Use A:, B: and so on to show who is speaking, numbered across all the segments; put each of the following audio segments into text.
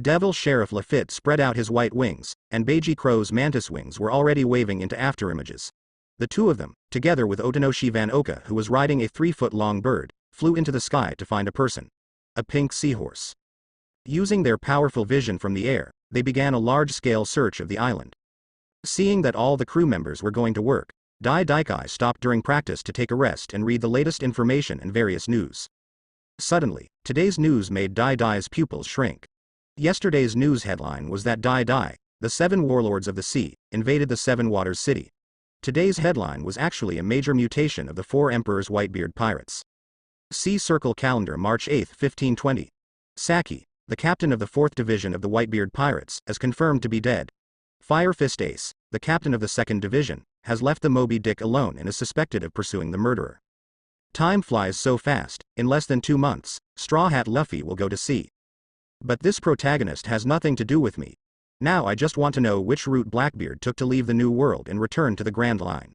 A: Devil Sheriff Lafitte spread out his white wings, and Beiji Crow's mantis wings were already waving into afterimages. The two of them, together with Otonoshi Van Oka, who was riding a 3-foot-long bird, flew into the sky to find a person. A pink seahorse. Using their powerful vision from the air, they began a large-scale search of the island. Seeing that all the crew members were going to work, Dai Daikai stopped during practice to take a rest and read the latest information and various news. Suddenly, today's news made Dai Dai's pupils shrink. Yesterday's news headline was that Dai Dai, the 7 warlords of the sea, invaded the Seven Waters City. Today's headline was actually a major mutation of the 4 Emperors Whitebeard pirates. See Circle Calendar, March 8, 1520. Saki, the captain of the 4th Division of the Whitebeard pirates, is confirmed to be dead. Fire Fist Ace, the captain of the 2nd Division, has left the Moby Dick alone and is suspected of pursuing the murderer. Time flies so fast, in less than 2 months, Straw Hat Luffy will go to sea. But this protagonist has nothing to do with me. Now I just want to know which route Blackbeard took to leave the New World and return to the Grand Line.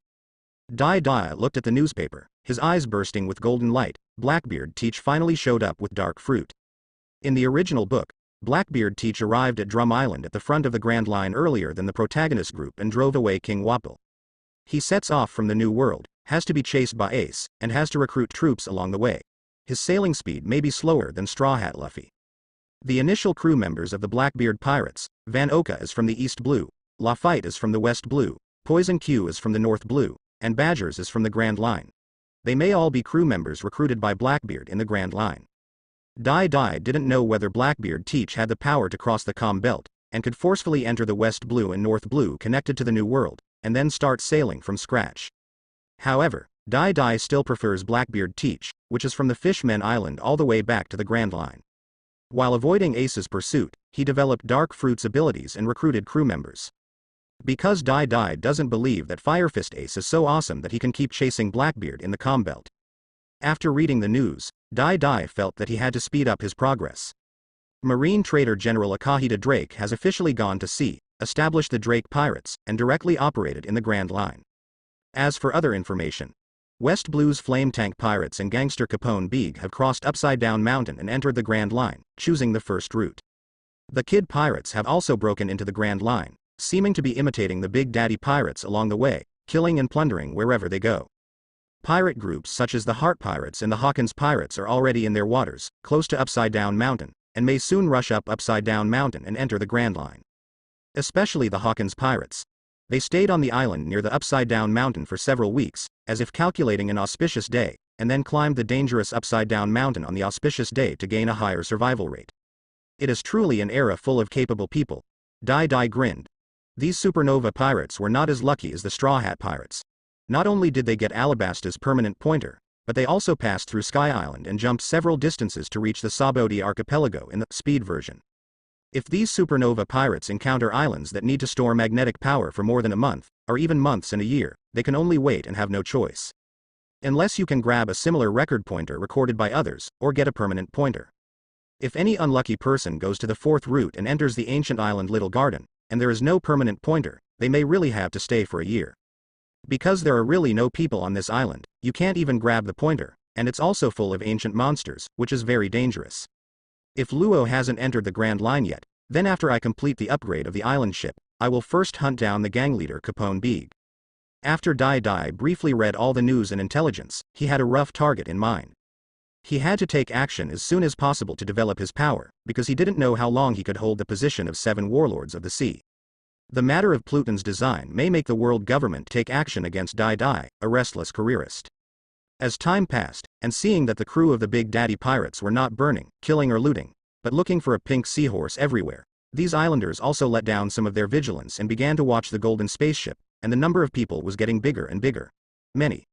A: Dai Dai looked at the newspaper, his eyes bursting with golden light. Blackbeard Teach finally showed up with dark fruit. In the original book, Blackbeard Teach arrived at Drum Island at the front of the Grand Line earlier than the protagonist group and drove away King Wapol. He sets off from the New World, has to be chased by Ace, and has to recruit troops along the way. His sailing speed may be slower than Straw Hat Luffy. The initial crew members of the Blackbeard Pirates, Van Oka is from the East Blue, Lafitte is from the West Blue, Poison Q is from the North Blue, and Badgers is from the Grand Line. They may all be crew members recruited by Blackbeard in the Grand Line. Dai Dai didn't know whether Blackbeard Teach had the power to cross the Com Belt, and could forcefully enter the West Blue and North Blue connected to the New World, and then start sailing from scratch. However, Dai Dai still prefers Blackbeard Teach, which is from the Fishmen Island all the way back to the Grand Line. While avoiding Ace's pursuit, he developed Dark Fruit's abilities and recruited crew members. Because Dai Dai doesn't believe that Fire Fist Ace is so awesome that he can keep chasing Blackbeard in the Com Belt. After reading the news, Dai Dai felt that he had to speed up his progress. Marine Trader General Akahita Drake has officially gone to sea, established the Drake Pirates, and directly operated in the Grand Line. As for other information, West Blue's Flame Tank Pirates and Gangster Capone Beeg have crossed Upside Down Mountain and entered the Grand Line, choosing the first route. The Kid Pirates have also broken into the Grand Line, seeming to be imitating the Big Daddy Pirates along the way, killing and plundering wherever they go. Pirate groups such as the Heart Pirates and the Hawkins Pirates are already in their waters, close to Upside Down Mountain, and may soon rush up Upside Down Mountain and enter the Grand Line. Especially the Hawkins Pirates. They stayed on the island near the Upside Down Mountain for several weeks, as if calculating an auspicious day, and then climbed the dangerous Upside Down Mountain on the auspicious day to gain a higher survival rate. It is truly an era full of capable people. Dai Dai grinned. These supernova pirates were not as lucky as the Straw Hat Pirates. Not only did they get Alabasta's permanent pointer, but they also passed through Sky Island and jumped several distances to reach the Saboti archipelago in the speed version. If these supernova pirates encounter islands that need to store magnetic power for more than a month, or even months and a year, they can only wait and have no choice. Unless you can grab a similar record pointer recorded by others, or get a permanent pointer. If any unlucky person goes to the 4th route and enters the ancient island Little Garden, and there is no permanent pointer, they may really have to stay for a year. Because there are really no people on this island, you can't even grab the pointer, and it's also full of ancient monsters, which is very dangerous. If Luo hasn't entered the Grand Line yet, then after I complete the upgrade of the island ship, I will first hunt down the gang leader Capone Beeg. After Dai Dai briefly read all the news and intelligence, he had a rough target in mind. He had to take action as soon as possible to develop his power, because he didn't know how long he could hold the position of 7 warlords of the sea. The matter of Pluton's design may make the world government take action against Dai Dai, a restless careerist. As time passed, and seeing that the crew of the Big Daddy Pirates were not burning, killing or looting, but looking for a pink seahorse everywhere, these islanders also let down some of their vigilance and began to watch the golden spaceship, and the number of people was getting bigger and bigger. Many.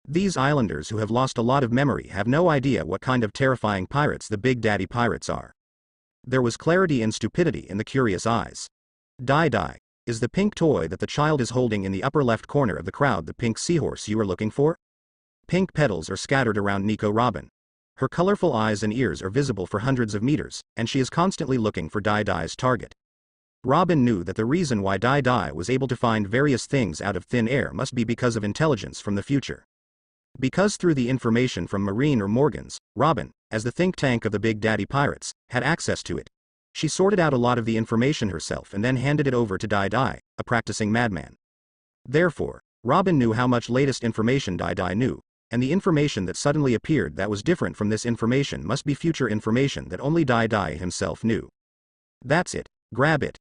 A: These islanders who have lost a lot of memory have no idea what kind of terrifying pirates the Big Daddy Pirates are. There was clarity and stupidity in the curious eyes. Dai Dai, is the pink toy that the child is holding in the upper left corner of the crowd the pink seahorse you are looking for? Pink petals are scattered around Nico Robin. Her colorful eyes and ears are visible for hundreds of meters, and she is constantly looking for Dai Dai's target. Robin knew that the reason why Dai Dai was able to find various things out of thin air must be because of intelligence from the future. Because through the information from Marine or Morgan's, Robin, as the think tank of the Big Daddy Pirates, had access to it. She sorted out a lot of the information herself and then handed it over to Dai Dai, a practicing madman. Therefore, Robin knew how much latest information Dai Dai knew, and the information that suddenly appeared that was different from this information must be future information that only Dai Dai himself knew. That's it, grab it.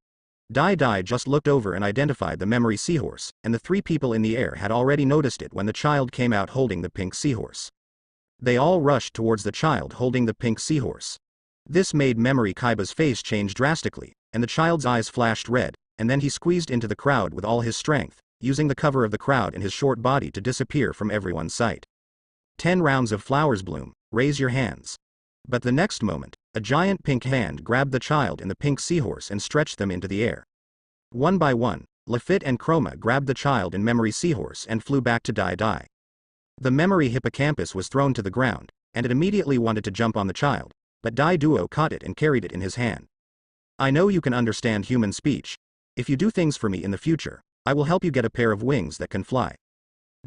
A: Dai Dai just looked over and identified the memory seahorse, and the three people in the air had already noticed it when the child came out holding the pink seahorse. They all rushed towards the child holding the pink seahorse. This made Memory Kaiba's face change drastically, and the child's eyes flashed red, and then he squeezed into the crowd with all his strength, using the cover of the crowd and his short body to disappear from everyone's sight. 10 rounds of flowers bloom, raise your hands. But the next moment, a giant pink hand grabbed the child and the pink seahorse and stretched them into the air. One by one, Lafitte and Chroma grabbed the child and Memory Seahorse and flew back to Dai Dai. The memory hippocampus was thrown to the ground, and it immediately wanted to jump on the child, but Dai Duo caught it and carried it in his hand. I know you can understand human speech. If you do things for me in the future, I will help you get a pair of wings that can fly.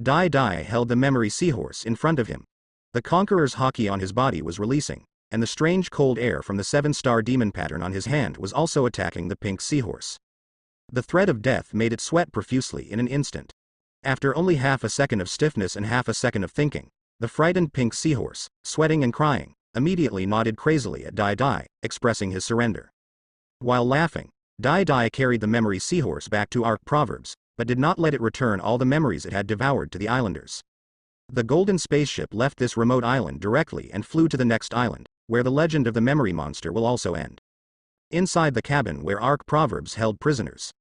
A: Dai Dai held the Memory Seahorse in front of him. The Conqueror's haki on his body was releasing, and the strange cold air from the 7-star demon pattern on his hand was also attacking the pink seahorse. The threat of death made it sweat profusely in an instant. After only half a second of stiffness and half a second of thinking, the frightened pink seahorse, sweating and crying, immediately nodded crazily at Dai Dai, expressing his surrender. While laughing, Dai Dai carried the Memory Seahorse back to Arc Proverbs, but did not let it return all the memories it had devoured to the islanders. The golden spaceship left this remote island directly and flew to the next island, where the legend of the memory monster will also end. Inside the cabin where Arc Proverbs held prisoners,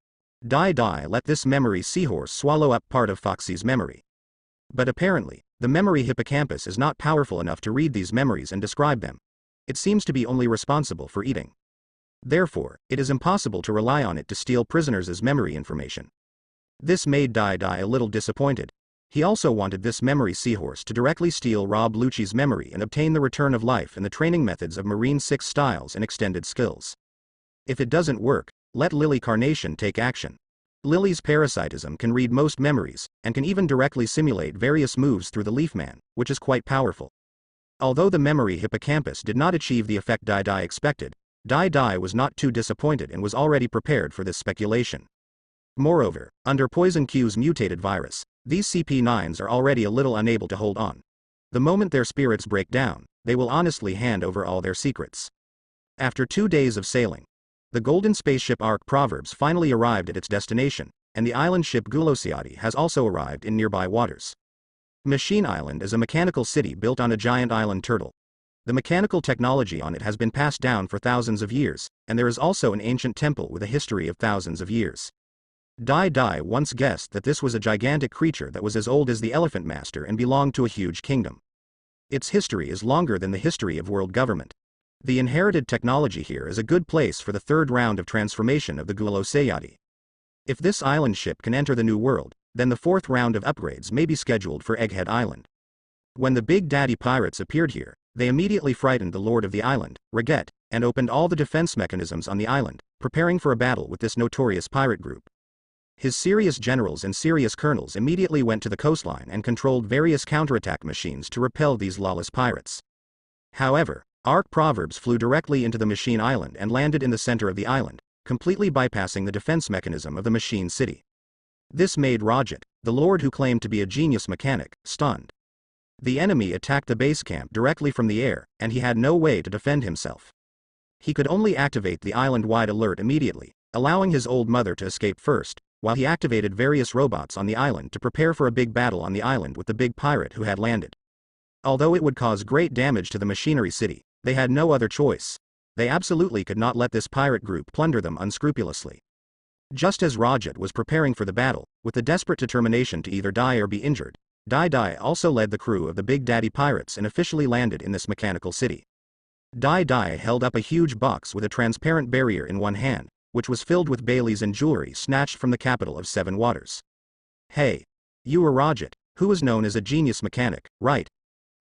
A: Dai Dai let this Memory Seahorse swallow up part of Foxy's memory. But apparently, the memory hippocampus is not powerful enough to read these memories and describe them. It seems to be only responsible for eating. Therefore, it is impossible to rely on it to steal prisoners' memory information. This made Dai Dai a little disappointed. He also wanted this Memory Seahorse to directly steal Rob Lucci's memory and obtain the return of life and the training methods of Marine 6 styles and extended skills. If it doesn't work, let Lily Carnation take action. Lily's parasitism can read most memories, and can even directly simulate various moves through the Leaf Man, which is quite powerful. Although the memory hippocampus did not achieve the effect Dai Dai expected, Dai Dai was not too disappointed and was already prepared for this speculation. Moreover, under Poison Q's mutated virus, these CP9s are already a little unable to hold on. The moment their spirits break down, they will honestly hand over all their secrets. After 2 days of sailing, the golden spaceship Arc Proverbs finally arrived at its destination, and the island ship Gulosiati has also arrived in nearby waters. Machine Island is a mechanical city built on a giant island turtle. The mechanical technology on it has been passed down for thousands of years, and there is also an ancient temple with a history of thousands of years. Dai Dai once guessed that this was a gigantic creature that was as old as the Elephant Master and belonged to a huge kingdom. Its history is longer than the history of world government. The inherited technology here is a good place for the 3rd round of transformation of the Gulosayati. If this island ship can enter the new world, then the 4th round of upgrades may be scheduled for Egghead Island. When the Big Daddy pirates appeared here, they immediately frightened the lord of the island, Raget, and opened all the defense mechanisms on the island, preparing for a battle with this notorious pirate group. His serious generals and serious colonels immediately went to the coastline and controlled various counterattack machines to repel these lawless pirates. However, Arc Proverbs flew directly into the Machine Island and landed in the center of the island, completely bypassing the defense mechanism of the Machine City. This made Raget, the lord who claimed to be a genius mechanic, stunned. The enemy attacked the base camp directly from the air, and he had no way to defend himself. He could only activate the island-wide alert immediately, allowing his old mother to escape first, while he activated various robots on the island to prepare for a big battle on the island with the big pirate who had landed. Although it would cause great damage to the machinery city, they had no other choice. They absolutely could not let this pirate group plunder them unscrupulously. Just as Rajet was preparing for the battle, with the desperate determination to either die or be injured, Dai Dai also led the crew of the Big Daddy pirates and officially landed in this mechanical city. Dai Dai held up a huge box with a transparent barrier in one hand, which was filled with Baileys and jewelry snatched from the capital of 7 Waters. Hey! You are Rajet, who is known as a genius mechanic, right?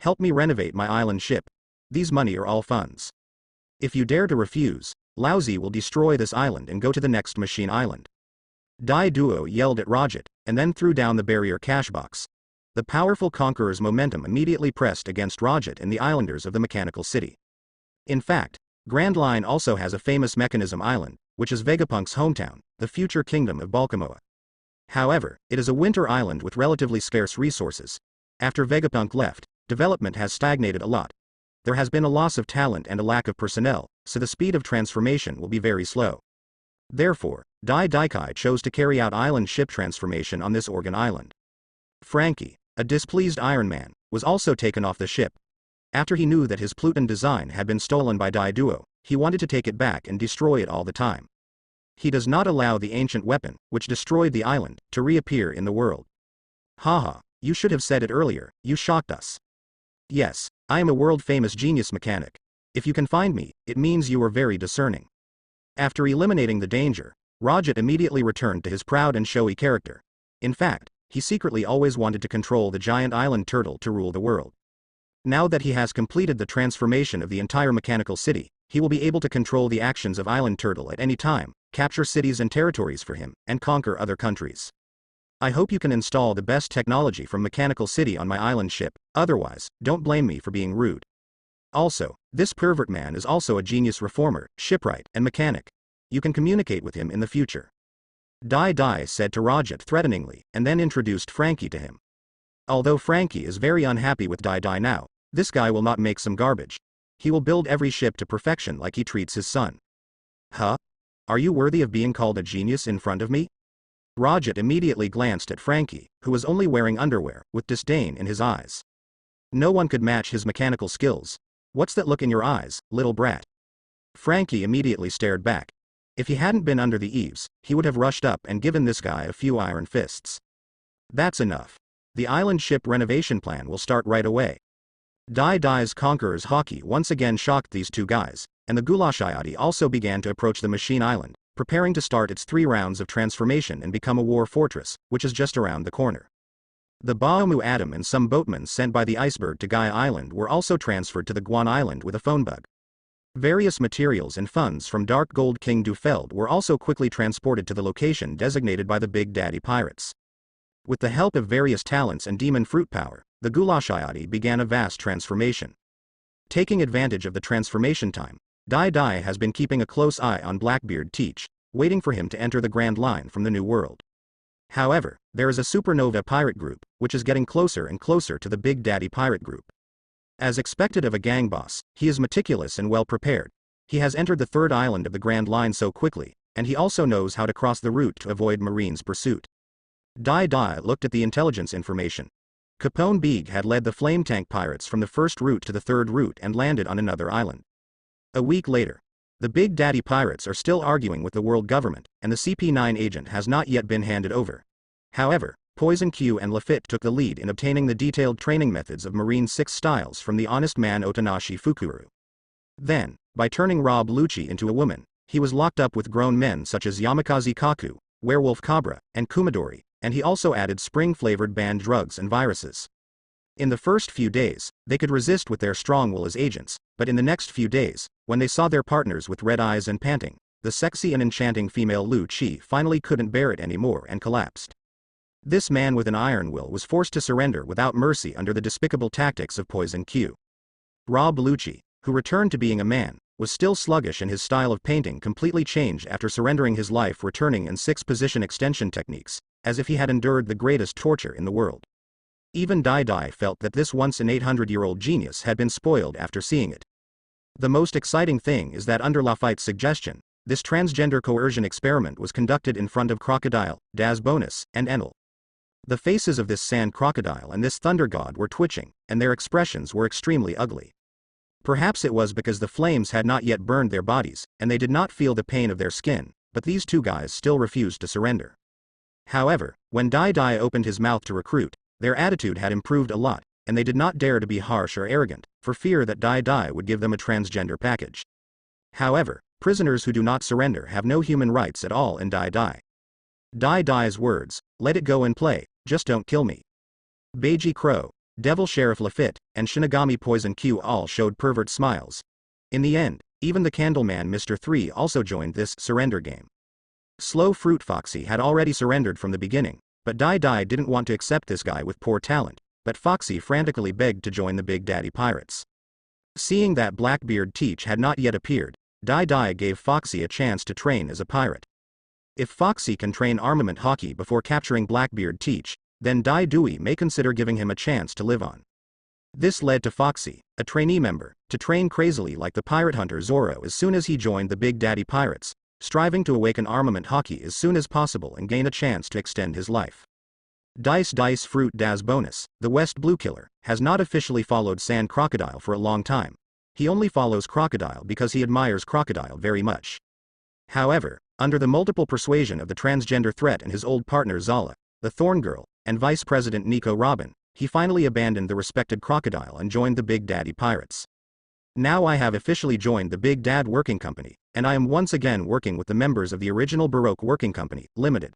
A: Help me renovate my island ship. These money are all funds. If you dare to refuse, Lousy will destroy this island and go to the next Machine Island. Dai Duo yelled at Rajet, and then threw down the barrier cash box. The powerful conqueror's momentum immediately pressed against Rajet and the islanders of the mechanical city. In fact, Grand Line also has a famous Mechanism Island, which is Vegapunk's hometown, the future kingdom of Balkamoa. However, it is a winter island with relatively scarce resources. After Vegapunk left, development has stagnated a lot. There has been a loss of talent and a lack of personnel, so the speed of transformation will be very slow. Therefore, Dai Daikai chose to carry out island ship transformation on this Organ Island. Frankie, a displeased Iron Man, was also taken off the ship. After he knew that his Pluton design had been stolen by Dai Duo, he wanted to take it back and destroy it all the time. He does not allow the ancient weapon, which destroyed the island, to reappear in the world. Haha, you should have said it earlier, you shocked us. Yes, I am a world-famous genius mechanic. If you can find me, it means you are very discerning. After eliminating the danger, Rajat immediately returned to his proud and showy character. In fact, he secretly always wanted to control the giant island turtle to rule the world. Now that he has completed the transformation of the entire mechanical city, he will be able to control the actions of Island Turtle at any time, capture cities and territories for him, and conquer other countries. I hope you can install the best technology from Mechanical City on my island ship, otherwise, don't blame me for being rude. Also, this pervert man is also a genius reformer, shipwright, and mechanic. You can communicate with him in the future. Dai Dai said to Rajat threateningly, and then introduced Frankie to him. Although Frankie is very unhappy with Dai Dai now, this guy will not make some garbage. He will build every ship to perfection like he treats his son. Huh? Are you worthy of being called a genius in front of me? Rajat immediately glanced at Frankie, who was only wearing underwear, with disdain in his eyes. No one could match his mechanical skills. What's that look in your eyes, little brat? Frankie immediately stared back. If he hadn't been under the eaves, he would have rushed up and given this guy a few iron fists. That's enough. The island ship renovation plan will start right away. Dai Dai's Conqueror's hockey once again shocked these two guys, and the Gulashayati also began to approach the Machine Island, preparing to start its 3 rounds of transformation and become a war fortress, which is just around the corner. The Baomu Atom and some boatmen sent by the iceberg to Gaia Island were also transferred to the Guan Island with a phone bug. Various materials and funds from Dark Gold King Dufeld were also quickly transported to the location designated by the Big Daddy Pirates. With the help of various talents and demon fruit power, the Gulashayati began a vast transformation. Taking advantage of the transformation time, Dai Dai has been keeping a close eye on Blackbeard Teach, waiting for him to enter the Grand Line from the New World. However, there is a supernova pirate group, which is getting closer and closer to the Big Daddy Pirate Group. As expected of a gang boss, he is meticulous and well prepared. He has entered the 3rd island of the Grand Line so quickly, and he also knows how to cross the route to avoid Marine's pursuit. Dai Dai looked at the intelligence information. Capone Beeg had led the Flame Tank Pirates from the 1st route to the 3rd route and landed on another island. A week later, the Big Daddy Pirates are still arguing with the world government, and the CP9 agent has not yet been handed over. However, Poison Q and Lafitte took the lead in obtaining the detailed training methods of Marine 6 styles from the honest man Otanashi Fukuru. Then, by turning Rob Lucci into a woman, he was locked up with grown men such as Yamakaze Kaku, Werewolf Cobra, and Kumadori, and he also added spring-flavored banned drugs and viruses. In the first few days, they could resist with their strong will as agents, but in the next few days, when they saw their partners with red eyes and panting, the sexy and enchanting female Lu Chi finally couldn't bear it anymore and collapsed. This man with an iron will was forced to surrender without mercy under the despicable tactics of Poison Q. Rob Lucci, who returned to being a man, was still sluggish and his style of painting completely changed after surrendering his life, returning in 6-position extension techniques, as if he had endured the greatest torture in the world. Even Dai Dai felt that this once an 800-year-old genius had been spoiled after seeing it. The most exciting thing is that under Lafitte's suggestion, this transgender coercion experiment was conducted in front of Crocodile, Daz Bonus, and Enel. The faces of this sand crocodile and this thunder god were twitching, and their expressions were extremely ugly. Perhaps it was because the flames had not yet burned their bodies, and they did not feel the pain of their skin, but these two guys still refused to surrender. However, when Dai Dai opened his mouth to recruit, their attitude had improved a lot, and they did not dare to be harsh or arrogant, for fear that Dai Dai would give them a transgender package. However, prisoners who do not surrender have no human rights at all in Dai Dai. Dai Dai's words, "Let it go and play, just don't kill me." Beiji Crow, Devil Sheriff Lafitte, and Shinigami Poison Q all showed pervert smiles. In the end, even the Candleman Mr. 3 also joined this surrender game. Slow Fruit Foxy had already surrendered from the beginning, but Dai Dai didn't want to accept this guy with poor talent, but Foxy frantically begged to join the Big Daddy Pirates. Seeing that Blackbeard Teach had not yet appeared, Dai gave Foxy a chance to train as a pirate. If Foxy can train armament hockey before capturing Blackbeard Teach, then Dai may consider giving him a chance to live on. This led to Foxy, a trainee member, to train crazily like the pirate hunter Zorro as soon as he joined the Big Daddy Pirates, striving to awaken armament hockey as soon as possible and gain a chance to extend his life. Dice Fruit Daz Bonus, the West Blue Killer, has not officially followed Sand Crocodile for a long time. He only follows Crocodile because he admires Crocodile very much. However, under the multiple persuasion of the transgender threat and his old partner Zala, the Thorn Girl, and Vice President Nico Robin, he finally abandoned the respected Crocodile and joined the Big Daddy Pirates. Now I have officially joined the Big Dad Working Company, and I am once again working with the members of the original Baroque Working Company, Limited.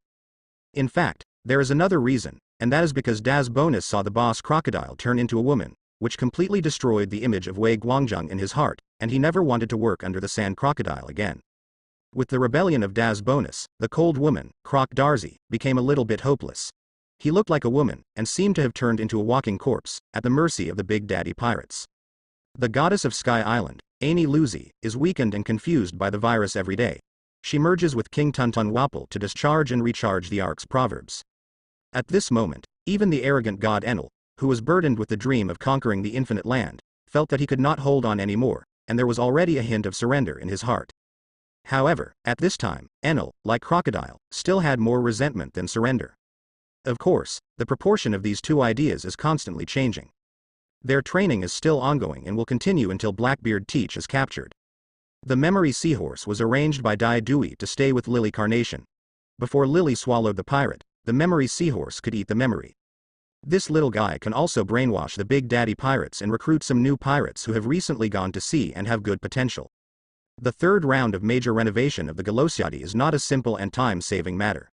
A: In fact, there is another reason, and that is because Daz Bonus saw the boss Crocodile turn into a woman, which completely destroyed the image of Wei Guangzhong in his heart, and he never wanted to work under the Sand Crocodile again. With the rebellion of Daz Bonus, the cold woman, Croc Darcy, became a little bit hopeless. He looked like a woman, and seemed to have turned into a walking corpse, at the mercy of the Big Daddy Pirates. The goddess of Sky Island, Amy Lucy, is weakened and confused by the virus every day. She merges with King Tuntun Wapple to discharge and recharge the ark's proverbs. At this moment, even the arrogant god Enel, who was burdened with the dream of conquering the infinite land, felt that he could not hold on anymore, and there was already a hint of surrender in his heart. However, at this time, Enel, like Crocodile, still had more resentment than surrender. Of course, the proportion of these two ideas is constantly changing. Their training is still ongoing and will continue until Blackbeard Teach is captured. The memory seahorse was arranged by Dai to stay with Lily Carnation. Before Lily swallowed the pirate, the memory seahorse could eat the memory. This little guy can also brainwash the Big Daddy Pirates and recruit some new pirates who have recently gone to sea and have good potential. The third round of major renovation of the Galosiadi is not a simple and time-saving matter.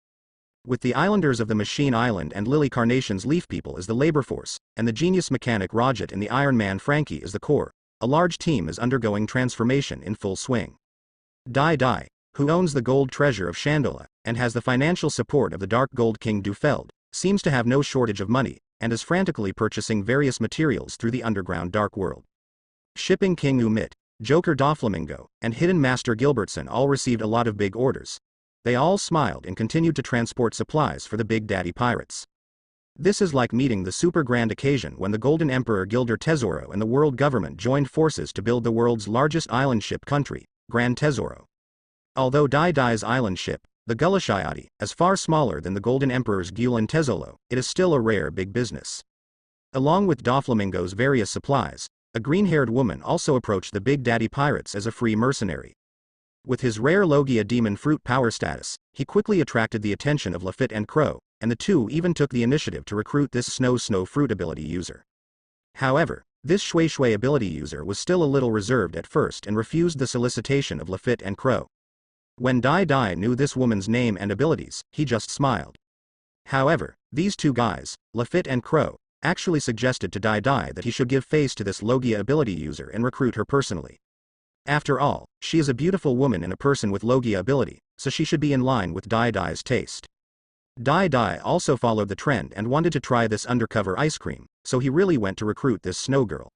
A: With the islanders of the Machine Island and Lily Carnation's Leaf People as the labor force, and the genius mechanic Rajat and the Iron Man Frankie as the core, a large team is undergoing transformation in full swing. Dai, who owns the gold treasure of Shandola, and has the financial support of the Dark Gold King Dufeld, seems to have no shortage of money, and is frantically purchasing various materials through the underground dark world. Shipping King Umit, Joker Doflamingo, and Hidden Master Gilbertson all received a lot of big orders. They all smiled and continued to transport supplies for the Big Daddy Pirates. This is like meeting the super grand occasion when the Golden Emperor Gilder Tesoro and the world government joined forces to build the world's largest island ship country, Grand Tesoro. Although Dai's island ship, the Gulashayati, is far smaller than the Golden Emperor's Gulen Tesolo, it is still a rare big business. Along with Doflamingo's various supplies, a green-haired woman also approached the Big Daddy Pirates as a free mercenary. With his rare Logia demon fruit power status, he quickly attracted the attention of Lafitte and Crow, and the two even took the initiative to recruit this snow fruit ability user. However, this shui ability user was still a little reserved at first and refused the solicitation of Lafitte and Crow. When Dai knew this woman's name and abilities, he just smiled. However, these two guys, Lafitte and Crow, actually suggested to Dai that he should give face to this Logia ability user and recruit her personally. After all, she is a beautiful woman and a person with Logia ability, so she should be in line with Dai's taste. Dai also followed the trend and wanted to try this undercover ice cream, so he really went to recruit this snow girl.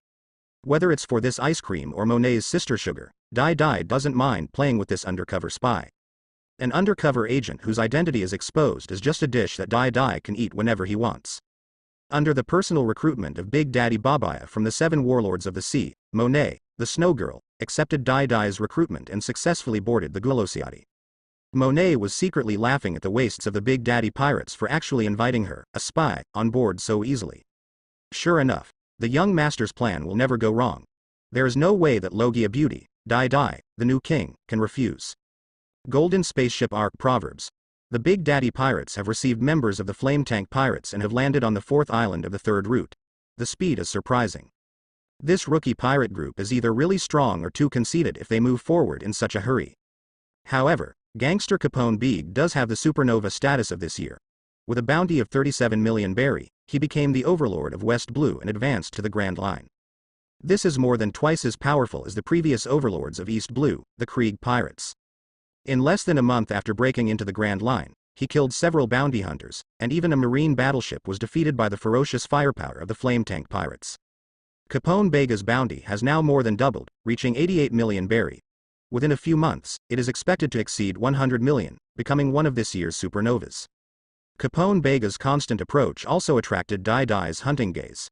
A: Whether it's for this ice cream or Monet's sister sugar, Dai doesn't mind playing with this undercover spy. An undercover agent whose identity is exposed is just a dish that Dai can eat whenever he wants. Under the personal recruitment of Big Daddy Babaya from the 7 Warlords of the Sea, Monet, the Snow Girl, accepted Dai's recruitment and successfully boarded the Gulosiadi. Monet was secretly laughing at the wastes of the Big Daddy Pirates for actually inviting her, a spy, on board so easily. Sure enough, the young master's plan will never go wrong. There is no way that Logia Beauty, Dai, the new king, can refuse. Golden Spaceship Arc Proverbs. The Big Daddy Pirates have received members of the Flame Tank Pirates and have landed on the 4th island of the 3rd route. The speed is surprising. This rookie pirate group is either really strong or too conceited if they move forward in such a hurry. However, Gangster Capone Beeg does have the supernova status of this year. With a bounty of 37 million berry, he became the overlord of West Blue and advanced to the Grand Line. This is more than twice as powerful as the previous overlords of East Blue, the Krieg Pirates. In less than a month after breaking into the Grand Line, he killed several bounty hunters, and even a marine battleship was defeated by the ferocious firepower of the Flame Tank Pirates. Capone Bega's bounty has now more than doubled, reaching 88 million berry. Within a few months, it is expected to exceed 100 million, becoming one of this year's supernovas. Capone Bega's constant approach also attracted Dai Dai's hunting gaze.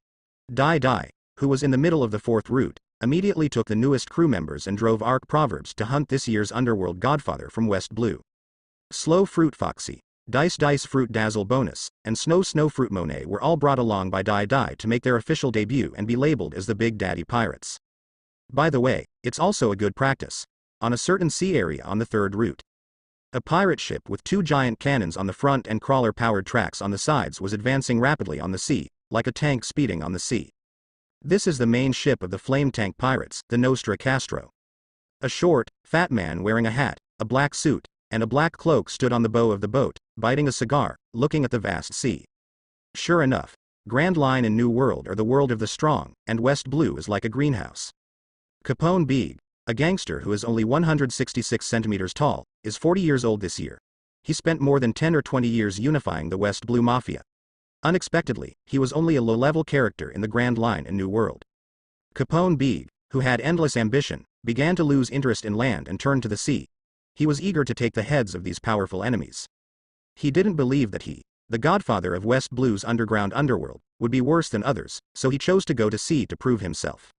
A: Dai Dai, who was in the middle of the fourth route, immediately took the newest crew members and drove Arc Proverbs to hunt this year's underworld godfather from West Blue. Slow Fruit Foxy, Dice Fruit Dazzle Bonus, and Snow Fruit Monet were all brought along by Dai Dai to make their official debut and be labeled as the Big Daddy Pirates. By the way, it's also a good practice. On a certain sea area on the third route, a pirate ship with two giant cannons on the front and crawler-powered tracks on the sides was advancing rapidly on the sea, like a tank speeding on the sea. This is the main ship of the flame tank pirates, the Nostra Castro. A short, fat man wearing a hat, a black suit, and a black cloak stood on the bow of the boat, biting a cigar, looking at the vast sea. Sure enough, Grand Line and New World are the world of the strong, and West Blue is like a greenhouse. Capone Bega, a gangster who is only 166 centimeters tall, is 40 years old this year. He spent more than 10 or 20 years unifying the West Blue Mafia. Unexpectedly, he was only a low-level character in the Grand Line and New World. Capone Bega, who had endless ambition, began to lose interest in land and turn to the sea. He was eager to take the heads of these powerful enemies. He didn't believe that he, the godfather of West Blue's underground underworld, would be worse than others, so he chose to go to sea to prove himself.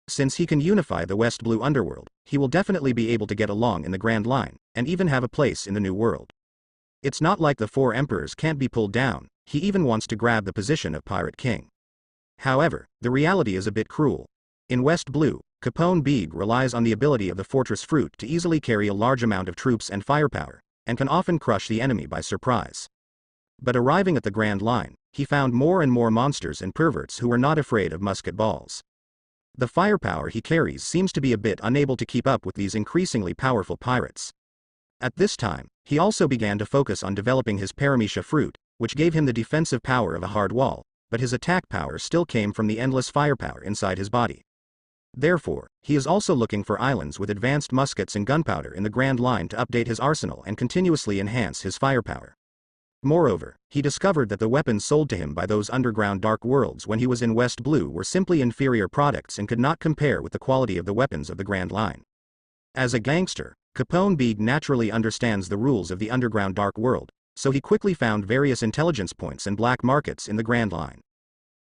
A: Since he can unify the West Blue underworld, he will definitely be able to get along in the Grand Line, and even have a place in the New World. It's not like the four emperors can't be pulled down, he even wants to grab the position of Pirate King. However, the reality is a bit cruel. In West Blue, Capone Bega relies on the ability of the Fortress Fruit to easily carry a large amount of troops and firepower, and can often crush the enemy by surprise. But arriving at the Grand Line, he found more and more monsters and perverts who were not afraid of musket balls. The firepower he carries seems to be a bit unable to keep up with these increasingly powerful pirates. At this time, he also began to focus on developing his Paramecia fruit, which gave him the defensive power of a hard wall, but his attack power still came from the endless firepower inside his body. Therefore, he is also looking for islands with advanced muskets and gunpowder in the Grand Line to update his arsenal and continuously enhance his firepower. Moreover, he discovered that the weapons sold to him by those underground dark worlds when he was in West Blue were simply inferior products and could not compare with the quality of the weapons of the Grand Line. As a gangster, Capone Bega naturally understands the rules of the underground dark world, so he quickly found various intelligence points and black markets in the Grand Line.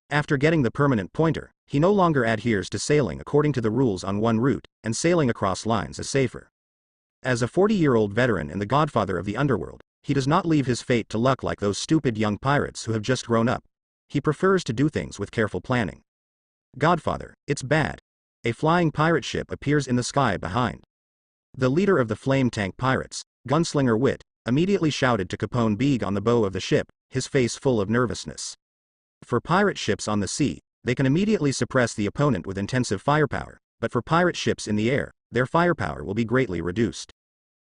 A: After getting the permanent pointer, he no longer adheres to sailing according to the rules on one route, and sailing across lines is safer. As a 40-year-old veteran and the godfather of the underworld, he does not leave his fate to luck like those stupid young pirates who have just grown up. He prefers to do things with careful planning. Godfather, it's bad. A flying pirate ship appears in the sky behind. The leader of the flame tank pirates, Gunslinger Wit, immediately shouted to Capone Bega on the bow of the ship, his face full of nervousness. For pirate ships on the sea, they can immediately suppress the opponent with intensive firepower, but for pirate ships in the air, their firepower will be greatly reduced.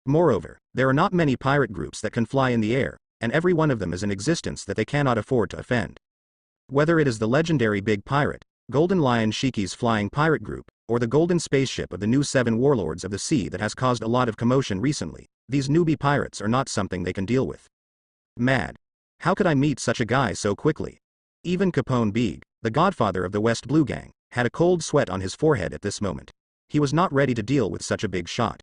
A: Moreover, there are not many pirate groups that can fly in the air, and every one of them is an existence that they cannot afford to offend. Whether it is the legendary Big Pirate, Golden Lion Shiki's flying pirate group, or the golden spaceship of the new 7 warlords of the sea that has caused a lot of commotion recently, these newbie pirates are not something they can deal with. Mad. How could I meet such a guy so quickly? Even Capone Bega, the godfather of the West Blue gang, had a cold sweat on his forehead at this moment. He was not ready to deal with such a big shot.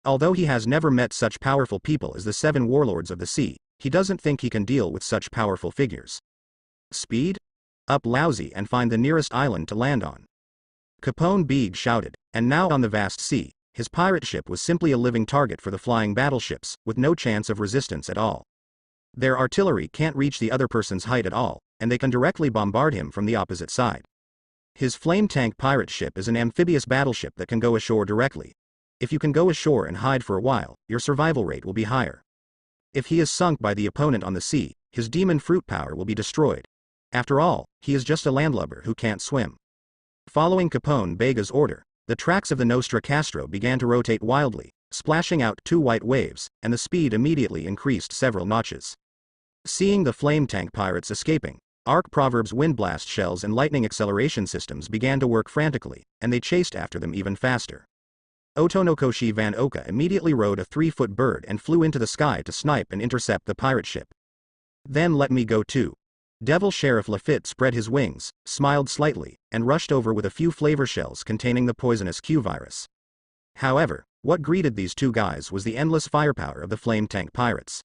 A: Although he has never met such powerful people as the 7 warlords of the sea, he doesn't think he can deal with such powerful figures. Speed? Up lousy and find the nearest island to land on. Capone Bega shouted, and now on the vast sea, his pirate ship was simply a living target for the flying battleships, with no chance of resistance at all. Their artillery can't reach the other person's height at all, and they can directly bombard him from the opposite side. His flame tank pirate ship is an amphibious battleship that can go ashore directly. If you can go ashore and hide for a while, your survival rate will be higher. If he is sunk by the opponent on the sea, his demon fruit power will be destroyed. After all, he is just a landlubber who can't swim. Following Capone Bega's order, the tracks of the Nostra Castro began to rotate wildly, splashing out 2 white waves, and the speed immediately increased several notches. Seeing the flame tank pirates escaping, Arc Proverb's windblast shells and lightning acceleration systems began to work frantically, and they chased after them even faster. Otonokoshi Van Oka immediately rode a 3-foot bird and flew into the sky to snipe and intercept the pirate ship. Then let me go too. Devil Sheriff Lafitte spread his wings, smiled slightly, and rushed over with a few flavor shells containing the poisonous Q virus. However, What greeted these two guys was the endless firepower of the flame tank pirates.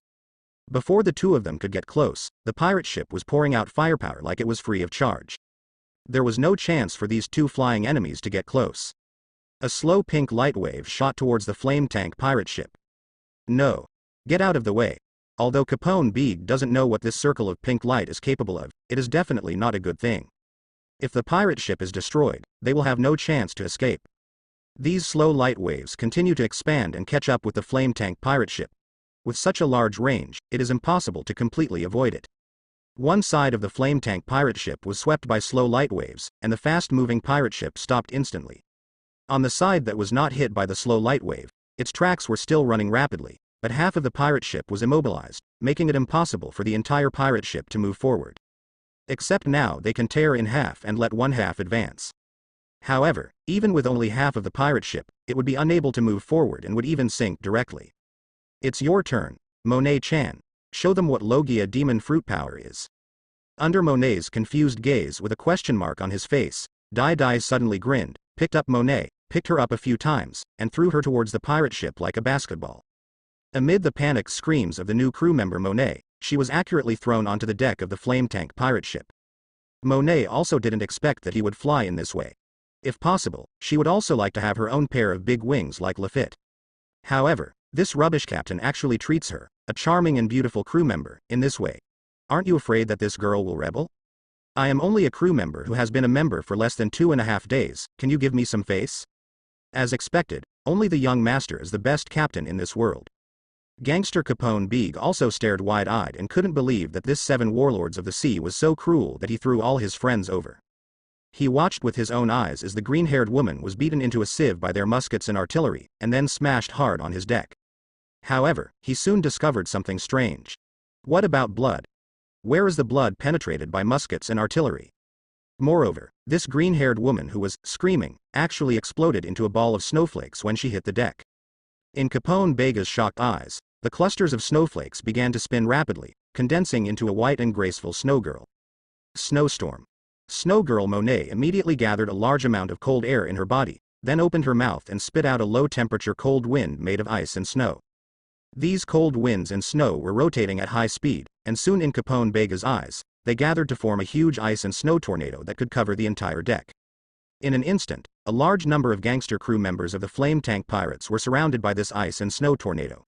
A: Before the two of them could get close, the pirate ship was pouring out firepower like it was free of charge. There was no chance for these two flying enemies to get close. A slow pink light wave shot towards the flame tank pirate ship. No. Get out of the way. Although Capone Beeg doesn't know what this circle of pink light is capable of, it is definitely not a good thing. If the pirate ship is destroyed, they will have no chance to escape. These slow light waves continue to expand and catch up with the flame tank pirate ship. With such a large range, it is impossible to completely avoid it. One side of the flame tank pirate ship was swept by slow light waves, and the fast-moving pirate ship stopped instantly. On the side that was not hit by the slow light wave, its tracks were still running rapidly, but half of the pirate ship was immobilized, making it impossible for the entire pirate ship to move forward. Except now they can tear in half and let one half advance. However, even with only half of the pirate ship, it would be unable to move forward and would even sink directly. It's your turn, Monet-chan. Show them what Logia demon fruit power is. Under Monet's confused gaze with a question mark on his face, Dai suddenly grinned, picked up Monet, picked her up a few times, and threw her towards the pirate ship like a basketball. Amid the panicked screams of the new crew member Monet, she was accurately thrown onto the deck of the flame tank pirate ship. Monet also didn't expect that he would fly in this way. If possible, she would also like to have her own pair of big wings like Lafitte. However, this rubbish captain actually treats her, a charming and beautiful crew member, in this way. Aren't you afraid that this girl will rebel? I am only a crew member who has been a member for less than 2.5 days, can you give me some face? As expected, only the young master is the best captain in this world. Gangster Capone Beeg also stared wide-eyed and couldn't believe that this 7 warlords of the sea was so cruel that he threw all his friends over. He watched with his own eyes as the green-haired woman was beaten into a sieve by their muskets and artillery, and then smashed hard on his deck. However, he soon discovered something strange. What about blood? Where is the blood penetrated by muskets and artillery? Moreover, this green-haired woman who was screaming actually exploded into a ball of snowflakes when she hit the deck. In Capone Bega's shocked eyes, the clusters of snowflakes began to spin rapidly, condensing into a white and graceful snowgirl. Snowstorm. Snowgirl Monet immediately gathered a large amount of cold air in her body, then opened her mouth and spit out a low-temperature cold wind made of ice and snow. These cold winds and snow were rotating at high speed, and soon in Capone Bega's eyes, they gathered to form a huge ice and snow tornado that could cover the entire deck. In an instant, a large number of gangster crew members of the flame tank pirates were surrounded by this ice and snow tornado.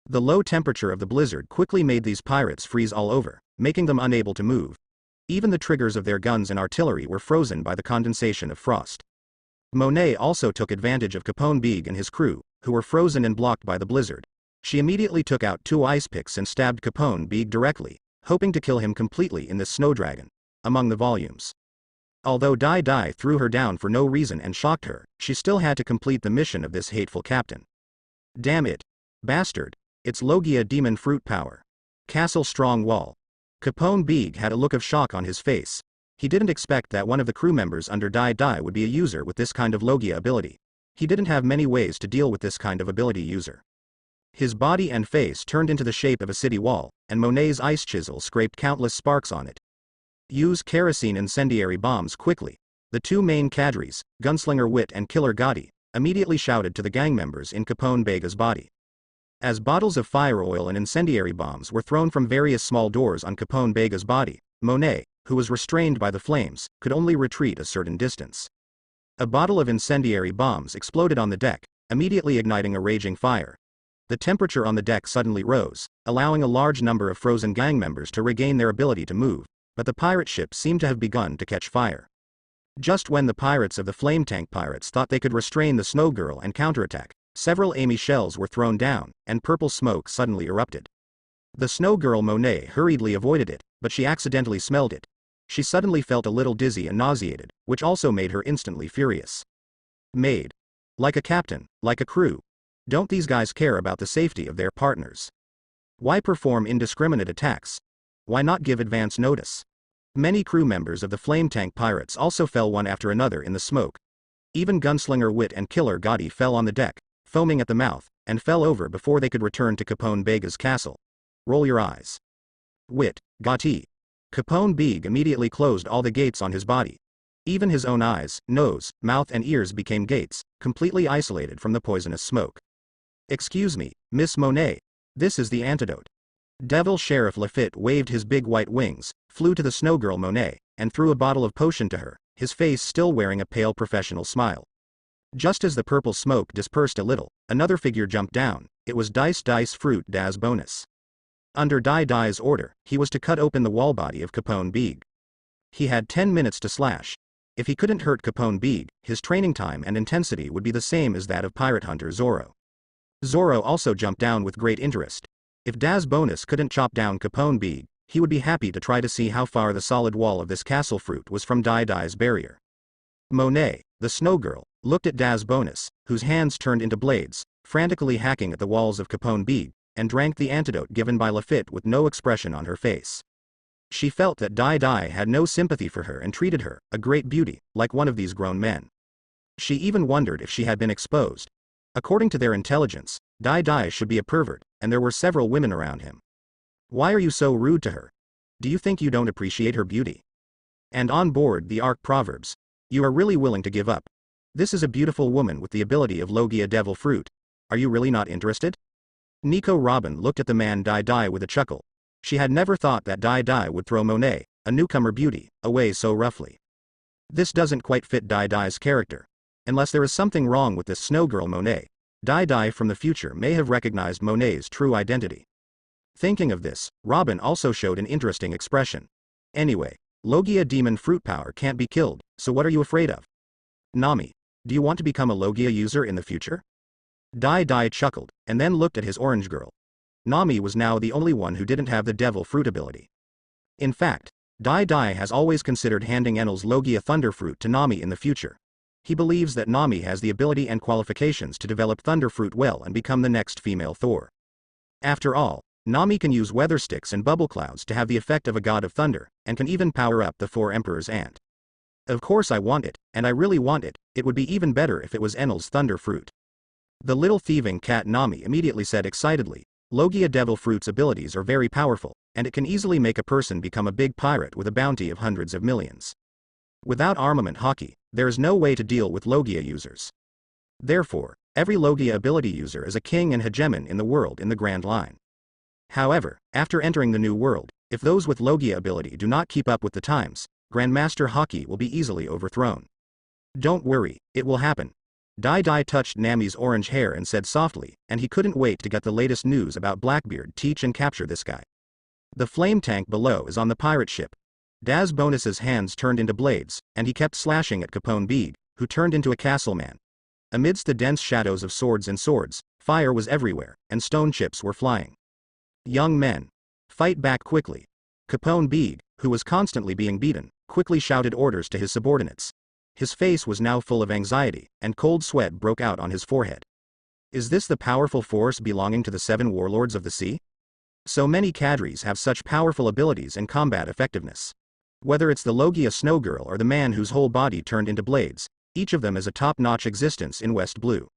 A: The low temperature of the blizzard quickly made these pirates freeze all over, making them unable to move. Even the triggers of their guns and artillery were frozen by the condensation of frost. Monet also took advantage of Capone Beeg and his crew, who were frozen and blocked by the blizzard. She immediately took out 2 ice picks and stabbed Capone Beeg directly, hoping to kill him completely in this snow dragon. Among the volumes. Although Dai threw her down for no reason and shocked her, she still had to complete the mission of this hateful captain. Damn it. Bastard. It's Logia demon fruit power. Castle strong wall. Capone Beeg had a look of shock on his face. He didn't expect that one of the crew members under Dai would be a user with this kind of Logia ability. He didn't have many ways to deal with this kind of ability user. His body and face turned into the shape of a city wall, and Monet's ice chisel scraped countless sparks on it. Use kerosene incendiary bombs quickly. The 2 main cadres, Gunslinger Wit and Killer Gotti, immediately shouted to the gang members in Capone Bega's body. As bottles of fire oil and incendiary bombs were thrown from various small doors on Capone Bega's body, Monet, who was restrained by the flames, could only retreat a certain distance. A bottle of incendiary bombs exploded on the deck, immediately igniting a raging fire. The temperature on the deck suddenly rose, allowing a large number of frozen gang members to regain their ability to move, but the pirate ship seemed to have begun to catch fire. Just when the pirates of the flame tank pirates thought they could restrain the snow girl and counterattack, several Amy shells were thrown down, and purple smoke suddenly erupted. The snow girl Monet hurriedly avoided it, but she accidentally smelled it. She suddenly felt a little dizzy and nauseated, which also made her instantly furious. Maid. Like a captain, like a crew. Don't these guys care about the safety of their partners? Why perform indiscriminate attacks? Why not give advance notice? Many crew members of the flame tank pirates also fell one after another in the smoke. Even Gunslinger Wit and Killer Gotti fell on the deck, foaming at the mouth, and fell over before they could return to Capone Bega's castle. Roll your eyes. Wit, Gotti. Capone Beeg immediately closed all the gates on his body. Even his own eyes, nose, mouth and ears became gates, completely isolated from the poisonous smoke. "Excuse me, Miss Monet. This is the antidote." Devil Sheriff Lafitte waved his big white wings, flew to the snow girl Monet, and threw a bottle of potion to her, his face still wearing a pale professional smile. Just as the purple smoke dispersed a little, another figure jumped down. It was Dice Fruit Das Bonus. Under Dai's order, he was to cut open the wall body of Capone Beeg. He had 10 minutes to slash. If he couldn't hurt Capone Beeg, his training time and intensity would be the same as that of pirate hunter Zorro. Zorro also jumped down with great interest. If Das Bonus couldn't chop down Capone Beeg, he would be happy to try to see how far the solid wall of this castle fruit was from Dai's barrier. Monet, the snow girl, looked at Das Bonus, whose hands turned into blades, frantically hacking at the walls of Capone Beeg, and drank the antidote given by Lafitte with no expression on her face. She felt that Dai had no sympathy for her and treated her, a great beauty, like one of these grown men. She even wondered if she had been exposed. According to their intelligence, Dai should be a pervert, and there were several women around him. Why are you so rude to her? Do you think you don't appreciate her beauty? And on board the Ark Proverbs, you are really willing to give up. This is a beautiful woman with the ability of Logia Devil Fruit. Are you really not interested? Nico Robin looked at the man Dai with a chuckle. She had never thought that Dai would throw Monet, a newcomer beauty, away so roughly. This doesn't quite fit Dai's character. Unless there is something wrong with this snow girl Monet, Dai from the future may have recognized Monet's true identity. Thinking of this, Robin also showed an interesting expression. Anyway, Logia Demon Fruit Power can't be killed, so what are you afraid of? Nami, do you want to become a Logia user in the future? Dai chuckled, and then looked at his orange girl. Nami was now the only one who didn't have the devil fruit ability. In fact, Dai has always considered handing Enel's Logia Thunder Fruit to Nami in the future. He believes that Nami has the ability and qualifications to develop Thunder Fruit well and become the next female Thor. After all, Nami can use weather sticks and bubble clouds to have the effect of a god of thunder, and can even power up the 4 Emperor's ant. Of course I want it, and I really want it. It would be even better if it was Enel's Thunder Fruit. The little thieving cat Nami immediately said excitedly, Logia Devil Fruit's abilities are very powerful, and it can easily make a person become a big pirate with a bounty of hundreds of millions. Without armament hockey, there is no way to deal with Logia users. Therefore, every Logia ability user is a king and hegemon in the world in the Grand Line. However, after entering the new world, if those with Logia ability do not keep up with the times, Grandmaster Hockey will be easily overthrown. Don't worry, it will happen. Dai touched Nami's orange hair and said softly, and he couldn't wait to get the latest news about Blackbeard. Teach and capture this guy. The flame tank below is on the pirate ship. Das Bonus's hands turned into blades, and he kept slashing at Capone Beeg, who turned into a castle man. Amidst the dense shadows of swords and swords, fire was everywhere, and stone chips were flying. Young men, fight back quickly. Capone Beeg, who was constantly being beaten, quickly shouted orders to his subordinates. His face was now full of anxiety, and cold sweat broke out on his forehead. Is this the powerful force belonging to the 7 warlords of the sea? So many cadres have such powerful abilities and combat effectiveness. Whether it's the Logia Snow Girl or the man whose whole body turned into blades, each of them is a top-notch existence in West Blue.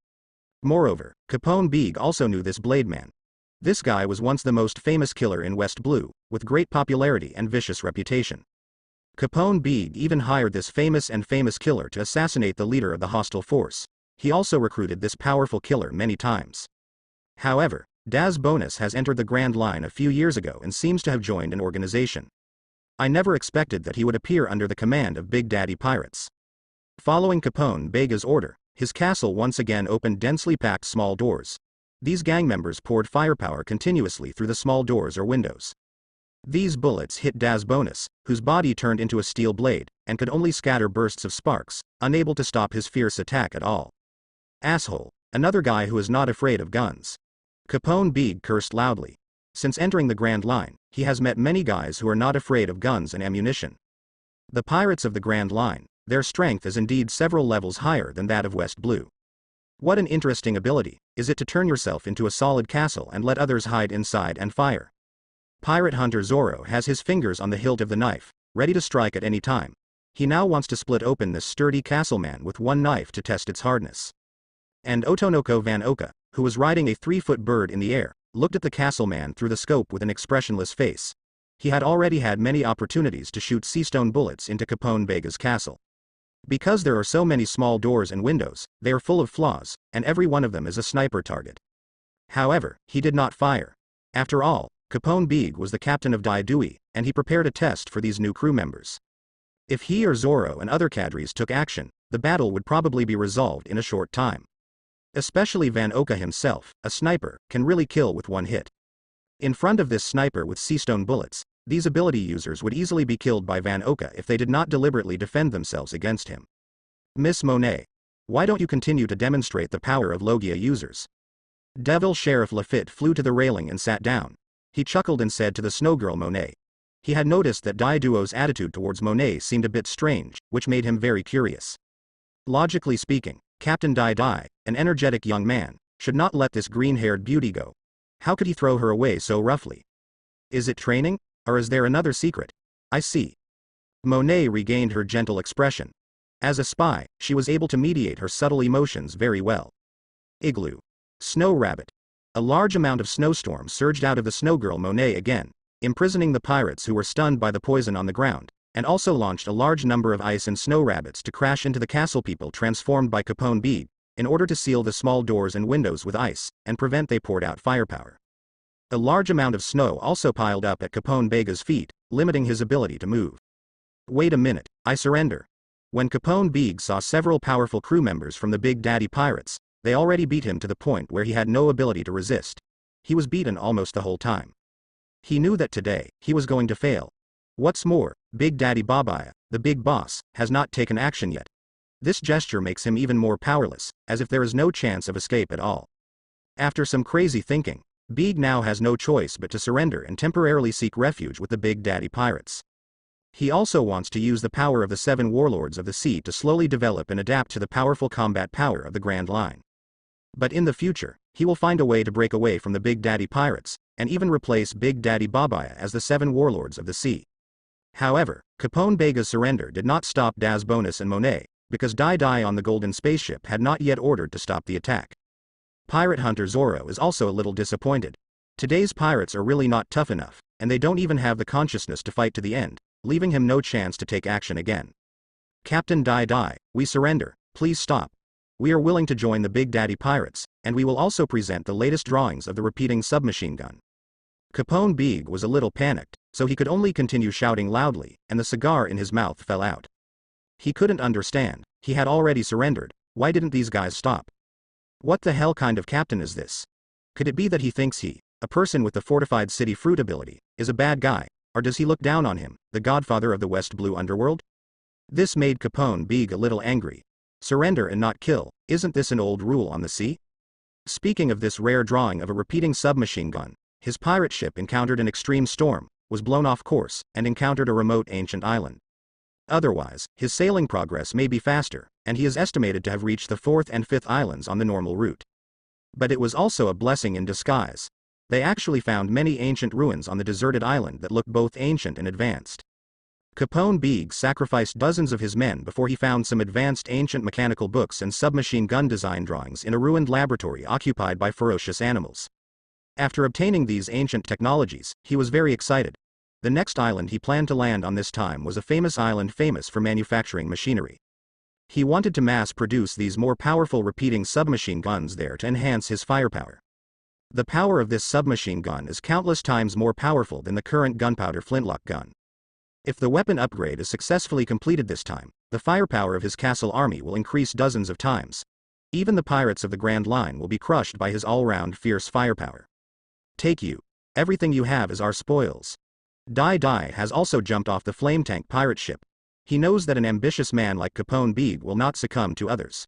A: Moreover, Capone Beeg also knew this blade man. This guy was once the most famous killer in West Blue, with great popularity and vicious reputation. Capone Beeg even hired this famous killer to assassinate the leader of the hostile force. He also recruited this powerful killer many times. However, Das Bonus has entered the Grand Line a few years ago and seems to have joined an organization. I never expected that he would appear under the command of Big Daddy Pirates. Following Capone Bega's order, his castle once again opened densely packed small doors. These gang members poured firepower continuously through the small doors or windows. These bullets hit Das Bonus, whose body turned into a steel blade, and could only scatter bursts of sparks, unable to stop his fierce attack at all. Asshole, another guy who is not afraid of guns. Capone Beeg cursed loudly. Since entering the Grand Line, he has met many guys who are not afraid of guns and ammunition. The pirates of the Grand Line, their strength is indeed several levels higher than that of West Blue. What an interesting ability, is it to turn yourself into a solid castle and let others hide inside and fire. Pirate hunter Zorro has his fingers on the hilt of the knife, ready to strike at any time. He now wants to split open this sturdy castle man with one knife to test its hardness. And Otonoko Van Oka, who was riding a 3-foot bird in the air, looked at the castle man through the scope with an expressionless face. He had already had many opportunities to shoot seastone bullets into Capone Bega's castle. Because there are so many small doors and windows, they are full of flaws, and every one of them is a sniper target. However, he did not fire. After all, Capone Beeg was the captain of Dai Dui, and he prepared a test for these new crew members. If he or Zorro and other cadres took action, the battle would probably be resolved in a short time. Especially Van Oka himself, a sniper, can really kill with one hit. In front of this sniper with sea-stone bullets, these ability users would easily be killed by Van Oka if they did not deliberately defend themselves against him. Miss Monet, why don't you continue to demonstrate the power of Logia users? Devil Sheriff Lafitte flew to the railing and sat down. He chuckled and said to the snowgirl Monet. He had noticed that Dai Duo's attitude towards Monet seemed a bit strange, which made him very curious. Logically speaking, Captain Dai Dai, an energetic young man, should not let this green-haired beauty go. How could he throw her away so roughly? Is it training, or is there another secret? I see. Monet regained her gentle expression. As a spy, she was able to mediate her subtle emotions very well. Igloo. Snow Rabbit. A large amount of snowstorm surged out of the snowgirl Monet again, imprisoning the pirates who were stunned by the poison on the ground, and also launched a large number of ice and snow rabbits to crash into the castle people transformed by Capone Beeg, in order to seal the small doors and windows with ice, and prevent they poured out firepower. A large amount of snow also piled up at Capone Bega's feet, limiting his ability to move. Wait a minute, I surrender. When Capone Beeg saw several powerful crew members from the Big Daddy Pirates, they already beat him to the point where he had no ability to resist. He was beaten almost the whole time. He knew that today, he was going to fail. What's more, Big Daddy Babaya, the big boss, has not taken action yet. This gesture makes him even more powerless, as if there is no chance of escape at all. After some crazy thinking, Beeg now has no choice but to surrender and temporarily seek refuge with the Big Daddy Pirates. He also wants to use the power of the 7 warlords of the sea to slowly develop and adapt to the powerful combat power of the Grand Line. But in the future, he will find a way to break away from the Big Daddy Pirates, and even replace Big Daddy Babaya as the 7 warlords of the sea. However, Capone Bega's surrender did not stop Daz Bonus and Monet, because Dai Dai on the Golden Spaceship had not yet ordered to stop the attack. Pirate Hunter Zorro is also a little disappointed. Today's pirates are really not tough enough, and they don't even have the consciousness to fight to the end, leaving him no chance to take action again. Captain Dai Dai, we surrender, please stop. We are willing to join the Big Daddy Pirates, and we will also present the latest drawings of the repeating submachine gun. Capone Beeg was a little panicked, so he could only continue shouting loudly, and the cigar in his mouth fell out. He couldn't understand, he had already surrendered, why didn't these guys stop? What the hell kind of captain is this? Could it be that he thinks he, a person with the fortified city fruit ability, is a bad guy, or does he look down on him, the godfather of the West Blue underworld? This made Capone Beeg a little angry. Surrender and not kill, isn't this an old rule on the sea? Speaking of this rare drawing of a repeating submachine gun, his pirate ship encountered an extreme storm, was blown off course, and encountered a remote ancient island. Otherwise, his sailing progress may be faster, and he is estimated to have reached the 4th and 5th islands on the normal route. But it was also a blessing in disguise. They actually found many ancient ruins on the deserted island that looked both ancient and advanced. Capone Beeg sacrificed dozens of his men before he found some advanced ancient mechanical books and submachine gun design drawings in a ruined laboratory occupied by ferocious animals. After obtaining these ancient technologies, he was very excited. The next island he planned to land on this time was a famous island famous for manufacturing machinery. He wanted to mass-produce these more powerful repeating submachine guns there to enhance his firepower. The power of this submachine gun is countless times more powerful than the current gunpowder flintlock gun. If the weapon upgrade is successfully completed this time, the firepower of his castle army will increase dozens of times. Even the pirates of the Grand Line will be crushed by his all-round fierce firepower. Take you. Everything you have is our spoils. Dai Dai has also jumped off the flame tank pirate ship. He knows that an ambitious man like Capone Beeg will not succumb to others.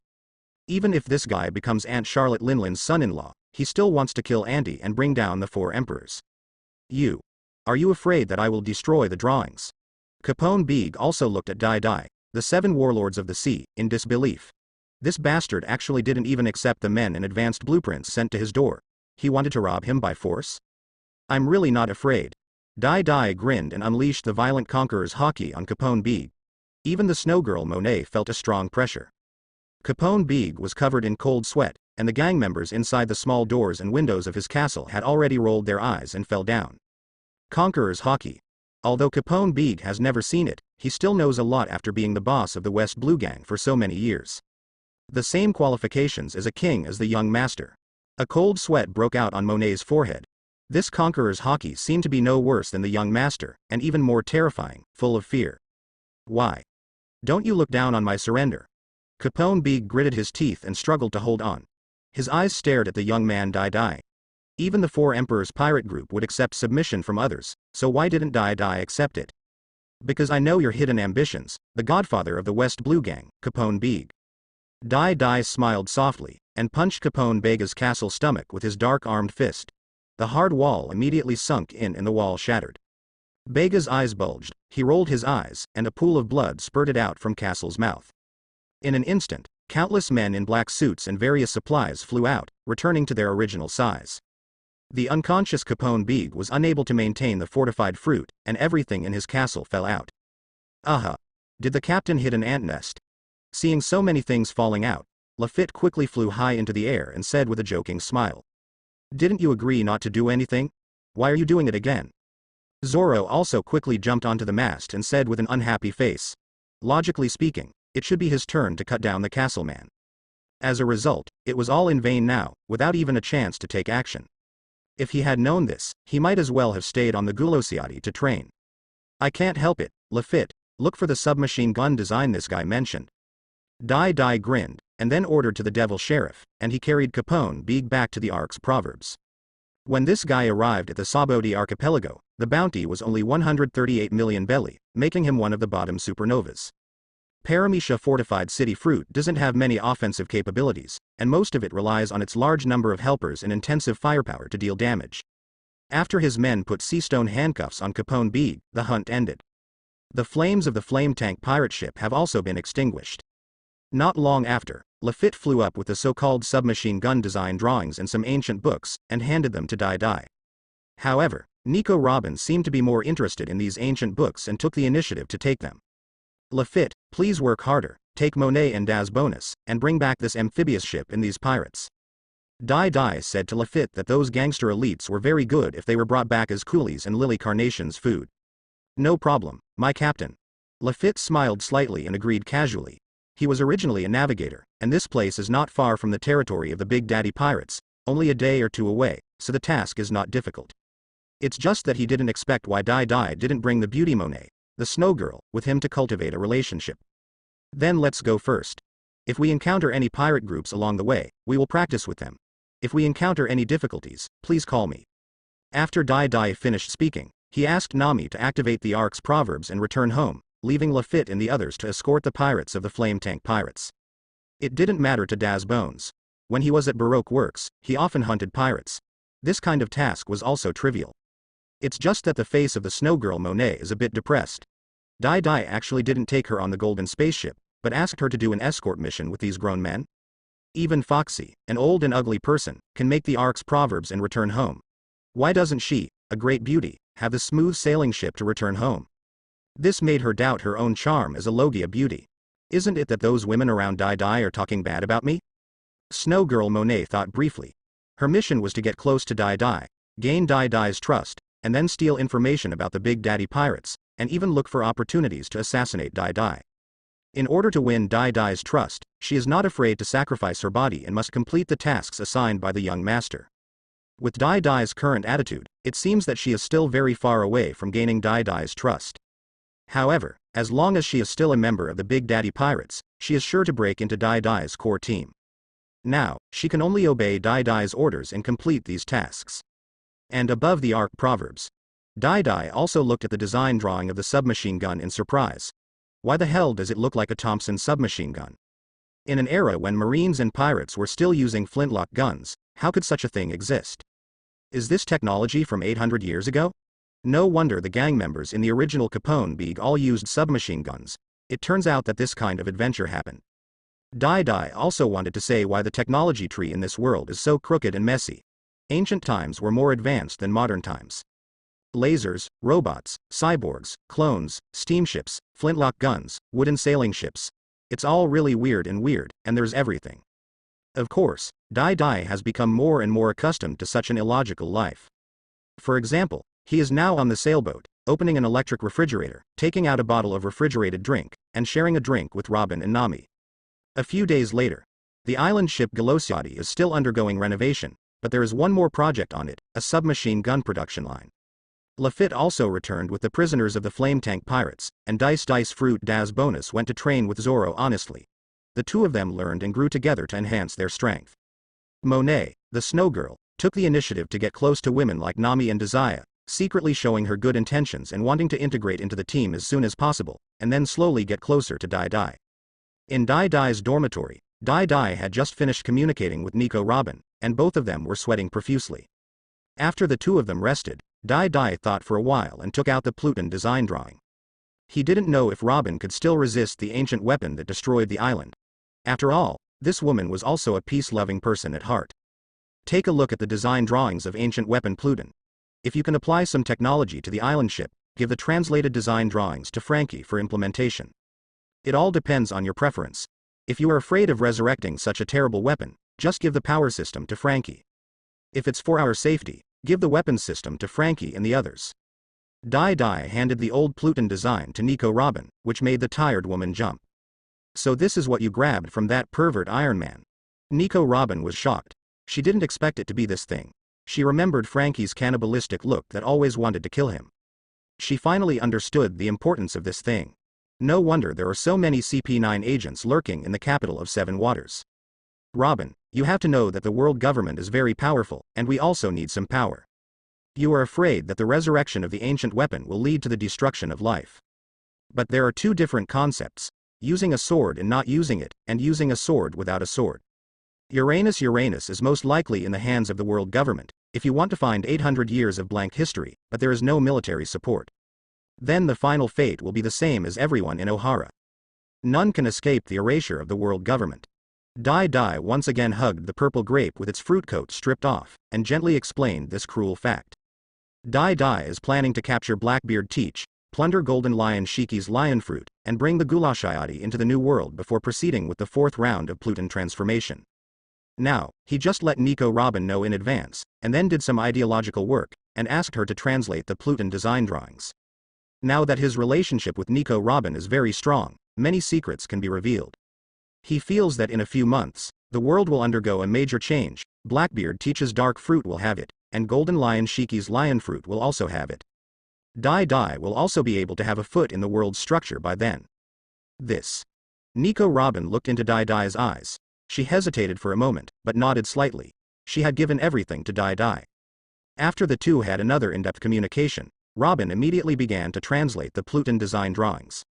A: Even if this guy becomes Aunt Charlotte Linlin's son-in-law, he still wants to kill Andy and bring down the 4 emperors. You. Are you afraid that I will destroy the drawings? Capone Beeg also looked at Dai Dai, the 7 warlords of the sea, in disbelief. This bastard actually didn't even accept the men and advanced blueprints sent to his door. He wanted to rob him by force? I'm really not afraid. Dai Dai grinned and unleashed the violent conqueror's hockey on Capone Beeg. Even the snowgirl Monet felt a strong pressure. Capone Beeg was covered in cold sweat, and the gang members inside the small doors and windows of his castle had already rolled their eyes and fell down. Conqueror's hockey. Although Capone Beeg has never seen it, he still knows a lot after being the boss of the West Blue Gang for so many years. The same qualifications as a king as the young master. A cold sweat broke out on Monet's forehead. This conqueror's hockey seemed to be no worse than the young master, and even more terrifying, full of fear. Why? Don't you look down on my surrender. Capone Big gritted his teeth and struggled to hold on. His eyes stared at the young man Dai Dai. Even the Four Emperors pirate group would accept submission from others, so why didn't Dai Dai accept it? Because I know your hidden ambitions, the godfather of the West Blue Gang, Capone Big. Dai Dai smiled softly, and punched Capone Bega's castle stomach with his dark-armed fist. The hard wall immediately sunk in and the wall shattered. Bega's eyes bulged, he rolled his eyes, and a pool of blood spurted out from Castle's mouth. In an instant, countless men in black suits and various supplies flew out, returning to their original size. The unconscious Capone Big was unable to maintain the fortified fruit, and everything in his castle fell out. Aha! Did the captain hit an ant nest? Seeing so many things falling out, Lafitte quickly flew high into the air and said with a joking smile. Didn't you agree not to do anything? Why are you doing it again? Zorro also quickly jumped onto the mast and said with an unhappy face. Logically speaking, it should be his turn to cut down the castle man. As a result, it was all in vain now, without even a chance to take action. If he had known this, he might as well have stayed on the Gulosiati to train. I can't help it, Lafitte, look for the submachine gun design this guy mentioned. Dai Dai grinned, and then ordered to the devil sheriff, and he carried Capone Big back to the Ark's proverbs. When this guy arrived at the Sabodi archipelago, the bounty was only 138 million belly, making him one of the bottom supernovas. Paramecia fortified city fruit doesn't have many offensive capabilities, and most of it relies on its large number of helpers and intensive firepower to deal damage. After his men put sea-stone handcuffs on Capone Big, the hunt ended. The flames of the flame tank pirate ship have also been extinguished. Not long after, Lafitte flew up with the so-called submachine gun design drawings and some ancient books, and handed them to Dai Dai. However, Nico Robin seemed to be more interested in these ancient books and took the initiative to take them. Lafitte, please work harder, take Monet and Daz bonus, and bring back this amphibious ship and these pirates. Dai Dai said to Lafitte that those gangster elites were very good if they were brought back as coolies and Lily Carnation's food. No problem, my captain. Lafitte smiled slightly and agreed casually. He was originally a navigator, and this place is not far from the territory of the Big Daddy Pirates, only a day or two away, so the task is not difficult. It's just that he didn't expect why Dai Dai didn't bring the beauty Monet, the snow girl, with him to cultivate a relationship. Then let's go first. If we encounter any pirate groups along the way, we will practice with them. If we encounter any difficulties, please call me. After Dai Dai finished speaking, he asked Nami to activate the Ark's proverbs and return home, leaving Lafitte and the others to escort the pirates of the Flame Tank Pirates. It didn't matter to Daz Bones. When he was at Baroque Works, he often hunted pirates. This kind of task was also trivial. It's just that the face of the snow girl Monet is a bit depressed. Dai Dai actually didn't take her on the golden spaceship, but asked her to do an escort mission with these grown men. Even Foxy, an old and ugly person, can make the Ark's proverbs and return home. Why doesn't she, a great beauty, have the smooth sailing ship to return home? This made her doubt her own charm as a Logia beauty. Isn't it that those women around Dai Dai are talking bad about me? Snow Girl Monet thought briefly. Her mission was to get close to Dai Dai, gain Dai Dai's trust, and then steal information about the Big Daddy Pirates, and even look for opportunities to assassinate Dai Dai. In order to win Dai Dai's trust, she is not afraid to sacrifice her body and must complete the tasks assigned by the young master. With Dai Dai's current attitude, it seems that she is still very far away from gaining Dai Dai's trust. However, as long as she is still a member of the Big Daddy Pirates, she is sure to break into Dai Dai's core team. Now, she can only obey Dai Dai's orders and complete these tasks. And above the Ark proverbs, Dai Dai also looked at the design drawing of the submachine gun in surprise. Why the hell does it look like a Thompson submachine gun? In an era when Marines and pirates were still using flintlock guns, how could such a thing exist? Is this technology from 800 years ago? No wonder the gang members in the original Capone Big all used submachine guns. It turns out that this kind of adventure happened. Dai Dai also wanted to say why the technology tree in this world is so crooked and messy. Ancient times were more advanced than modern times. Lasers, robots, cyborgs, clones, steamships, flintlock guns, wooden sailing ships. It's all really weird, and there's everything. Of course, Dai Dai has become more and more accustomed to such an illogical life. For example, he is now on the sailboat, opening an electric refrigerator, taking out a bottle of refrigerated drink, and sharing a drink with Robin and Nami. A few days later. The island ship Galosiadi is still undergoing renovation, but there is one more project on it, a submachine gun production line. Lafitte also returned with the prisoners of the Flame Tank Pirates, and Dice Fruit Daz Bonus went to train with Zoro honestly. The two of them learned and grew together to enhance their strength. Monet, the Snow Girl, took the initiative to get close to women like Nami and Desire, secretly showing her good intentions and wanting to integrate into the team as soon as possible, and then slowly get closer to Dai. In Dai's dormitory, Dai had just finished communicating with Nico Robin, and both of them were sweating profusely. After the two of them rested, Dai thought for a while and took out the Pluton design drawing. He didn't know if Robin could still resist the ancient weapon that destroyed the island. After all, this woman was also a peace-loving person at heart. Take a look at the design drawings of ancient weapon Pluton. If you can apply some technology to the island ship, give the translated design drawings to Frankie for implementation. It all depends on your preference. If you are afraid of resurrecting such a terrible weapon, just give the power system to Frankie. If it's for our safety, give the weapons system to Frankie and the others. Dai handed the old Pluton design to Nico Robin, which made the tired woman jump. So this is what you grabbed from that pervert Iron Man. Nico Robin was shocked. She didn't expect it to be this thing. She remembered Frankie's cannibalistic look that always wanted to kill him. She finally understood the importance of this thing. No wonder there are so many CP9 agents lurking in the capital of Seven Waters. Robin, you have to know that the world government is very powerful, and we also need some power. You are afraid that the resurrection of the ancient weapon will lead to the destruction of life. But there are two different concepts. Using a sword and not using it, and using a sword without a sword. Uranus is most likely in the hands of the world government, if you want to find 800 years of blank history, but there is no military support. Then the final fate will be the same as everyone in Ohara. None can escape the erasure of the world government. Dai once again hugged the purple grape with its fruit coat stripped off, and gently explained this cruel fact. Dai is planning to capture Blackbeard Teach, plunder Golden Lion Shiki's lion fruit, and bring the Gulashiadi into the new world before proceeding with the fourth round of Pluton transformation. Now, he just let Nico Robin know in advance, and then did some ideological work, and asked her to translate the Pluton design drawings. Now that his relationship with Nico Robin is very strong, many secrets can be revealed. He feels that in a few months, the world will undergo a major change. Blackbeard Teach's dark fruit will have it, and Golden Lion Shiki's lion fruit will also have it. Dai will also be able to have a foot in the world's structure by then. This. Nico Robin looked into Dai's eyes. She hesitated for a moment, but nodded slightly. She had given everything to Dai. After the two had another in-depth communication, Robin immediately began to translate the Pluton design drawings.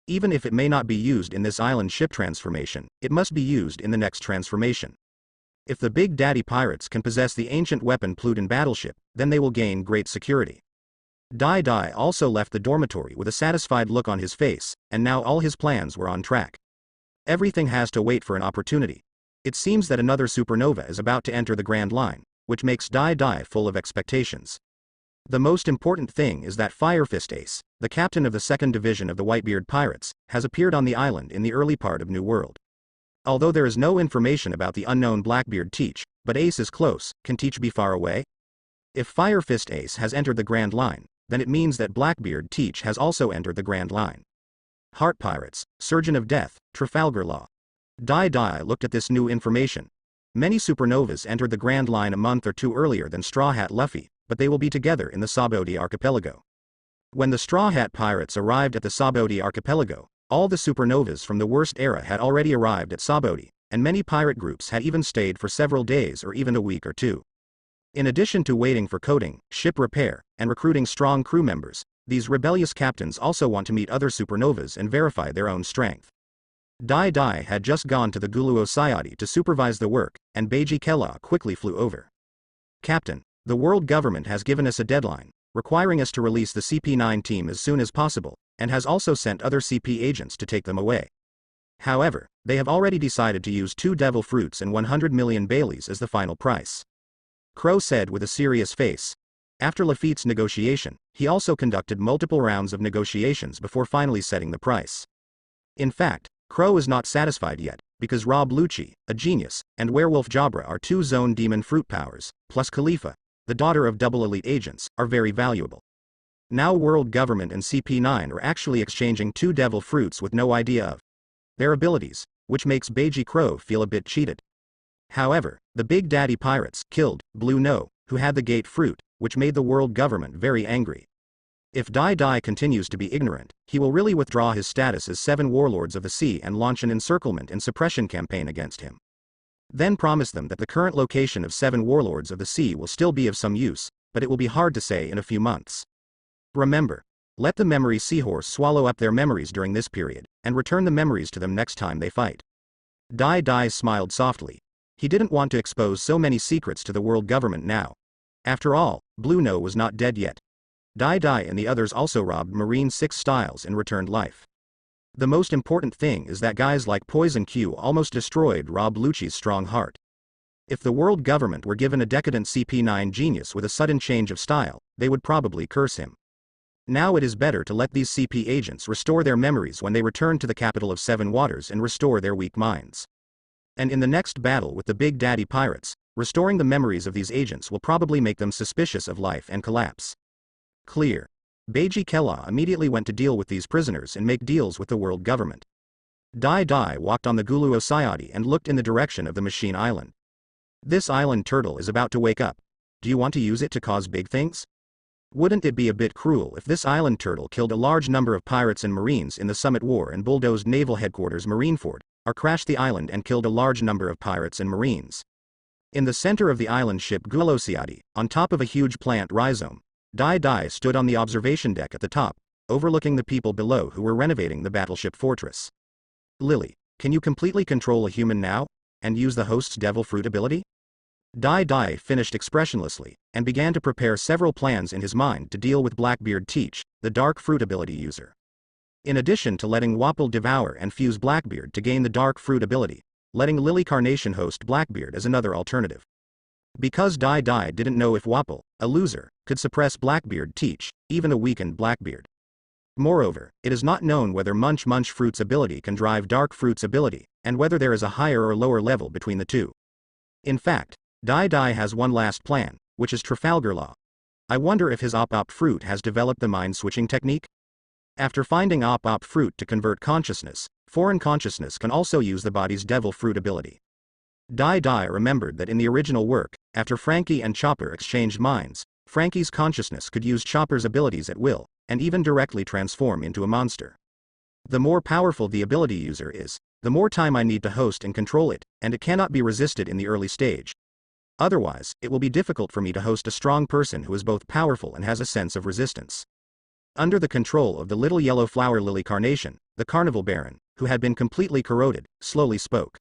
A: Even if it may not be used in this island ship transformation, it must be used in the next transformation. If the Big Daddy Pirates can possess the ancient weapon Pluton battleship, then they will gain great security. Dai also left the dormitory with a satisfied look on his face, and now all his plans were on track. Everything has to wait for an opportunity. It seems that another supernova is about to enter the Grand Line, which makes Dai full of expectations. The most important thing is that Firefist Ace, the captain of the 2nd Division of the Whitebeard Pirates, has appeared on the island in the early part of New World. Although there is no information about the unknown Blackbeard Teach, but Ace is close. Can Teach be far away? If Firefist Ace has entered the Grand Line, then it means that Blackbeard Teach has also entered the Grand Line. Heart Pirates, Surgeon of Death, Trafalgar Law. Dai looked at this new information. Many supernovas entered the Grand Line a month or two earlier than Straw Hat Luffy, but they will be together in the Saboti Archipelago. When the Straw Hat Pirates arrived at the Saboti Archipelago, all the supernovas from the worst era had already arrived at Saboti, and many pirate groups had even stayed for several days or even a week or two. In addition to waiting for coating, ship repair, and recruiting strong crew members, these rebellious captains also want to meet other supernovas and verify their own strength. Dai had just gone to the Guluo Sayadi to supervise the work, and Beiji Kella quickly flew over. Captain, the world government has given us a deadline, requiring us to release the CP9 team as soon as possible, and has also sent other CP agents to take them away. However, they have already decided to use 2 devil fruits and 100 million Baileys as the final price. Crow said with a serious face. After Lafitte's negotiation, he also conducted multiple rounds of negotiations before finally setting the price. In fact, Crow is not satisfied yet, because Rob Lucci, a genius, and Werewolf Jabra are 2 zone demon fruit powers, plus Khalifa, the daughter of double elite agents, are very valuable. Now world government and CP9 are actually exchanging 2 devil fruits with no idea of their abilities, which makes Beiji Crow feel a bit cheated. However, the Big Daddy pirates killed Blue No, who had the gate fruit, which made the world government very angry. If Dai Dai continues to be ignorant, he will really withdraw his status as 7 warlords of the sea and launch an encirclement and suppression campaign against him. Then promise them that the current location of 7 warlords of the sea will still be of some use, but it will be hard to say in a few months. Remember, let the memory seahorse swallow up their memories during this period, and return the memories to them next time they fight. Dai Dai smiled softly. He didn't want to expose so many secrets to the world government now. After all, Blue No was not dead yet. Dai Dai and the others also robbed Marine 6 Styles and returned life. The most important thing is that guys like Poison Q almost destroyed Rob Lucci's strong heart. If the world government were given a decadent CP9 genius with a sudden change of style, they would probably curse him. Now it is better to let these CP agents restore their memories when they return to the capital of 7 waters and restore their weak minds. And in the next battle with the Big Daddy pirates, restoring the memories of these agents will probably make them suspicious of life and collapse. Clear. Beiji Kella immediately went to deal with these prisoners and make deals with the world government. Dai Dai walked on the Gulu Osiadi and looked in the direction of the machine island. This island turtle is about to wake up. Do you want to use it to cause big things? Wouldn't it be a bit cruel if this island turtle killed a large number of pirates and marines in the Summit War and bulldozed Naval Headquarters Marineford, or crashed the island and killed a large number of pirates and marines? In the center of the island ship Gulosiadi, on top of a huge plant rhizome, Dai Dai stood on the observation deck at the top, overlooking the people below who were renovating the battleship fortress. Lily, can you completely control a human now, and use the host's devil fruit ability? Dai Dai finished expressionlessly, and began to prepare several plans in his mind to deal with Blackbeard Teach, the dark fruit ability user. In addition to letting Wapple devour and fuse Blackbeard to gain the dark fruit ability, letting Lily Carnation host Blackbeard as another alternative. Because Dai Dai didn't know if Wapple, a loser, could suppress Blackbeard Teach, even a weakened Blackbeard. Moreover, it is not known whether Munch Munch Fruit's ability can drive Dark Fruit's ability, and whether there is a higher or lower level between the two. In fact, Dai Dai has one last plan, which is Trafalgar Law. I wonder if his Op Fruit has developed the mind-switching technique? After finding Op Fruit to convert consciousness, foreign consciousness can also use the body's devil fruit ability. Dai Dai remembered that in the original work, after Frankie and Chopper exchanged minds, Frankie's consciousness could use Chopper's abilities at will, and even directly transform into a monster. The more powerful the ability user is, the more time I need to host and control it, and it cannot be resisted in the early stage. Otherwise, it will be difficult for me to host a strong person who is both powerful and has a sense of resistance. Under the control of the little yellow flower lily carnation, the Carnival Baron, who had been completely corroded, slowly spoke.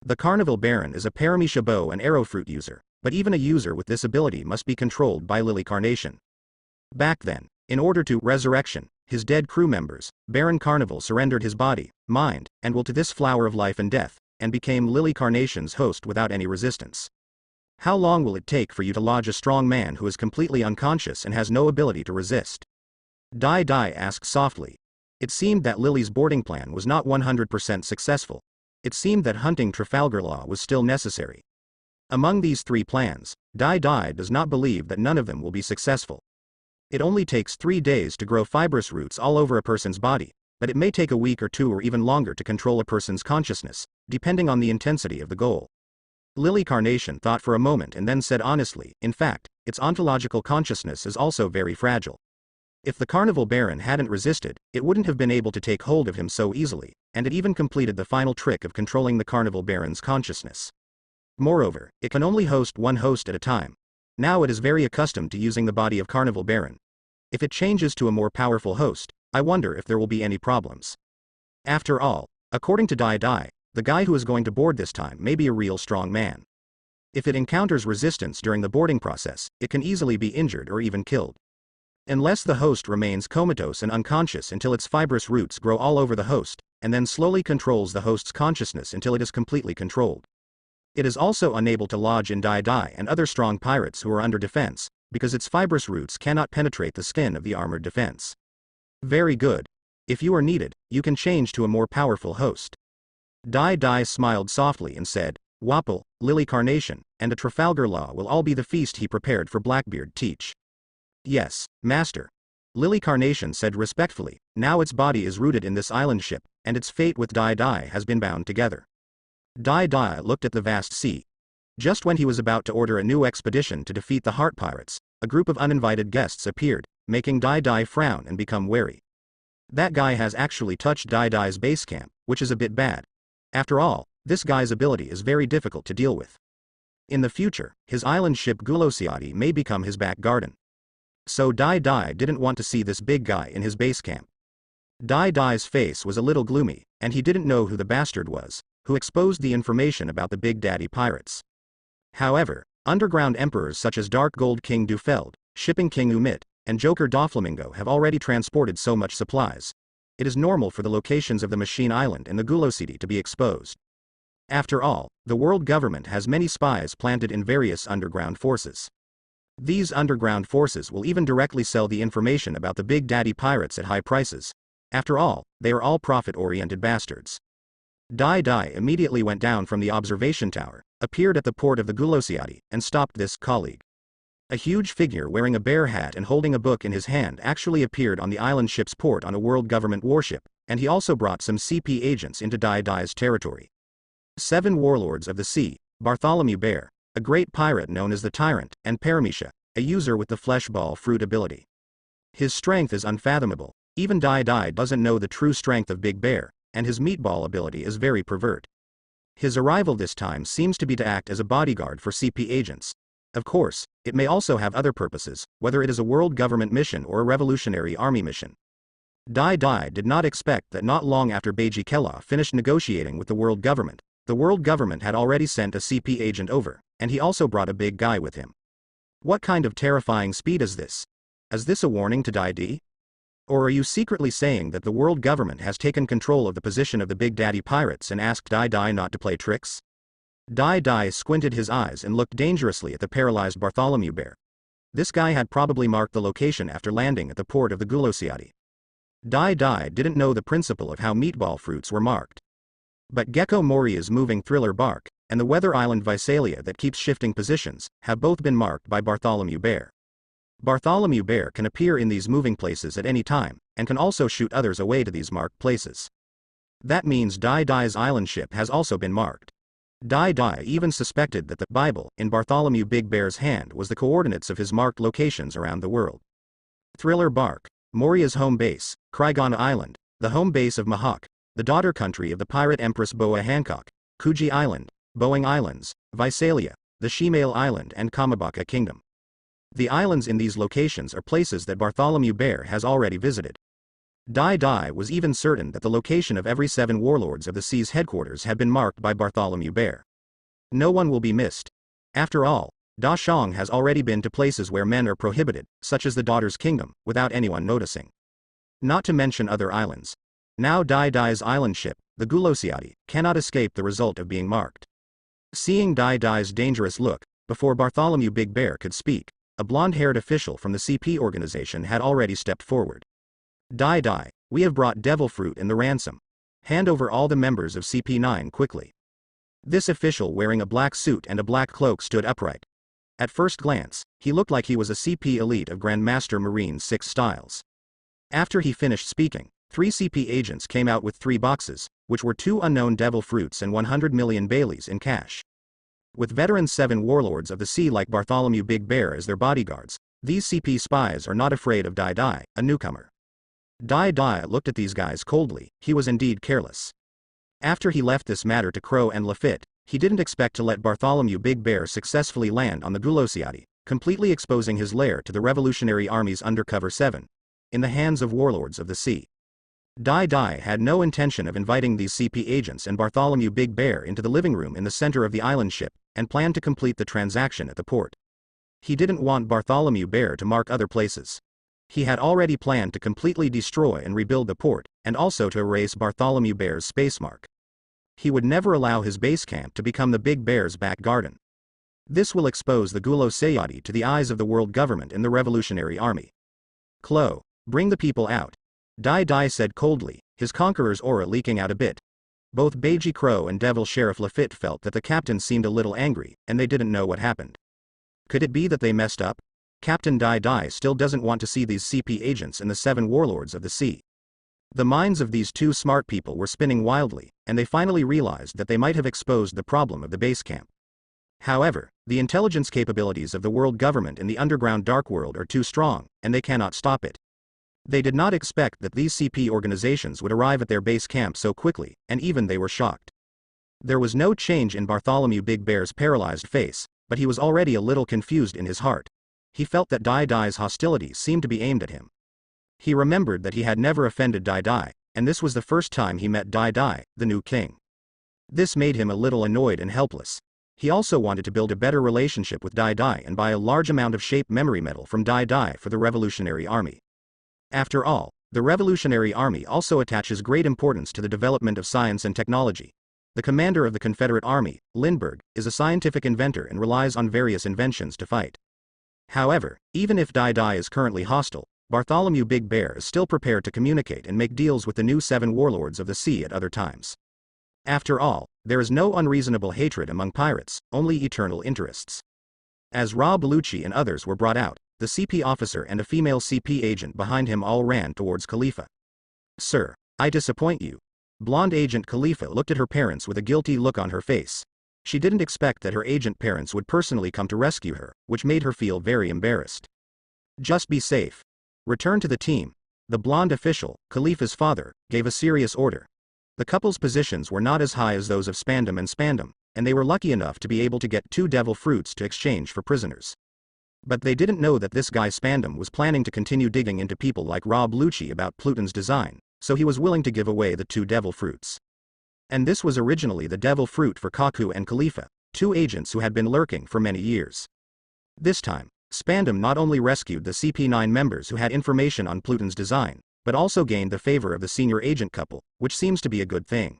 A: The Carnival Baron is a Paramecia bow and arrow fruit user, but even a user with this ability must be controlled by Lily Carnation. Back then, in order to resurrection his dead crew members, Baron Carnival surrendered his body, mind, and will to this flower of life and death, and became Lily Carnation's host without any resistance. How long will it take for you to lodge a strong man who is completely unconscious and has no ability to resist? Dai Dai asked softly. It seemed that Lily's boarding plan was not 100% successful. It seemed that hunting Trafalgar Law was still necessary. Among these 3 plans, Dai Dai does not believe that none of them will be successful. It only takes 3 days to grow fibrous roots all over a person's body, but it may take a week or 2 or even longer to control a person's consciousness, depending on the intensity of the goal. Lily Carnation thought for a moment and then said honestly, in fact, its ontological consciousness is also very fragile. If the Carnival Baron hadn't resisted, it wouldn't have been able to take hold of him so easily, and it even completed the final trick of controlling the Carnival Baron's consciousness. Moreover, it can only host one host at a time. Now it is very accustomed to using the body of Carnival Baron. If it changes to a more powerful host, I wonder if there will be any problems. After all, according to Dai Dai, the guy who is going to board this time may be a real strong man. If it encounters resistance during the boarding process, it can easily be injured or even killed. Unless the host remains comatose and unconscious until its fibrous roots grow all over the host, and then slowly controls the host's consciousness until it is completely controlled. It is also unable to lodge in Dai Dai and other strong pirates who are under defense, because its fibrous roots cannot penetrate the skin of the armored defense. Very good. If you are needed, you can change to a more powerful host. Dai Dai smiled softly and said, Wapple, Lily Carnation, and a Trafalgar Law will all be the feast he prepared for Blackbeard Teach. Yes, Master. Lily Carnation said respectfully, now its body is rooted in this island ship, and its fate with Dai Dai has been bound together. Dai Dai looked at the vast sea. Just when he was about to order a new expedition to defeat the Heart Pirates, a group of uninvited guests appeared, making Dai Dai frown and become wary. That guy has actually touched Dai Dai's base camp, which is a bit bad. After all, this guy's ability is very difficult to deal with. In the future, his island ship Gulosiati may become his back garden. So Dai Dai didn't want to see this big guy in his base camp. Dai Dai's face was a little gloomy, and he didn't know who the bastard was, who exposed the information about the Big Daddy pirates. However, underground emperors such as Dark Gold King Dufeld, Shipping King Umit, and Joker Doflamingo have already transported so much supplies. It is normal for the locations of the Machine Island and the Gulosiati to be exposed. After all, the world government has many spies planted in various underground forces. These underground forces will even directly sell the information about the Big Daddy pirates at high prices. After all, they are all profit-oriented bastards. Dai Dai immediately went down from the observation tower, appeared at the port of the Gulosiati, and stopped this colleague. A huge figure wearing a bear hat and holding a book in his hand actually appeared on the island ship's port on a world government warship, and he also brought some CP agents into Dai Dai's territory. 7 warlords of the sea, Bartholomew Bear, a great pirate known as the Tyrant, and Paramisha, a user with the flesh ball fruit ability. His strength is unfathomable, even Dai Dai doesn't know the true strength of Big Bear, and his meatball ability is very pervert. His arrival this time seems to be to act as a bodyguard for CP agents. Of course, it may also have other purposes, whether it is a world government mission or a revolutionary army mission. Dai Dai did not expect that not long after Beiji Kella finished negotiating with the world government, the world government had already sent a CP agent over, and he also brought a big guy with him. What kind of terrifying speed is this? Is this a warning to Dai Dai? Or are you secretly saying that the world government has taken control of the position of the Big Daddy pirates and asked Dai Dai not to play tricks? Dai Dai squinted his eyes and looked dangerously at the paralyzed Bartholomew Bear. This guy had probably marked the location after landing at the port of the Gulosiati. Dai Dai didn't know the principle of how meatball fruits were marked. But Gecko Moria's moving thriller bark, and the weather island Visalia that keeps shifting positions, have both been marked by Bartholomew Bear. Bartholomew Bear can appear in these moving places at any time, and can also shoot others away to these marked places. That means Dai Dai's island ship has also been marked. Dai Dai even suspected that the Bible in Bartholomew Big Bear's hand was the coordinates of his marked locations around the world. Thriller Bark, Moria's home base, Krygana Island, the home base of Mahawk, the daughter country of the pirate empress Boa Hancock, Kuji Island, Boeing Islands, Visalia, the Shemale Island and Kamabaka Kingdom. The islands in these locations are places that Bartholomew Bear has already visited. Dai Dai was even certain that the location of every 7 warlords of the sea's headquarters had been marked by Bartholomew Bear. No one will be missed. After all, Da Shang has already been to places where men are prohibited, such as the Daughter's Kingdom, without anyone noticing. Not to mention other islands. Now Dai Dai's island ship, the Gulosiati, cannot escape the result of being marked. Seeing Dai Dai's dangerous look, before Bartholomew Big Bear could speak, a blonde-haired official from the CP organization had already stepped forward. Dai Dai, we have brought devil fruit in the ransom. Hand over all the members of CP9 quickly. This official wearing a black suit and a black cloak stood upright. At first glance, he looked like he was a CP elite of Grandmaster Marine 6 styles. After he finished speaking, 3 CP agents came out with 3 boxes, which were 2 unknown devil fruits and 100 million Baileys in cash. With veteran 7 warlords of the sea like Bartholomew Big Bear as their bodyguards, these CP spies are not afraid of Dai Dai, a newcomer. Dai Dai looked at these guys coldly. He was indeed careless. After he left this matter to Crow and Lafitte, he didn't expect to let Bartholomew Big Bear successfully land on the Gulosiati, completely exposing his lair to the Revolutionary Army's Undercover 7, in the hands of warlords of the sea. Dai Dai had no intention of inviting these CP agents and Bartholomew Big Bear into the living room in the center of the island ship, and planned to complete the transaction at the port. He didn't want Bartholomew Bear to mark other places. He had already planned to completely destroy and rebuild the port, and also to erase Bartholomew Bear's space mark. He would never allow his base camp to become the Big Bear's back garden. This will expose the Gulosiati to the eyes of the world government and the Revolutionary Army. Chloe, bring the people out. Dai Dai said coldly, his conqueror's aura leaking out a bit. Both Beiji Crow and Devil Sheriff Lafitte felt that the captain seemed a little angry, and they didn't know what happened. Could it be that they messed up? Captain Dai Dai still doesn't want to see these CP agents and the 7 warlords of the sea. The minds of these two smart people were spinning wildly, and they finally realized that they might have exposed the problem of the base camp. However, the intelligence capabilities of the world government in the underground dark world are too strong, and they cannot stop it. They did not expect that these CP organizations would arrive at their base camp so quickly, and even they were shocked. There was no change in Bartholomew Big Bear's paralyzed face, but he was already a little confused in his heart. He felt that Dai Dai's hostility seemed to be aimed at him. He remembered that he had never offended Dai Dai, and this was the first time he met Dai Dai, the new king. This made him a little annoyed and helpless. He also wanted to build a better relationship with Dai Dai and buy a large amount of shape memory metal from Dai Dai for the Revolutionary Army. After all, the Revolutionary Army also attaches great importance to the development of science and technology. The commander of the Confederate Army, Lindbergh, is a scientific inventor and relies on various inventions to fight. However, even if Dai Dai is currently hostile, Bartholomew Big Bear is still prepared to communicate and make deals with the new 7 warlords of the sea at other times. After all, there is no unreasonable hatred among pirates, only eternal interests. As Rob Lucci and others were brought out, the CP officer and a female CP agent behind him all ran towards Khalifa. "Sir, I disappoint you." Blonde agent Khalifa looked at her parents with a guilty look on her face. She didn't expect that her agent parents would personally come to rescue her, which made her feel very embarrassed. "Just be safe. Return to the team." The blonde official, Khalifa's father, gave a serious order. The couple's positions were not as high as those of Spandam and Spandam, and they were lucky enough to be able to get 2 devil fruits to exchange for prisoners. But they didn't know that this guy Spandam was planning to continue digging into people like Rob Lucci about Pluton's design, so he was willing to give away the 2 devil fruits. And this was originally the devil fruit for Kaku and Khalifa, 2 agents who had been lurking for many years. This time, Spandam not only rescued the CP9 members who had information on Pluton's design, but also gained the favor of the senior agent couple, which seems to be a good thing.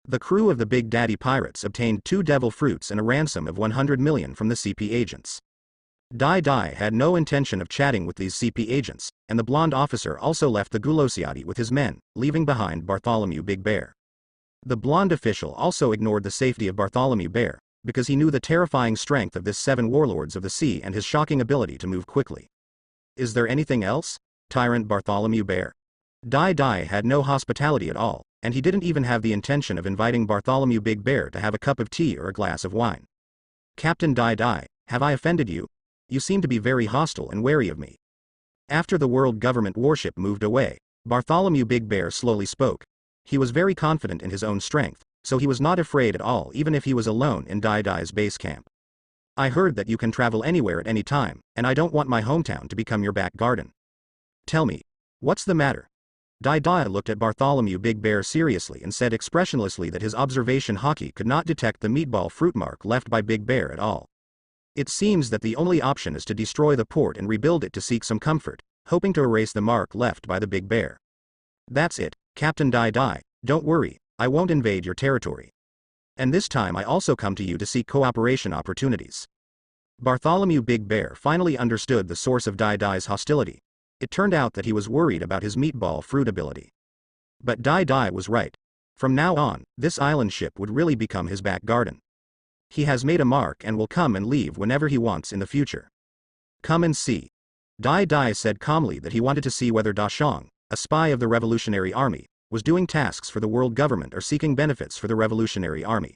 A: The crew of the Big Daddy Pirates obtained 2 devil fruits and a ransom of 100 million from the CP agents. Dai Dai had no intention of chatting with these CP agents, and the blonde officer also left the Gulosiati with his men, leaving behind Bartholomew Big Bear. The blonde official also ignored the safety of Bartholomew Bear, because he knew the terrifying strength of this 7 warlords of the sea and his shocking ability to move quickly. "Is there anything else, Tyrant Bartholomew Bear?" Dai Dai had no hospitality at all, and he didn't even have the intention of inviting Bartholomew Big Bear to have a cup of tea or a glass of wine. "Captain Dai Dai, have I offended you? You seem to be very hostile and wary of me." After the world government warship moved away, Bartholomew Big Bear slowly spoke. He was very confident in his own strength, so he was not afraid at all even if he was alone in Dai Dai's base camp. "I heard that you can travel anywhere at any time, and I don't want my hometown to become your back garden. Tell me, what's the matter?" Dai Dai looked at Bartholomew Big Bear seriously and said expressionlessly that his observation hockey could not detect the meatball fruit mark left by Big Bear at all. "It seems that the only option is to destroy the port and rebuild it to seek some comfort, hoping to erase the mark left by the Big Bear. That's it, Captain Dai Dai, don't worry, I won't invade your territory. And this time I also come to you to seek cooperation opportunities." Bartholomew Big Bear finally understood the source of Dai Dai's hostility. It turned out that he was worried about his meatball fruit ability. But Dai Dai was right. From now on, this island ship would really become his back garden. He has made a mark and will come and leave whenever he wants in the future. "Come and see." Dai Dai said calmly that he wanted to see whether Da Shang, a spy of the Revolutionary Army, was doing tasks for the world government or seeking benefits for the Revolutionary Army.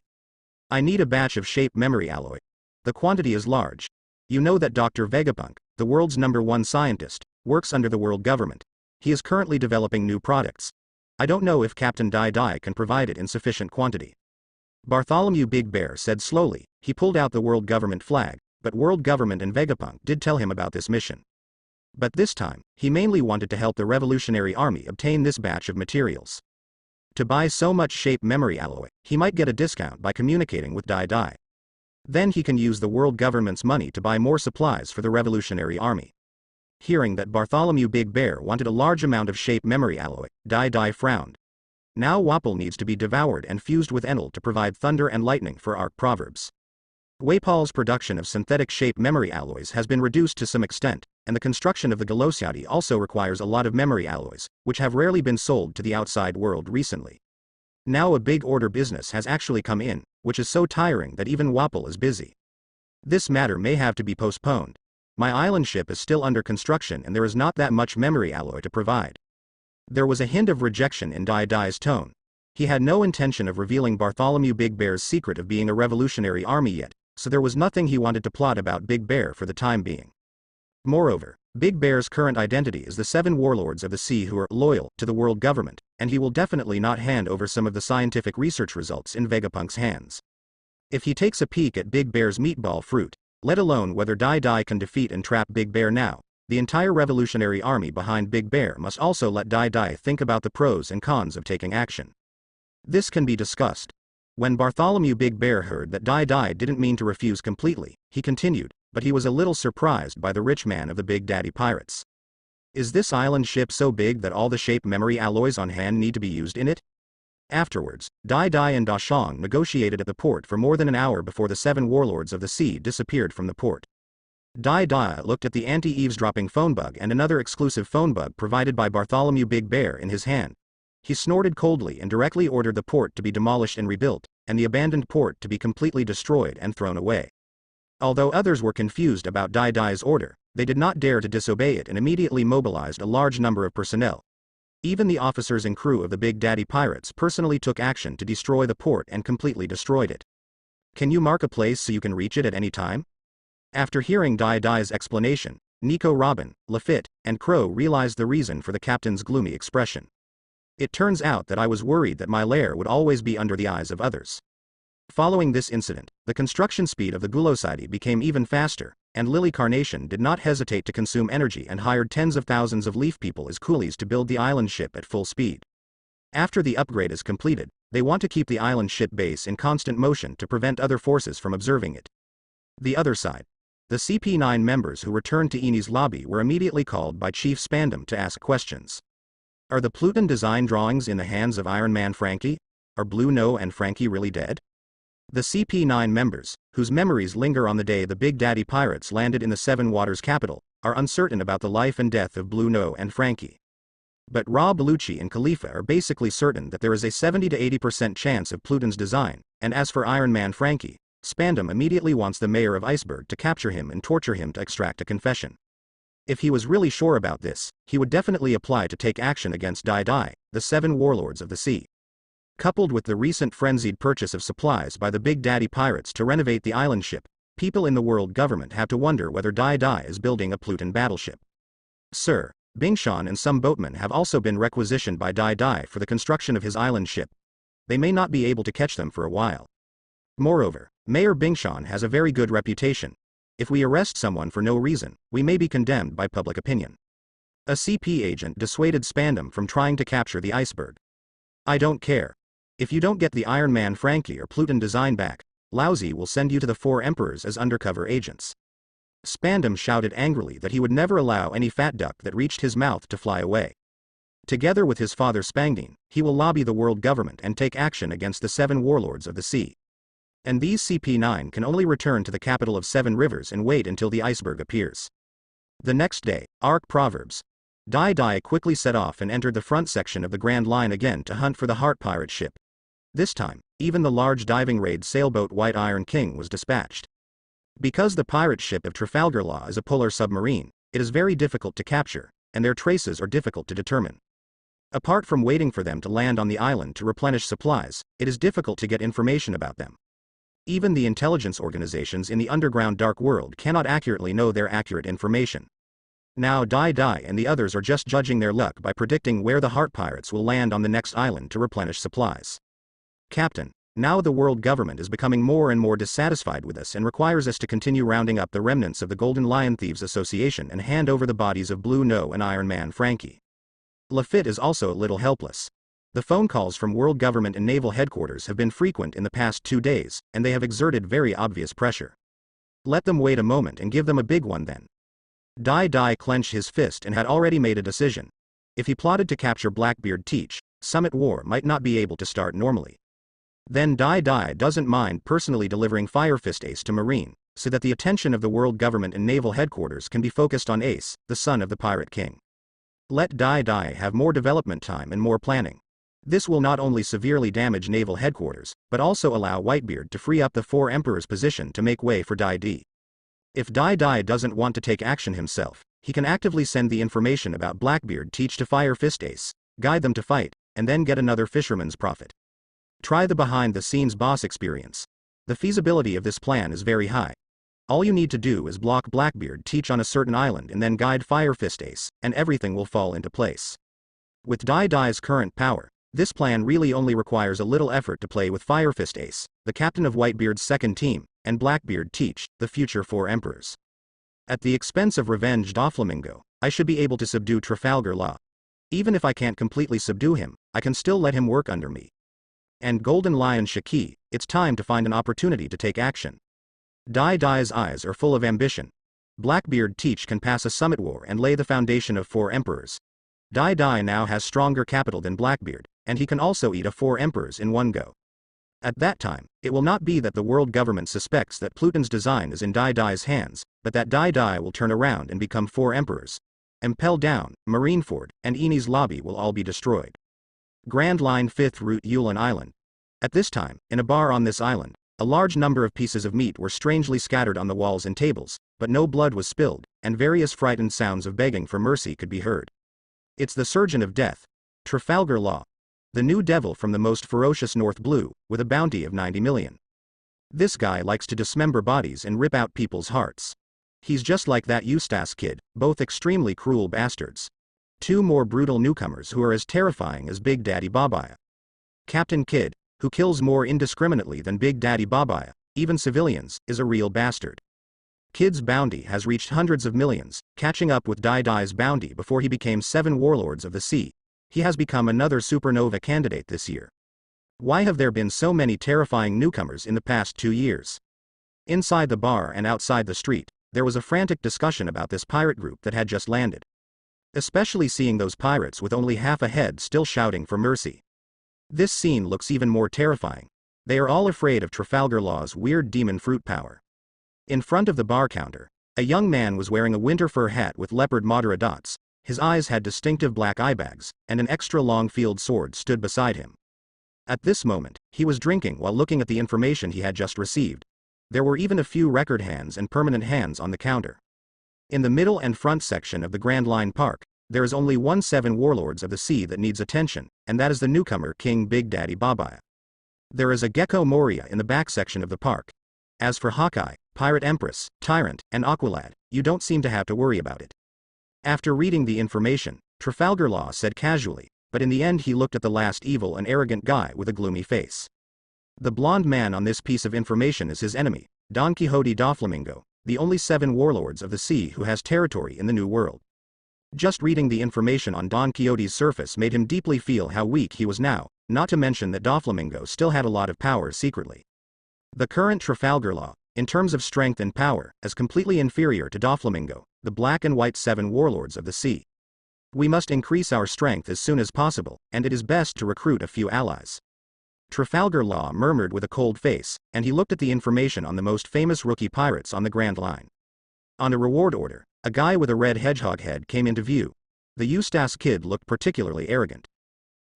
A: "I need a batch of shape memory alloy. The quantity is large. You know that Dr. Vegapunk, the world's #1 scientist, works under the world government. He is currently developing new products. I don't know if Captain Dai Dai can provide it in sufficient quantity." Bartholomew Big Bear said slowly. He pulled out the world government flag, but world government and Vegapunk did tell him about this mission. But this time, he mainly wanted to help the Revolutionary Army obtain this batch of materials. To buy so much shape memory alloy, he might get a discount by communicating with Dai Dai. Then he can use the world government's money to buy more supplies for the Revolutionary Army. Hearing that Bartholomew Big Bear wanted a large amount of shape memory alloy, Dai Dai frowned. Now Wapol needs to be devoured and fused with Enel to provide thunder and lightning for Arc Proverbs. Wapol's production of synthetic shape memory alloys has been reduced to some extent, and the construction of the Galosiati also requires a lot of memory alloys, which have rarely been sold to the outside world recently. Now a big order business has actually come in, which is so tiring that even Wapol is busy. This matter may have to be postponed. My island ship is still under construction and there is not that much memory alloy to provide. There was a hint of rejection in Dai Dai's tone. He had no intention of revealing Bartholomew Big Bear's secret of being a revolutionary army yet, so there was nothing he wanted to plot about Big Bear for the time being. Moreover, Big Bear's current identity is the 7 warlords of the sea who are loyal to the world government, and he will definitely not hand over some of the scientific research results in Vegapunk's hands. If he takes a peek at Big Bear's meatball fruit, let alone whether Dai Dai can defeat and trap Big Bear now, the entire revolutionary army behind Big Bear must also let Dai Dai think about the pros and cons of taking action. This can be discussed. When Bartholomew Big Bear heard that Dai Dai didn't mean to refuse completely, he continued, but he was a little surprised by the rich man of the Big Daddy Pirates. Is this island ship so big that all the shape memory alloys on hand need to be used in it? Afterwards, Dai Dai and Da Shang negotiated at the port for more than an hour before the 7 warlords of the sea disappeared from the port. Dai Dai looked at the anti-eavesdropping phone bug and another exclusive phone bug provided by Bartholomew Big Bear in his hand. He snorted coldly and directly ordered the port to be demolished and rebuilt, and the abandoned port to be completely destroyed and thrown away. Although others were confused about Dai Dai's order, they did not dare to disobey it and immediately mobilized a large number of personnel. Even the officers and crew of the Big Daddy Pirates personally took action to destroy the port and completely destroyed it. Can you mark a place so you can reach it at any time? After hearing Dai Dai's explanation, Nico, Robin, Lafitte, and Crow realized the reason for the captain's gloomy expression. It turns out that I was worried that my lair would always be under the eyes of others. Following this incident, the construction speed of the Guloside became even faster, and Lily Carnation did not hesitate to consume energy and hired tens of thousands of leaf people as coolies to build the island ship at full speed. After the upgrade is completed, they want to keep the island ship base in constant motion to prevent other forces from observing it. The other side. The CP9 members who returned to Eni's lobby were immediately called by Chief Spandam to ask questions. Are the Pluton design drawings in the hands of Iron Man Frankie? Are Blue No and Frankie really dead? The CP9 members, whose memories linger on the day the Big Daddy Pirates landed in the Seven Waters capital, are uncertain about the life and death of Blue No and Frankie. But Ra Belushi and Khalifa are basically certain that there is a 70 to 80% chance of Pluton's design, and as for Iron Man Frankie, Spandam immediately wants the mayor of Iceberg to capture him and torture him to extract a confession. If he was really sure about this, he would definitely apply to take action against Dai Dai, the 7 warlords of the sea. Coupled with the recent frenzied purchase of supplies by the Big Daddy Pirates to renovate the island ship, people in the world government have to wonder whether Dai Dai is building a Pluton battleship. Sir, Bingshan and some boatmen have also been requisitioned by Dai Dai for the construction of his island ship. They may not be able to catch them for a while. Moreover, Mayor Bingshan has a very good reputation. If we arrest someone for no reason, we may be condemned by public opinion. A CP agent dissuaded Spandam from trying to capture the iceberg. I don't care. If you don't get the Iron Man Frankie or Pluton design back, Lousy will send you to the 4 emperors as undercover agents. Spandam shouted angrily that he would never allow any fat duck that reached his mouth to fly away. Together with his father Spangdeen, he will lobby the world government and take action against the 7 warlords of the sea. And these CP9 can only return to the capital of 7 rivers and wait until the iceberg appears. The next day, Arc Proverbs. Dai Dai quickly set off and entered the front section of the Grand Line again to hunt for the Heart Pirate ship. This time, even the large diving raid sailboat White Iron King was dispatched. Because the pirate ship of Trafalgar Law is a polar submarine, it is very difficult to capture, and their traces are difficult to determine. Apart from waiting for them to land on the island to replenish supplies, it is difficult to get information about them. Even the intelligence organizations in the underground dark world cannot accurately know their accurate information. Now Dai Dai and the others are just judging their luck by predicting where the Heart Pirates will land on the next island to replenish supplies. Captain, now the world government is becoming more and more dissatisfied with us and requires us to continue rounding up the remnants of the Golden Lion Thieves Association and hand over the bodies of Blue No and Iron Man Frankie. Lafitte is also a little helpless. The phone calls from world government and naval headquarters have been frequent in the past 2 days, and they have exerted very obvious pressure. Let them wait a moment and give them a big one then. Dai Dai clenched his fist and had already made a decision. If he plotted to capture Blackbeard Teach, Summit War might not be able to start normally. Then Dai Dai doesn't mind personally delivering Fire Fist Ace to Marine, so that the attention of the world government and naval headquarters can be focused on Ace, the son of the Pirate King. Let Dai Dai have more development time and more planning. This will not only severely damage naval headquarters, but also allow Whitebeard to free up the 4 emperors' position to make way for Dai Di. If Dai Dai doesn't want to take action himself, he can actively send the information about Blackbeard Teach to Fire Fist Ace, guide them to fight, and then get another fisherman's profit. Try the behind-the-scenes boss experience. The feasibility of this plan is very high. All you need to do is block Blackbeard Teach on a certain island and then guide Fire Fist Ace, and everything will fall into place. With Dai Dai's current power, this plan really only requires a little effort to play with Fire Fist Ace, the captain of Whitebeard's second team, and Blackbeard Teach, the future 4 emperors. At the expense of Revenge Doflamingo, I should be able to subdue Trafalgar Law. Even if I can't completely subdue him, I can still let him work under me. And Golden Lion Shaki, it's time to find an opportunity to take action. Dai Dai's eyes are full of ambition. Blackbeard Teach can pass a summit war and lay the foundation of 4 emperors. Dai Dai now has stronger capital than Blackbeard, and he can also eat 4 emperors in one go. At that time, it will not be that the world government suspects that Pluton's design is in Dai Dai's hands, but that Dai Dai will turn around and become 4 emperors. Impel Down, Marineford, and Eni's Lobby will all be destroyed. Grand Line 5th Route Yulin Island. At this time, in a bar on this island, a large number of pieces of meat were strangely scattered on the walls and tables, but no blood was spilled, and various frightened sounds of begging for mercy could be heard. It's the Surgeon of Death, Trafalgar Law, the new devil from the most ferocious North Blue, with a bounty of 90 million. This guy likes to dismember bodies and rip out people's hearts. He's just like that Eustace kid, both extremely cruel bastards. 2 more brutal newcomers who are as terrifying as Big Daddy Babaya. Captain Kidd, who kills more indiscriminately than Big Daddy Babaya, even civilians, is a real bastard. Kidd's bounty has reached hundreds of millions, catching up with Dai Dai's bounty before he became 7 warlords of the sea. He has become another supernova candidate this year. Why have there been so many terrifying newcomers in the past 2 years? Inside the bar and outside the street, there was a frantic discussion about this pirate group that had just landed. Especially seeing those pirates with only half a head still shouting for mercy. This scene looks even more terrifying. They are all afraid of Trafalgar Law's weird demon fruit power. In front of the bar counter, a young man was wearing a winter fur hat with leopard Madara dots. His eyes had distinctive black eye bags, and an extra long field sword stood beside him. At this moment, he was drinking while looking at the information he had just received. There were even a few record hands and permanent hands on the counter. In the middle and front section of the Grand Line Park, there is only 7 warlords of the sea that needs attention, and that is the newcomer King Big Daddy Babaya. There is a Gecko Moria in the back section of the park. As for Hawkeye, Pirate Empress, Tyrant, and Aqualad, you don't seem to have to worry about it. After reading the information, Trafalgar Law said casually, but in the end he looked at the last evil and arrogant guy with a gloomy face. The blonde man on this piece of information is his enemy, Don Quixote Doflamingo, the only 7 warlords of the sea who has territory in the New World. Just reading the information on Don Quixote's surface made him deeply feel how weak he was now, not to mention that Doflamingo still had a lot of power secretly. The current Trafalgar Law, in terms of strength and power, is completely inferior to Doflamingo, the black and white 7 warlords of the sea. We must increase our strength as soon as possible, and it is best to recruit a few allies. Trafalgar Law murmured with a cold face, and he looked at the information on the most famous rookie pirates on the Grand Line. On a reward order, a guy with a red hedgehog head came into view. The Eustace kid looked particularly arrogant.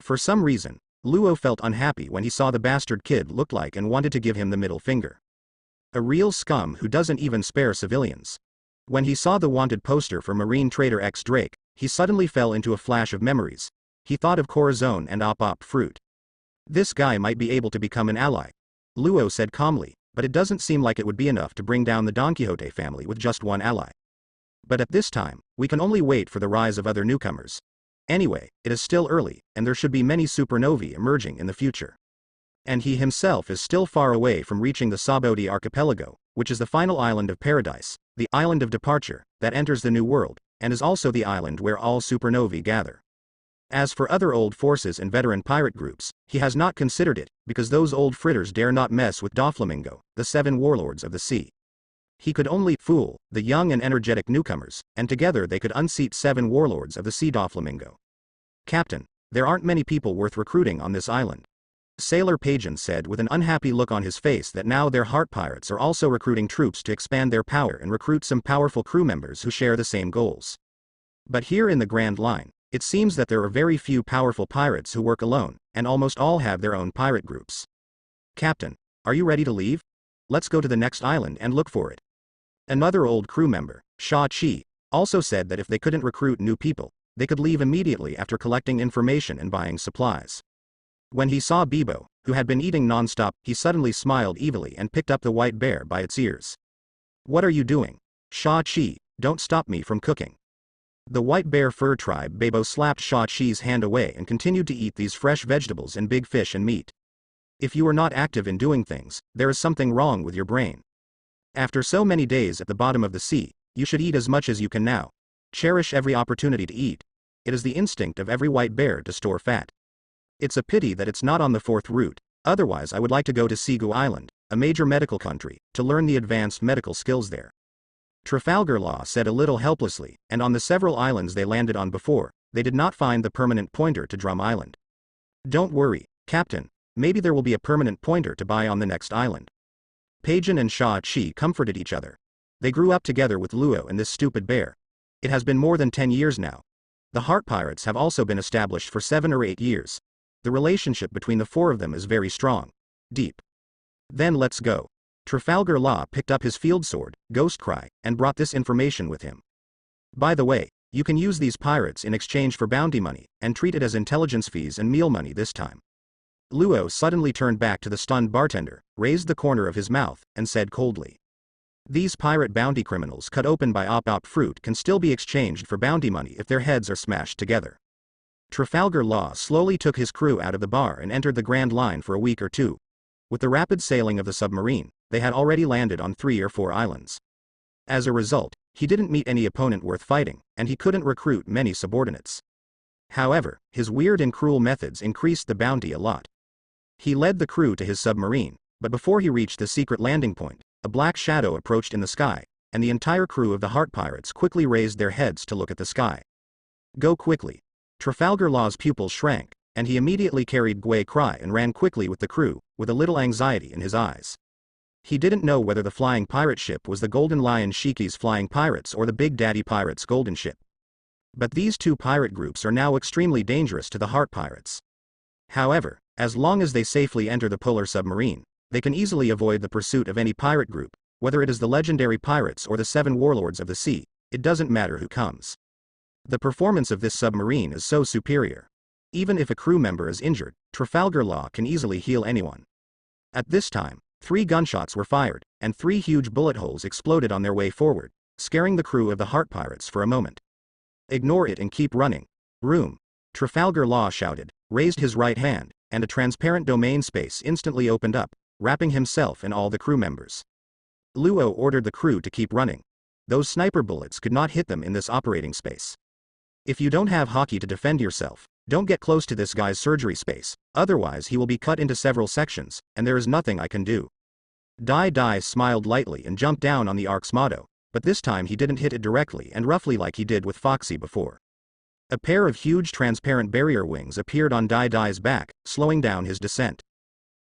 A: For some reason, Luo felt unhappy when he saw the bastard kid looked like and wanted to give him the middle finger. A real scum who doesn't even spare civilians. When he saw the wanted poster for Marine Trader X Drake, he suddenly fell into a flash of memories. He thought of Corazon and Op Fruit. This guy might be able to become an ally, Luo said calmly, but it doesn't seem like it would be enough to bring down the Don Quixote family with just one ally. But at this time, we can only wait for the rise of other newcomers. Anyway, it is still early, and there should be many supernovae emerging in the future. And he himself is still far away from reaching the Sabodi archipelago, which is the final island of paradise, the island of departure, that enters the New World, and is also the island where all supernovae gather. As for other old forces and veteran pirate groups, he has not considered it, because those old fritters dare not mess with Doflamingo, the 7 warlords of the sea. He could only fool the young and energetic newcomers, and together they could unseat 7 warlords of the sea. Doflamingo. Captain, there aren't many people worth recruiting on this island. Sailor Pagan said with an unhappy look on his face that now their heart pirates are also recruiting troops to expand their power and recruit some powerful crew members who share the same goals. But here in the Grand Line, it seems that there are very few powerful pirates who work alone, and almost all have their own pirate groups. Captain, are you ready to leave? Let's go to the next island and look for it. Another old crew member, Sha-Chi, also said that if they couldn't recruit new people, they could leave immediately after collecting information and buying supplies. When he saw Bibo, who had been eating non-stop, he suddenly smiled evilly and picked up the white bear by its ears. "What are you doing? Sha-Chi, don't stop me from cooking." The white bear fur tribe Bibo slapped Sha-Chi's hand away and continued to eat these fresh vegetables and big fish and meat. "If you are not active in doing things, there is something wrong with your brain. After so many days at the bottom of the sea, you should eat as much as you can now. Cherish every opportunity to eat. It is the instinct of every white bear to store fat. It's a pity that it's not on the fourth route, otherwise I would like to go to Sigu Island, a major medical country, to learn the advanced medical skills there." Trafalgar Law said a little helplessly, and on the several islands they landed on before, they did not find the permanent pointer to Drum Island. "Don't worry, Captain, maybe there will be a permanent pointer to buy on the next island." Peijin and Sha-Chi comforted each other. They grew up together with Luo and this stupid bear. It has been more than 10 years now. The Heart Pirates have also been established for 7 or 8 years. The relationship between the four of them is very strong. Deep. "Then let's go." Trafalgar Law picked up his field sword, Ghost Cry, and brought this information with him. "By the way, you can use these pirates in exchange for bounty money, and treat it as intelligence fees and meal money this time." Luo suddenly turned back to the stunned bartender, raised the corner of his mouth, and said coldly, "These pirate bounty criminals cut open by op fruit can still be exchanged for bounty money if their heads are smashed together." Trafalgar Law slowly took his crew out of the bar and entered the Grand Line for a week or two. With the rapid sailing of the submarine, they had already landed on 3 or 4 islands. As a result, he didn't meet any opponent worth fighting, and he couldn't recruit many subordinates. However, his weird and cruel methods increased the bounty a lot. He led the crew to his submarine, but before he reached the secret landing point, a black shadow approached in the sky, and the entire crew of the Heart Pirates quickly raised their heads to look at the sky. "Go quickly." Trafalgar Law's pupils shrank, and he immediately carried Gui Cry and ran quickly with the crew, with a little anxiety in his eyes. He didn't know whether the flying pirate ship was the Golden Lion Shiki's flying pirates or the Big Daddy Pirates' golden ship. But these two pirate groups are now extremely dangerous to the Heart Pirates. However, as long as they safely enter the polar submarine, they can easily avoid the pursuit of any pirate group, whether it is the legendary pirates or the 7 warlords of the sea, it doesn't matter who comes. The performance of this submarine is so superior. Even if a crew member is injured, Trafalgar Law can easily heal anyone. At this time, 3 gunshots were fired, and 3 huge bullet holes exploded on their way forward, scaring the crew of the Heart Pirates for a moment. "Ignore it and keep running. Room." Trafalgar Law shouted, raised his right hand, and a transparent domain space instantly opened up, wrapping himself and all the crew members. Luo ordered the crew to keep running. Those sniper bullets could not hit them in this operating space. "If you don't have hockey to defend yourself, don't get close to this guy's surgery space, otherwise he will be cut into several sections, and there is nothing I can do." Dai Dai smiled lightly and jumped down on the Ark's motto, but this time he didn't hit it directly and roughly like he did with Foxy before. A pair of huge transparent barrier wings appeared on Dai Dai's back, slowing down his descent.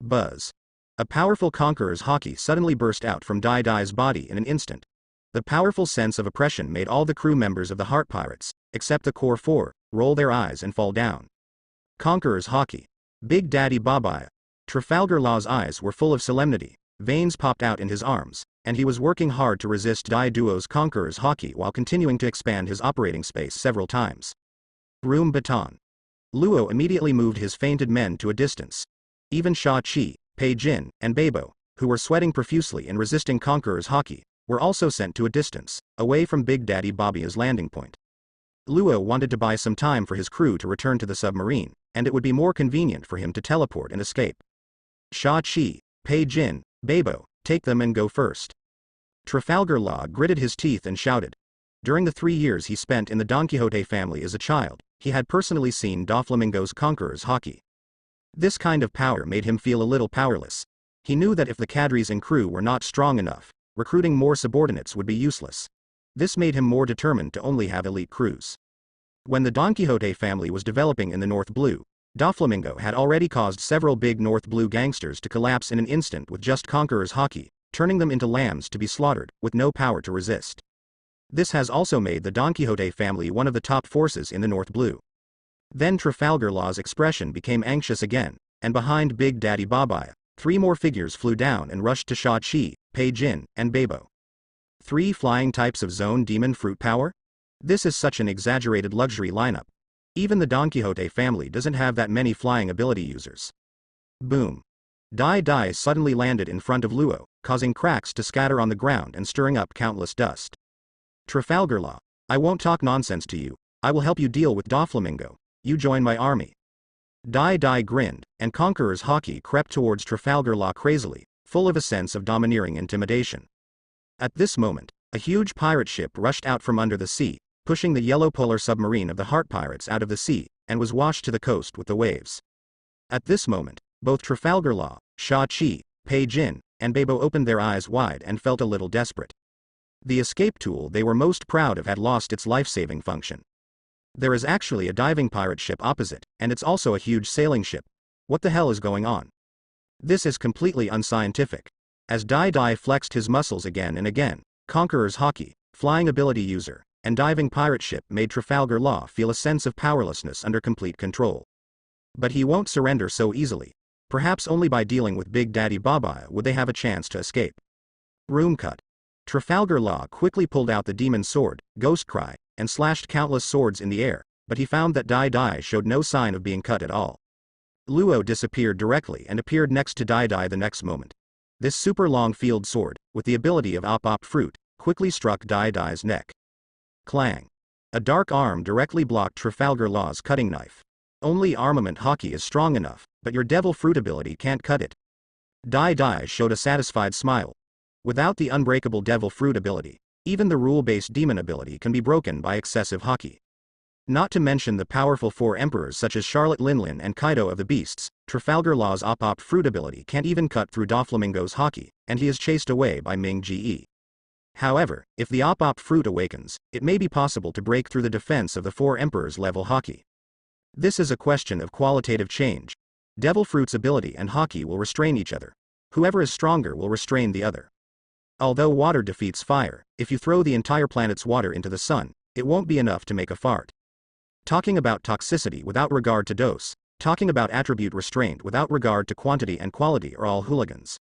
A: Buzz. A powerful conqueror's hockey suddenly burst out from Dai Dai's body in an instant. The powerful sense of oppression made all the crew members of the Heart Pirates, except the core 4, roll their eyes and fall down. Conqueror's hockey. Big Daddy Babaya. Trafalgar Law's eyes were full of solemnity, veins popped out in his arms, and he was working hard to resist Dai Duo's Conqueror's hockey while continuing to expand his operating space several times. Room Baton. Luo immediately moved his fainted men to a distance. Even Sha-Chi, Peijin, and Beibo, who were sweating profusely and resisting Conqueror's hockey, were also sent to a distance, away from Big Daddy Babia's landing point. Luo wanted to buy some time for his crew to return to the submarine, and it would be more convenient for him to teleport and escape. Sha-Chi, Peijin, Beibo, take them and go first. Trafalgar Law gritted his teeth and shouted. During the 3 years he spent in the Don Quixote family as a child, he had personally seen Doflamingo's Conqueror's hockey. This kind of power made him feel a little powerless. He knew that if the cadres and crew were not strong enough, recruiting more subordinates would be useless. This made him more determined to only have elite crews. When the Don Quixote family was developing in the North Blue, Doflamingo had already caused several big North Blue gangsters to collapse in an instant with just Conqueror's hockey, turning them into lambs to be slaughtered, with no power to resist. This has also made the Don Quixote family one of the top forces in the North Blue. Then Trafalgar Law's expression became anxious again, and behind Big Daddy Babaya, 3 more figures flew down and rushed to Sha-Chi, Peijin, and Beibo. 3 flying types of zone demon fruit power? This is such an exaggerated luxury lineup. Even the Don Quixote family doesn't have that many flying ability users. Boom. Dai suddenly landed in front of Luo, causing cracks to scatter on the ground and stirring up countless dust. Trafalgar Law, I won't talk nonsense to you, I will help you deal with Doflamingo. You join my army. Dai grinned, and Conqueror's Haki crept towards Trafalgar Law crazily, full of a sense of domineering intimidation. At this moment, a huge pirate ship rushed out from under the sea, pushing the yellow polar submarine of the Heart Pirates out of the sea, and was washed to the coast with the waves. At this moment, both Trafalgar Law, Sha Chi, Pei Jin, and Bebo opened their eyes wide and felt a little desperate. The escape tool they were most proud of had lost its life-saving function. There is actually a diving pirate ship opposite, and it's also a huge sailing ship. What the hell is going on? This is completely unscientific. As Dai flexed his muscles again and again, Conqueror's Haki, flying ability user, and diving pirate ship made Trafalgar Law feel a sense of powerlessness under complete control. But he won't surrender so easily. Perhaps only by dealing with Big Daddy Baba would they have a chance to escape. Room cut. Trafalgar Law quickly pulled out the demon sword, Ghost Cry, and slashed countless swords in the air, but he found that Dai showed no sign of being cut at all. Luo disappeared directly and appeared next to Dai the next moment. This super long field sword, with the ability of Op Fruit, quickly struck Dai's neck. Clang. A dark arm directly blocked Trafalgar Law's cutting knife. Only armament Haki is strong enough, but your devil fruit ability can't cut it. Dai showed a satisfied smile. Without the unbreakable devil fruit ability, even the rule-based demon ability can be broken by excessive Haki. Not to mention the powerful 4 emperors such as Charlotte Linlin and Kaido of the Beasts, Trafalgar Law's Op Fruit ability can't even cut through Doflamingo's Haki, and he is chased away by Ming Ge. However, if the Op Fruit awakens, it may be possible to break through the defense of the 4 emperors level Haki. This is a question of qualitative change. Devil Fruit's ability and Haki will restrain each other. Whoever is stronger will restrain the other. Although water defeats fire, if you throw the entire planet's water into the sun, it won't be enough to make a fart. Talking about toxicity without regard to dose, talking about attribute restraint without regard to quantity and quality are all hooligans.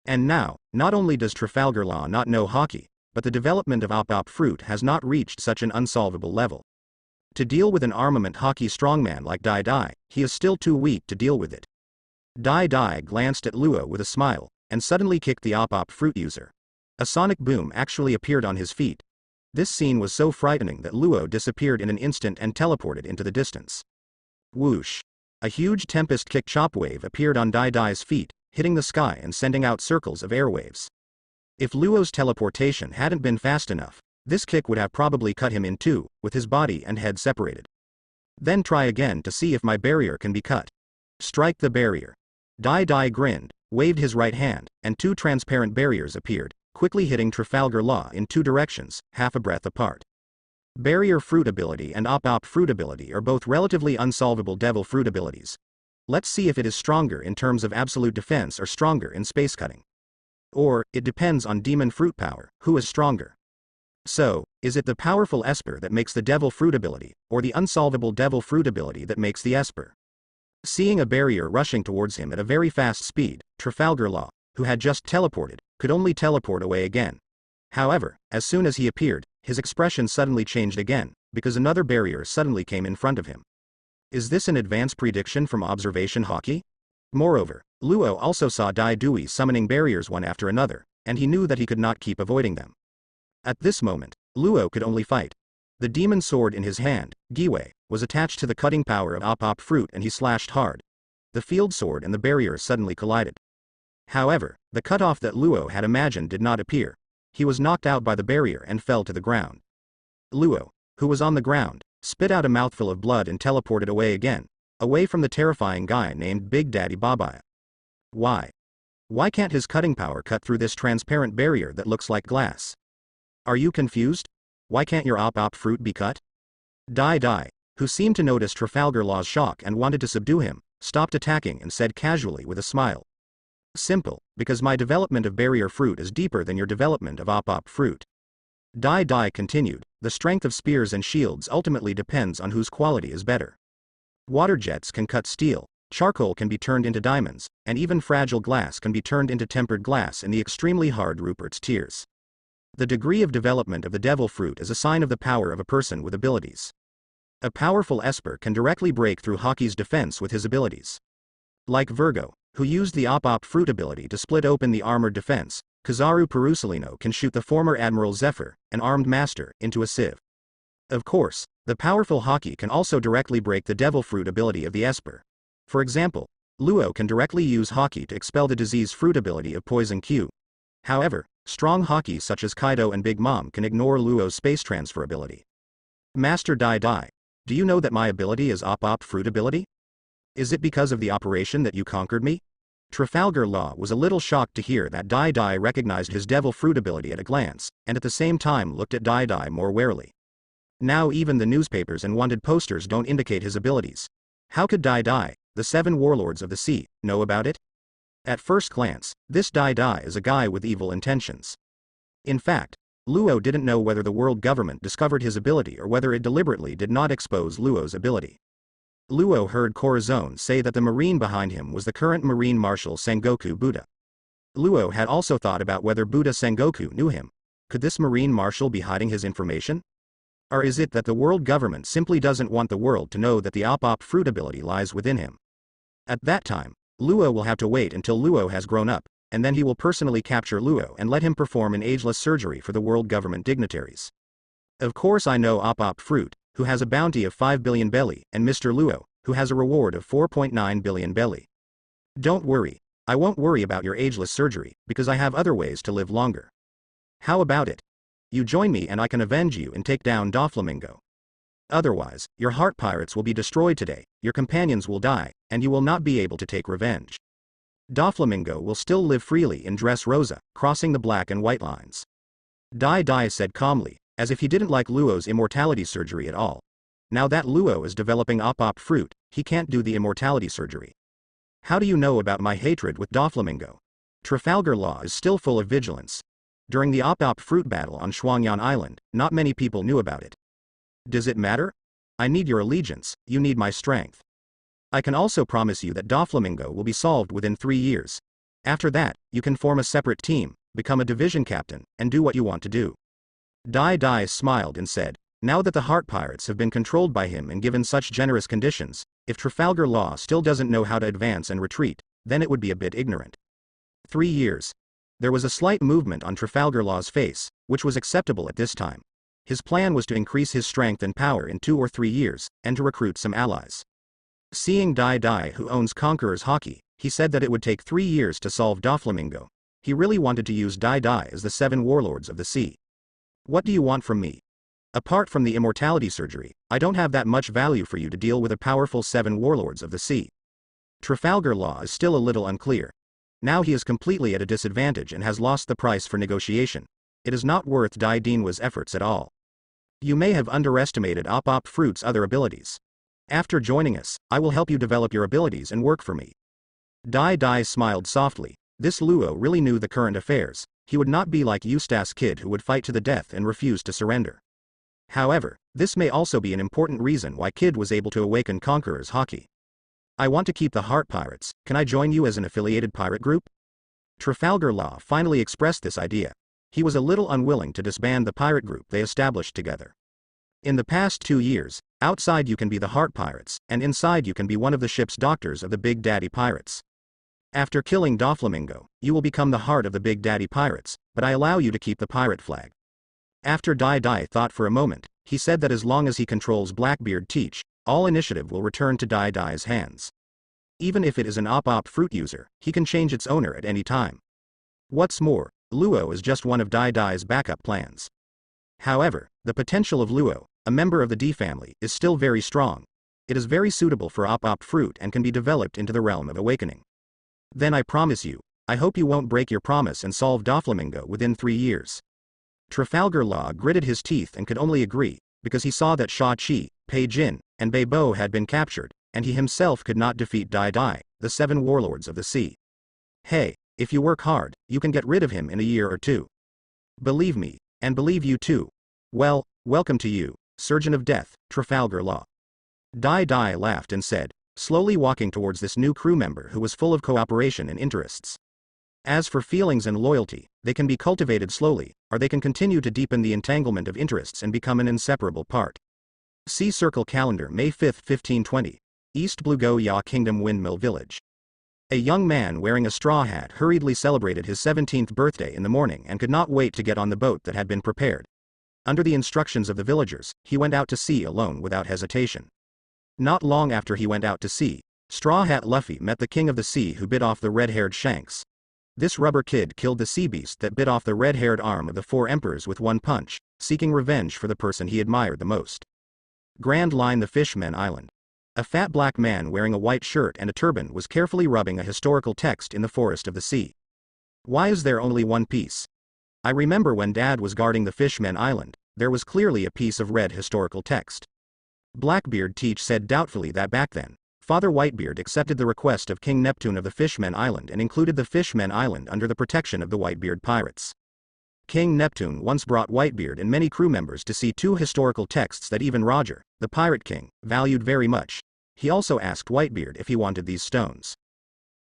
A: And now, not only does Trafalgar Law not know Haki, but the development of Op Fruit has not reached such an unsolvable level. To deal with an armament Haki strongman like Dai, he is still too weak to deal with it. Dai glanced at Luo with a smile, and suddenly kicked the Op Fruit user. A sonic boom actually appeared on his feet. This scene was so frightening that Luo disappeared in an instant and teleported into the distance. Whoosh! A huge tempest kick chop wave appeared on Dai's feet, hitting the sky and sending out circles of airwaves. If Luo's teleportation hadn't been fast enough, this kick would have probably cut him in two, with his body and head separated. Then try again to see if my barrier can be cut. Strike the barrier. Dai grinned, waved his right hand, and 2 transparent barriers appeared, quickly hitting Trafalgar Law in 2 directions, half a breath apart. Barrier Fruit ability and Op Fruit ability are both relatively unsolvable devil fruit abilities. Let's see if it is stronger in terms of absolute defense or stronger in space cutting. Or, it depends on demon fruit power, who is stronger. So, is it the powerful Esper that makes the devil fruit ability, or the unsolvable devil fruit ability that makes the Esper? Seeing a barrier rushing towards him at a very fast speed, Trafalgar Law, who had just teleported, could only teleport away again. However, as soon as he appeared, his expression suddenly changed again, because another barrier suddenly came in front of him. Is this an advanced prediction from observation Haki? Moreover, Luo also saw Dai summoning barriers one after another, and he knew that he could not keep avoiding them. At this moment, Luo could only fight. The demon sword in his hand, Giwei, was attached to the cutting power of Op Fruit and he slashed hard. The field sword and the barrier suddenly collided. However, the cutoff that Luo had imagined did not appear. He was knocked out by the barrier and fell to the ground. Luo, who was on the ground, spit out a mouthful of blood and teleported away again, away from the terrifying guy named Big Daddy Baba. Why? Why can't his cutting power cut through this transparent barrier that looks like glass? Are you confused? Why can't your Op Fruit be cut? Dai, who seemed to notice Trafalgar Law's shock and wanted to subdue him, stopped attacking and said casually with a smile. Simple, because my development of barrier fruit is deeper than your development of Op Fruit. Dai continued, the strength of spears and shields ultimately depends on whose quality is better. Water jets can cut steel, charcoal can be turned into diamonds, and even fragile glass can be turned into tempered glass in the extremely hard Rupert's tears. The degree of development of the devil fruit is a sign of the power of a person with abilities. A powerful Esper can directly break through Haki's defense with his abilities. Like Virgo, who used the Op fruit ability to split open the armored defense, Kizaru Perusalino can shoot the former Admiral Zephyr, an armed master, into a sieve. Of course, the powerful Haki can also directly break the devil fruit ability of the Esper. For example, Luo can directly use Haki to expel the disease fruit ability of Poison Q. However, strong Haki such as Kaido and Big Mom can ignore Luo's space transfer ability. Master Dai Dai, do you know that my ability is Op fruit ability? Is it because of the operation that you conquered me? Trafalgar Law was a little shocked to hear that Dai Dai recognized his devil fruit ability at a glance, and at the same time looked at Dai Dai more warily. Now even the newspapers and wanted posters don't indicate his abilities. How could Dai Dai, the 7 warlords of the sea, know about it? At first glance, this Dai Dai is a guy with evil intentions. In fact, Luo didn't know whether the world government discovered his ability or whether it deliberately did not expose Luo's ability. Luo heard Corazon say that the marine behind him was the current Marine Marshal Sengoku Buddha. Luo had also thought about whether Buddha Sengoku knew him. Could this Marine Marshal be hiding his information? Or is it that the world government simply doesn't want the world to know that the Op fruit ability lies within him? At that time, Luo will have to wait until Luo has grown up, and then he will personally capture Luo and let him perform an ageless surgery for the world government dignitaries. Of course I know Op fruit, who has a bounty of 5 billion belly, and Mr. Luo, who has a reward of 4.9 billion belly. Don't worry, I won't worry about your ageless surgery, because I have other ways to live longer. How about it? You join me and I can avenge you and take down Doflamingo. Otherwise, your heart pirates will be destroyed today, your companions will die, and you will not be able to take revenge. Doflamingo will still live freely in Dressrosa, crossing the black and white lines. Dai Dai said calmly, as if he didn't like Luo's immortality surgery at all. Now that Luo is developing Op fruit, he can't do the immortality surgery. How do you know about my hatred with Doflamingo? Trafalgar Law is still full of vigilance. During the Op fruit battle on Shuangyan Island, not many people knew about it. Does it matter? I need your allegiance, you need my strength. I can also promise you that Doflamingo will be solved within 3 years. After that, you can form a separate team, become a division captain, and do what you want to do. Dai Dai smiled and said, now that the Heart Pirates have been controlled by him and given such generous conditions, if Trafalgar Law still doesn't know how to advance and retreat, then it would be a bit ignorant. 3 years. There was a slight movement on Trafalgar Law's face, which was acceptable at this time. His plan was to increase his strength and power in 2 or 3 years, and to recruit some allies. Seeing Dai Dai, who owns Conqueror's Haki, he said that it would take 3 years to solve Doflamingo. He really wanted to use Dai Dai as the 7 warlords of the sea. What do you want from me? Apart from the immortality surgery, I don't have that much value for you to deal with a powerful 7 warlords of the sea. Trafalgar Law is still a little unclear. Now he is completely at a disadvantage and has lost the price for negotiation. It is not worth Dai Dinwa's efforts at all. You may have underestimated Op fruit's other abilities. After joining us, I will help you develop your abilities and work for me. Dai Dai smiled softly. This Luo really knew the current affairs. He would not be like Eustace Kid, who would fight to the death and refuse to surrender. However, this may also be an important reason why Kid was able to awaken Conqueror's Haki. I want to keep the Heart Pirates. Can I join you as an affiliated pirate group? Trafalgar Law finally expressed this idea. He was a little unwilling to disband the pirate group they established together. In the past 2 years, outside you can be the Heart Pirates, and inside you can be one of the ship's doctors of the Big Daddy Pirates. After killing Doflamingo, you will become the heart of the Big Daddy Pirates, but I allow you to keep the pirate flag. After Dai Dai thought for a moment, he said that as long as he controls Blackbeard Teach, all initiative will return to Dai Dai's hands. Even if it is an Op fruit user, he can change its owner at any time. What's more, Luo is just one of Dai Dai's backup plans. However, the potential of Luo, a member of the D family, is still very strong. It is very suitable for Op fruit and can be developed into the realm of awakening. Then I promise you, I hope you won't break your promise and solve Doflamingo within 3 years. Trafalgar Law gritted his teeth and could only agree, because he saw that Sha Qi, Pei Jin, and Bei Bo had been captured, and he himself could not defeat Dai Dai, the 7 warlords of the sea. Hey, if you work hard, you can get rid of him in a year or 2. Believe me, and believe you too. Well, welcome to you, Surgeon of Death, Trafalgar Law. Dai Dai laughed and said, slowly walking towards this new crew member who was full of cooperation and interests. As for feelings and loyalty, they can be cultivated slowly, or they can continue to deepen the entanglement of interests and become an inseparable part. See Circle Calendar, May 5, 1520. East Blugoya Kingdom, Windmill Village. A young man wearing a straw hat hurriedly celebrated his 17th birthday in the morning and could not wait to get on the boat that had been prepared. Under the instructions of the villagers, he went out to sea alone without hesitation. Not long after he went out to sea, Straw Hat Luffy met the king of the sea, who bit off the red-haired Shanks. This rubber kid killed the sea beast that bit off the red-haired arm of the 4 emperors with one punch, seeking revenge for the person he admired the most. Grand Line, the Fishmen Island. A fat black man wearing a white shirt and a turban was carefully rubbing a historical text in the forest of the sea. Why is there only one piece? I remember when Dad was guarding the Fishmen Island, there was clearly a piece of red historical text. Blackbeard Teach said doubtfully that back then, Father Whitebeard accepted the request of King Neptune of the Fishmen Island and included the Fishmen Island under the protection of the Whitebeard pirates. King Neptune once brought Whitebeard and many crew members to see 2 historical texts that even Roger, the Pirate King, valued very much. He also asked Whitebeard if he wanted these stones.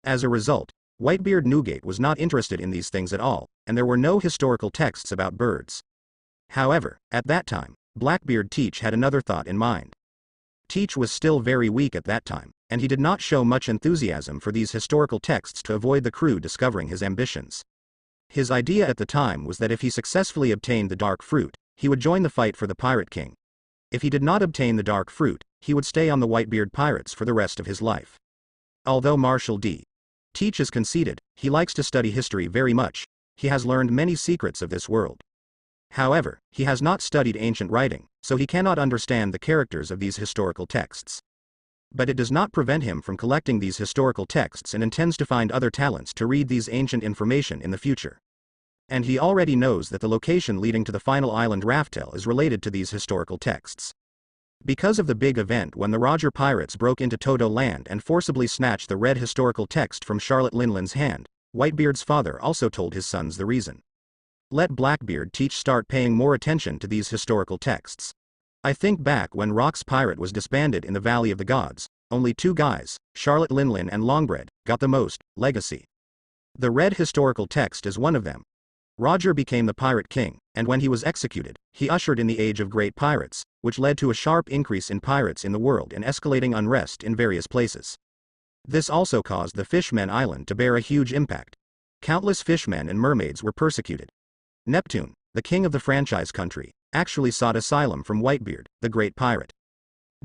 A: As a result, Whitebeard Newgate was not interested in these things at all, and there were no historical texts about birds. However, at that time, Blackbeard Teach had another thought in mind. Teach was still very weak at that time, and he did not show much enthusiasm for these historical texts to avoid the crew discovering his ambitions. His idea at the time was that if he successfully obtained the Dark Fruit, he would join the fight for the Pirate King. If he did not obtain the Dark Fruit, he would stay on the Whitebeard Pirates for the rest of his life. Although Marshall D. Teach is conceited, he likes to study history very much. He has learned many secrets of this world. However, he has not studied ancient writing, so he cannot understand the characters of these historical texts. But it does not prevent him from collecting these historical texts and intends to find other talents to read these ancient information in the future. And he already knows that the location leading to the final island Raftel is related to these historical texts. Because of the big event when the Roger pirates broke into Todo Land and forcibly snatched the red historical text from Charlotte Linland's hand, Whitebeard's father also told his sons the reason. Let Blackbeard Teach start paying more attention to these historical texts. I think back when Rock's Pirate was disbanded in the Valley of the Gods, only 2 guys, Charlotte Linland and Longbread, got the most legacy. The red historical text is one of them. Roger became the Pirate King, and when he was executed, he ushered in the age of great pirates, which led to a sharp increase in pirates in the world and escalating unrest in various places. This also caused the Fishmen Island to bear a huge impact. Countless fishmen and mermaids were persecuted. Neptune, the king of the franchise country, actually sought asylum from Whitebeard, the great pirate.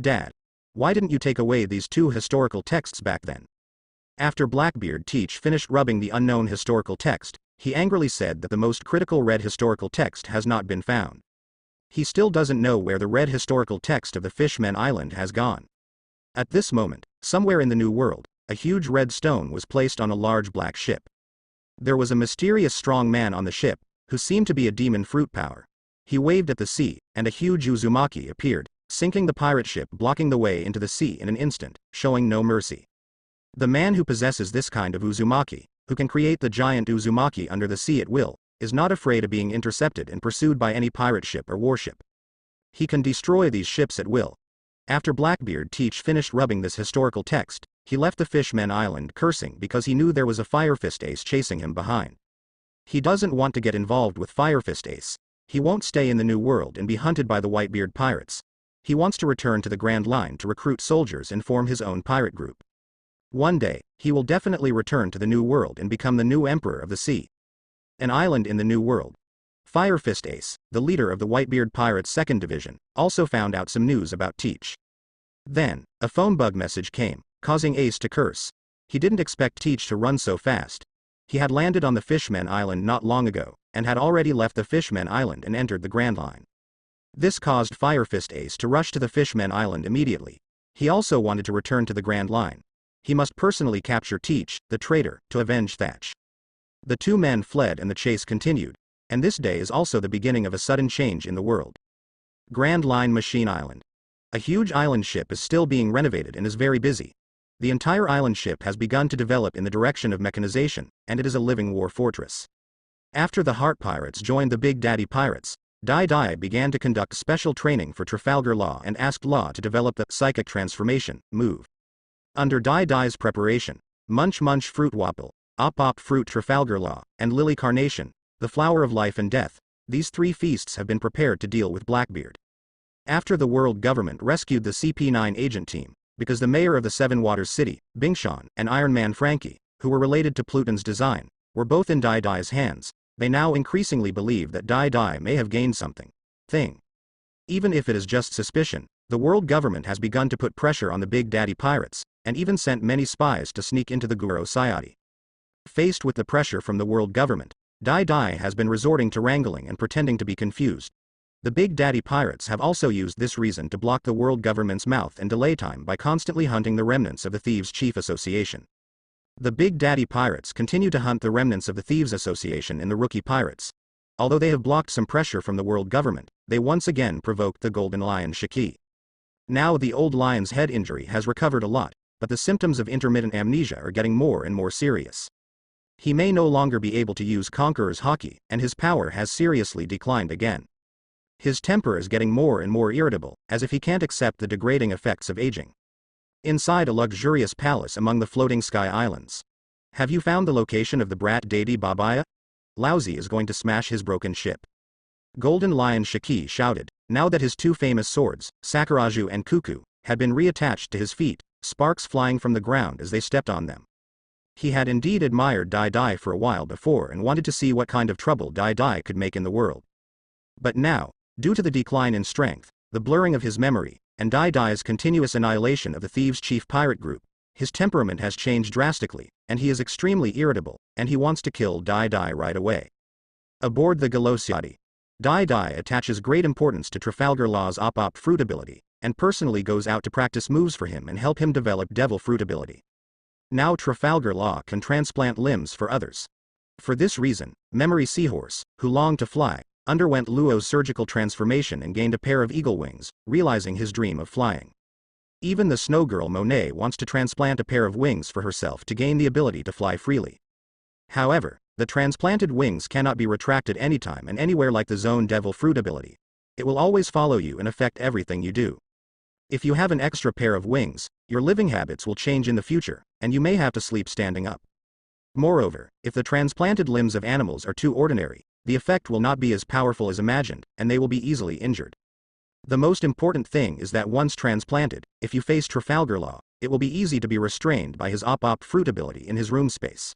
A: Dad, why didn't you take away these 2 historical texts back then? After Blackbeard Teach finished rubbing the unknown historical text, he angrily said that the most critical red historical text has not been found. He still doesn't know where the red historical text of the Fishmen Island has gone. At this moment, somewhere in the New World, a huge red stone was placed on a large black ship. There was a mysterious strong man on the ship, who seemed to be a demon fruit power. He waved at the sea, and a huge Uzumaki appeared, sinking the pirate ship, blocking the way into the sea in an instant, showing no mercy. The man who possesses this kind of Uzumaki, who can create the giant Uzumaki under the sea at will, is not afraid of being intercepted and pursued by any pirate ship or warship. He can destroy these ships at will. After Blackbeard Teach finished rubbing this historical text, he left the Fishmen Island cursing because he knew there was a Firefist Ace chasing him behind. He doesn't want to get involved with Firefist Ace. He won't stay in the New World and be hunted by the Whitebeard pirates. He wants to return to the Grand Line to recruit soldiers and form his own pirate group. One day, he will definitely return to the New World and become the new Emperor of the Sea. An island in the New World. Firefist Ace, the leader of the Whitebeard Pirates' 2nd Division, also found out some news about Teach. Then, a phone bug message came, causing Ace to curse. He didn't expect Teach to run so fast. He had landed on the Fishmen Island not long ago, and had already left the Fishmen Island and entered the Grand Line. This caused Firefist Ace to rush to the Fishmen Island immediately. He also wanted to return to the Grand Line. He must personally capture Teach, the traitor, to avenge Thatch. The 2 men fled and the chase continued, and this day is also the beginning of a sudden change in the world. Grand Line Machine Island. A huge island ship is still being renovated and is very busy. The entire island ship has begun to develop in the direction of mechanization, and it is a living war fortress. After the Heart Pirates joined the Big Daddy Pirates, Dai began to conduct special training for Trafalgar Law and asked Law to develop the psychic transformation move. Under Dai's preparation, Munch Munch Fruit Wapple, Op fruit Trafalgar Law, and Lily Carnation, the flower of life and death. These 3 feasts have been prepared to deal with Blackbeard. After the world government rescued the CP9 agent team, because the mayor of the Seven Waters City, Bingshan, and Iron Man Frankie, who were related to Pluton's design, were both in Dai Dai's hands, they now increasingly believe that Dai Dai may have gained something. Even if it is just suspicion, the world government has begun to put pressure on the Big Daddy pirates, and even sent many spies to sneak into the Guro Sayati. Faced with the pressure from the world government, Dai Dai has been resorting to wrangling and pretending to be confused. The Big Daddy pirates have also used this reason to block the world government's mouth and delay time by constantly hunting the remnants of the Thieves' Chief Association. The Big Daddy pirates continue to hunt the remnants of the Thieves' Association in the Rookie Pirates. Although they have blocked some pressure from the world government, they once again provoked the Golden Lion Shiki. Now the old lion's head injury has recovered a lot, but the symptoms of intermittent amnesia are getting more and more serious. He may no longer be able to use Conqueror's Haki, and his power has seriously declined again. His temper is getting more and more irritable, as if he can't accept the degrading effects of aging. Inside a luxurious palace among the floating sky islands. Have you found the location of the brat deity Babaya? Laozi is going to smash his broken ship. Golden Lion Shiki shouted, now that his 2 famous swords, Sakuraju and Kuku, had been reattached to his feet, sparks flying from the ground as they stepped on them. He had indeed admired Dai Dai for a while before and wanted to see what kind of trouble Dai Dai could make in the world. But now, due to the decline in strength, the blurring of his memory, and Dai Dai's continuous annihilation of the Thieves' Chief Pirate Group, his temperament has changed drastically, and he is extremely irritable, and he wants to kill Dai Dai right away. Aboard the Galosiati, Dai Dai attaches great importance to Trafalgar Law's Op fruit ability, and personally goes out to practice moves for him and help him develop Devil fruit ability. Now Trafalgar Law can transplant limbs for others. For this reason, Memory Seahorse, who longed to fly, underwent Luo's surgical transformation and gained a pair of eagle wings, realizing his dream of flying. Even the snow girl Monet wants to transplant a pair of wings for herself to gain the ability to fly freely. However, the transplanted wings cannot be retracted anytime and anywhere like the Zone Devil fruit ability. It will always follow you and affect everything you do. If you have an extra pair of wings, your living habits will change in the future, and you may have to sleep standing up. Moreover, if the transplanted limbs of animals are too ordinary, the effect will not be as powerful as imagined, and they will be easily injured. The most important thing is that once transplanted, if you face Trafalgar Law, it will be easy to be restrained by his Op fruit ability in his room space.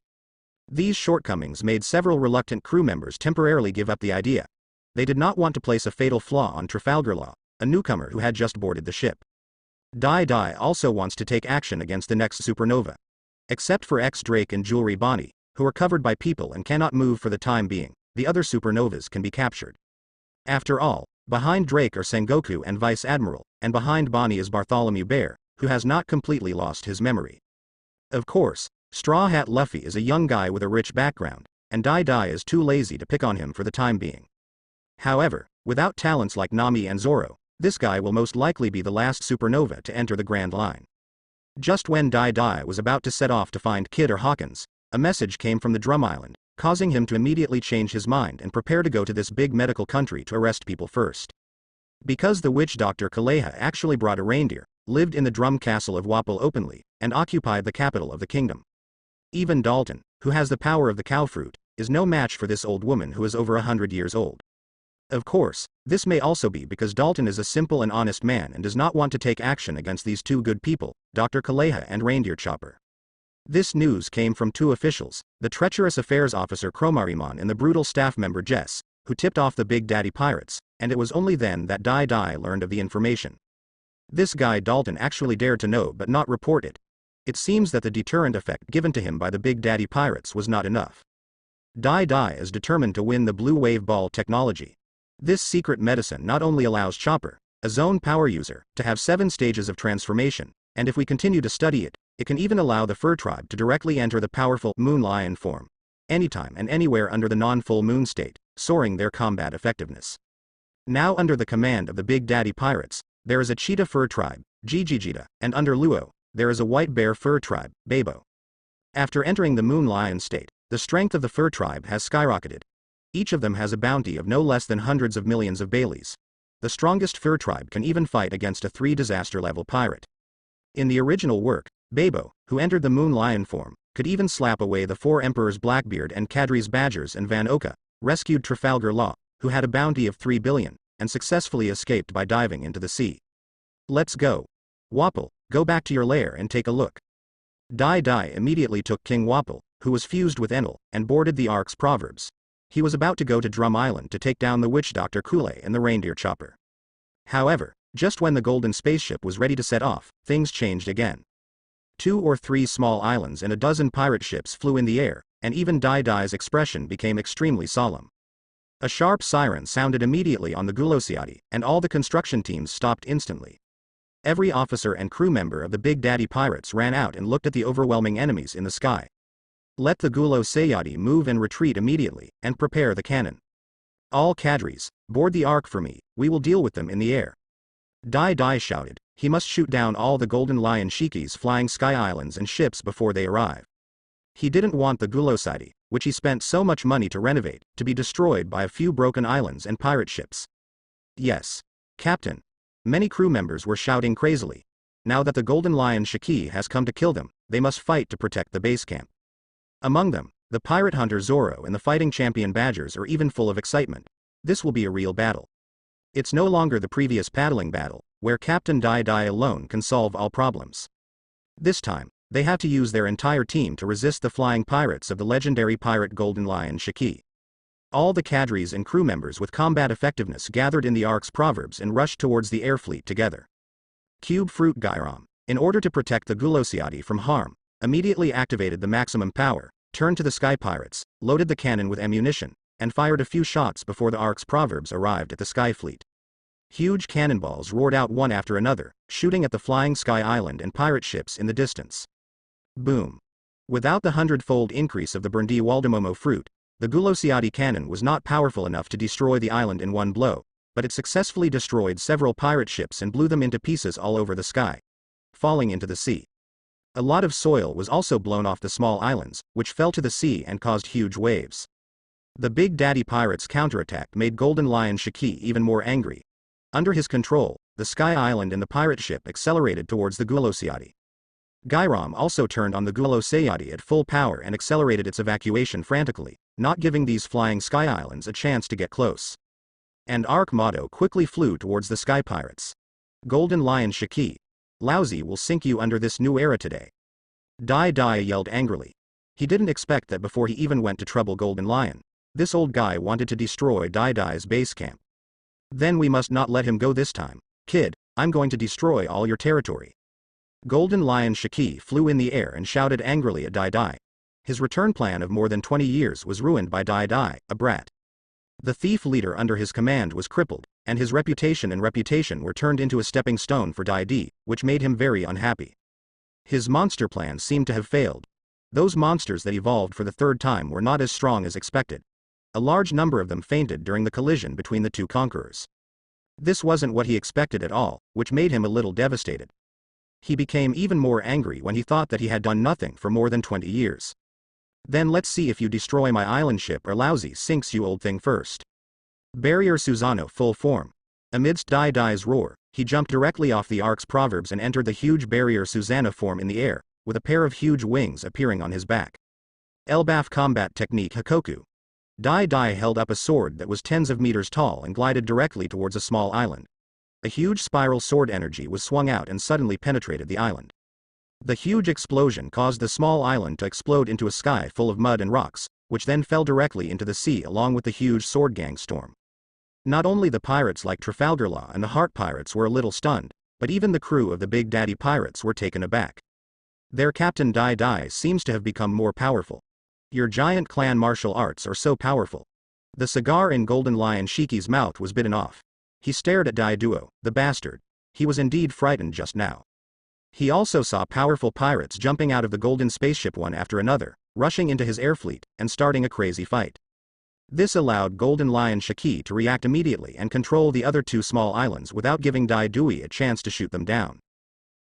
A: These shortcomings made several reluctant crew members temporarily give up the idea. They did not want to place a fatal flaw on Trafalgar Law, a newcomer who had just boarded the ship. Dai Dai also wants to take action against the next supernova. Except for X-Drake and Jewelry Bonnie, who are covered by people and cannot move for the time being, the other supernovas can be captured. After all, behind Drake are Sengoku and Vice Admiral, and behind Bonnie is Bartholomew Bear, who has not completely lost his memory. Of course, Straw Hat Luffy is a young guy with a rich background, and Dai Dai is too lazy to pick on him for the time being. However, without talents like Nami and Zoro, this guy will most likely be the last supernova to enter the Grand Line. Just when Dai Dai was about to set off to find Kid or Hawkins, a message came from the Drum Island, causing him to immediately change his mind and prepare to go to this big medical country to arrest people first. Because the witch doctor Kaleha actually brought a reindeer, lived in the drum castle of Wapol openly, and occupied the capital of the kingdom. Even Dalton, who has the power of the cow fruit, is no match for this old woman who is over 100 years old. Of course, this may also be because Dalton is a simple and honest man and does not want to take action against these 2 good people, Dr. Kaleha and Reindeer Chopper. This news came from 2 officials, the treacherous affairs officer Cromarimon and the brutal staff member Jess, who tipped off the Big Daddy pirates, and it was only then that Dai Dai learned of the information. This guy Dalton actually dared to know but not report it. It seems that the deterrent effect given to him by the Big Daddy pirates was not enough. Dai Dai is determined to win the Blue Wave Ball technology. This secret medicine not only allows Chopper, a zone power user, to have 7 stages of transformation, and if we continue to study it, it can even allow the Fur Tribe to directly enter the powerful Moon Lion form, anytime and anywhere under the non-full moon state, soaring their combat effectiveness. Now under the command of the Big Daddy pirates, there is a Cheetah Fur Tribe, Jijijita, and under Luo, there is a White Bear Fur Tribe, Babo. After entering the Moon Lion state, the strength of the Fur Tribe has skyrocketed. Each of them has a bounty of no less than hundreds of millions of Baileys. The strongest Fur Tribe can even fight against a 3 disaster level pirate. In the original work, Babo, who entered the Moon Lion form, could even slap away the 4 Emperors Blackbeard and Kadri's Badgers, and Van Oka, rescued Trafalgar Law, who had a bounty of 3 billion, and successfully escaped by diving into the sea. Let's go. Wapol, go back to your lair and take a look. Dai immediately took King Wapol, who was fused with Enel, and boarded the Ark's Proverbs. He was about to go to Drum Island to take down the Witch Doctor Kool-Aid and the Reindeer Chopper. However, just when the golden spaceship was ready to set off, things changed again. 2 or 3 small islands and a dozen pirate ships flew in the air, and even Dai's expression became extremely solemn. A sharp siren sounded immediately on the Gulosiati, and all the construction teams stopped instantly. Every officer and crew member of the Big Daddy Pirates ran out and looked at the overwhelming enemies in the sky. Let the Gulosiati move and retreat immediately, and prepare the cannon. All cadres, board the Ark for me, we will deal with them in the air. Dai shouted. He must shoot down all the Golden Lion Shiki's flying sky islands and ships before they arrive. He didn't want the Gulosiati, which he spent so much money to renovate, to be destroyed by a few broken islands and pirate ships. Yes, Captain. Many crew members were shouting crazily. Now that the Golden Lion Shiki has come to kill them, they must fight to protect the base camp. Among them, the pirate hunter Zoro and the fighting champion Badgers are even full of excitement. This will be a real battle. It's no longer the previous paddling battle, where Captain Dai alone can solve all problems. This time, they have to use their entire team to resist the flying pirates of the legendary pirate Golden Lion Shiki. All the cadres and crew members with combat effectiveness gathered in the Ark's Proverbs and rushed towards the air fleet together. Cube Fruit Gairam, in order to protect the Gulosiati from harm, immediately activated the maximum power, turned to the sky pirates, loaded the cannon with ammunition, and fired a few shots before the Ark's Proverbs arrived at the sky fleet. Huge cannonballs roared out one after another, shooting at the flying sky island and pirate ships in the distance. Boom. Without the 100-fold increase of the Berndi Waldemomo fruit, the Gulosiati cannon was not powerful enough to destroy the island in one blow, but it successfully destroyed several pirate ships and blew them into pieces all over the sky, falling into the sea. A lot of soil was also blown off the small islands, which fell to the sea and caused huge waves. The Big Daddy Pirates' counterattack made Golden Lion Shiki even more angry. Under his control, the Sky Island and the pirate ship accelerated towards the Gulosiati. Gairam also turned on the Gulosiati at full power and accelerated its evacuation frantically, not giving these flying sky islands a chance to get close. And Ark Motto quickly flew towards the sky pirates. Golden Lion Shiki. Lousy will sink you under this new era today. Dai yelled angrily. He didn't expect that before he even went to trouble Golden Lion. This old guy wanted to destroy Dai's base camp. Then we must not let him go this time. Kid, I'm going to destroy all your territory. Golden Lion Shiki flew in the air and shouted angrily at Dai. His return plan of more than 20 years was ruined by Dai, a brat. The thief leader under his command was crippled, and his reputation were turned into a stepping stone for Dai, which made him very unhappy. His monster plan seemed to have failed. Those monsters that evolved for the 3rd time were not as strong as expected. A large number of them fainted during the collision between the two conquerors. This wasn't what he expected at all, which made him a little devastated. He became even more angry when he thought that he had done nothing for more than 20 years. Then let's see if you destroy my island ship or Lousy sinks you old thing first. Barrier Susanoo full form. Amidst Dai's roar, he jumped directly off the Ark's Proverbs and entered the huge Barrier Susanoo form in the air, with a pair of huge wings appearing on his back. Elbaf combat technique Hakoku. Dai held up a sword that was tens of meters tall and glided directly towards a small island. A huge spiral sword energy was swung out and suddenly penetrated the island. The huge explosion caused the small island to explode into a sky full of mud and rocks, which then fell directly into the sea along with the huge sword gang storm. Not only the pirates like Trafalgar Law and the Heart Pirates were a little stunned, but even the crew of the Big Daddy Pirates were taken aback. Their captain Dai seems to have become more powerful. Your giant clan martial arts are so powerful. The cigar in Golden Lion Shiki's mouth was bitten off. He stared at Daiduo, the bastard. He was indeed frightened just now. He also saw powerful pirates jumping out of the golden spaceship one after another, rushing into his air fleet, and starting a crazy fight. This allowed Golden Lion Shiki to react immediately and control the other 2 small islands without giving Daidui a chance to shoot them down.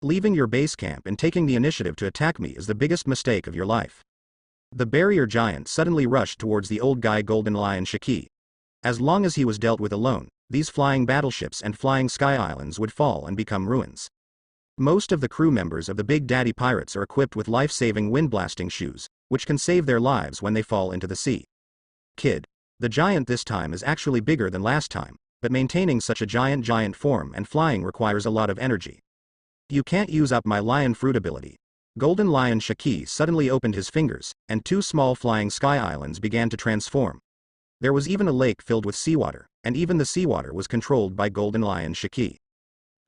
A: Leaving your base camp and taking the initiative to attack me is the biggest mistake of your life. The barrier giant suddenly rushed towards the old guy Golden Lion Shiki. As long as he was dealt with alone, these flying battleships and flying sky islands would fall and become ruins. Most of the crew members of the Big Daddy Pirates are equipped with life-saving wind-blasting shoes, which can save their lives when they fall into the sea. Kid. The giant this time is actually bigger than last time, but maintaining such a giant form and flying requires a lot of energy. You can't use up my lion fruit ability. Golden Lion Shaki suddenly opened his fingers, and 2 small flying sky islands began to transform. There was even a lake filled with seawater, and even the seawater was controlled by Golden Lion Shaki.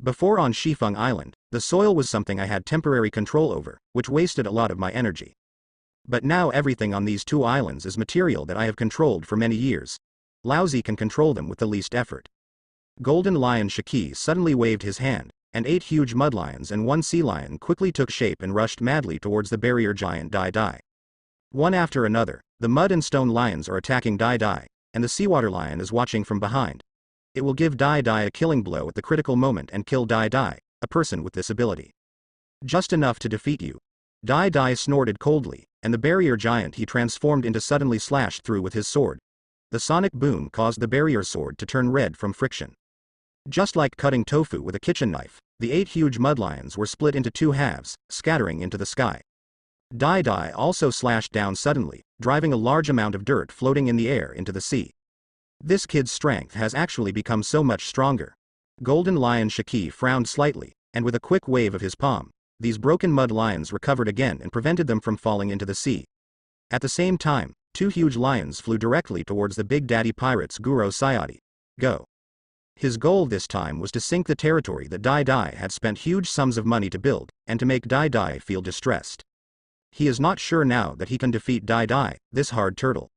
A: Before on Shifeng Island, the soil was something I had temporary control over, which wasted a lot of my energy. But now everything on these 2 islands is material that I have controlled for many years. Laozi can control them with the least effort. Golden Lion Shaki suddenly waved his hand, and 8 huge mud lions and 1 sea lion quickly took shape and rushed madly towards the barrier giant Dai Dai. One after another, the mud and stone lions are attacking Dai Dai, and the seawater lion is watching from behind. It will give Dai Dai a killing blow at the critical moment and kill Dai Dai, a person with this ability. Just enough to defeat you. Dai Dai snorted coldly, and the barrier giant he transformed into suddenly slashed through with his sword. The sonic boom caused the barrier sword to turn red from friction. Just like cutting tofu with a kitchen knife, the 8 huge mud lions were split into 2 halves, scattering into the sky. Dai Dai also slashed down suddenly, driving a large amount of dirt floating in the air into the sea. This kid's strength has actually become so much stronger. Golden Lion Shaki frowned slightly, and with a quick wave of his palm, these broken mud lions recovered again and prevented them from falling into the sea. At the same time, 2 huge lions flew directly towards the Big Daddy Pirates Guro Sayati. Go. His goal this time was to sink the territory that Dai Dai had spent huge sums of money to build, and to make Dai Dai feel distressed. He is not sure now that he can defeat Dai Dai, this hard turtle.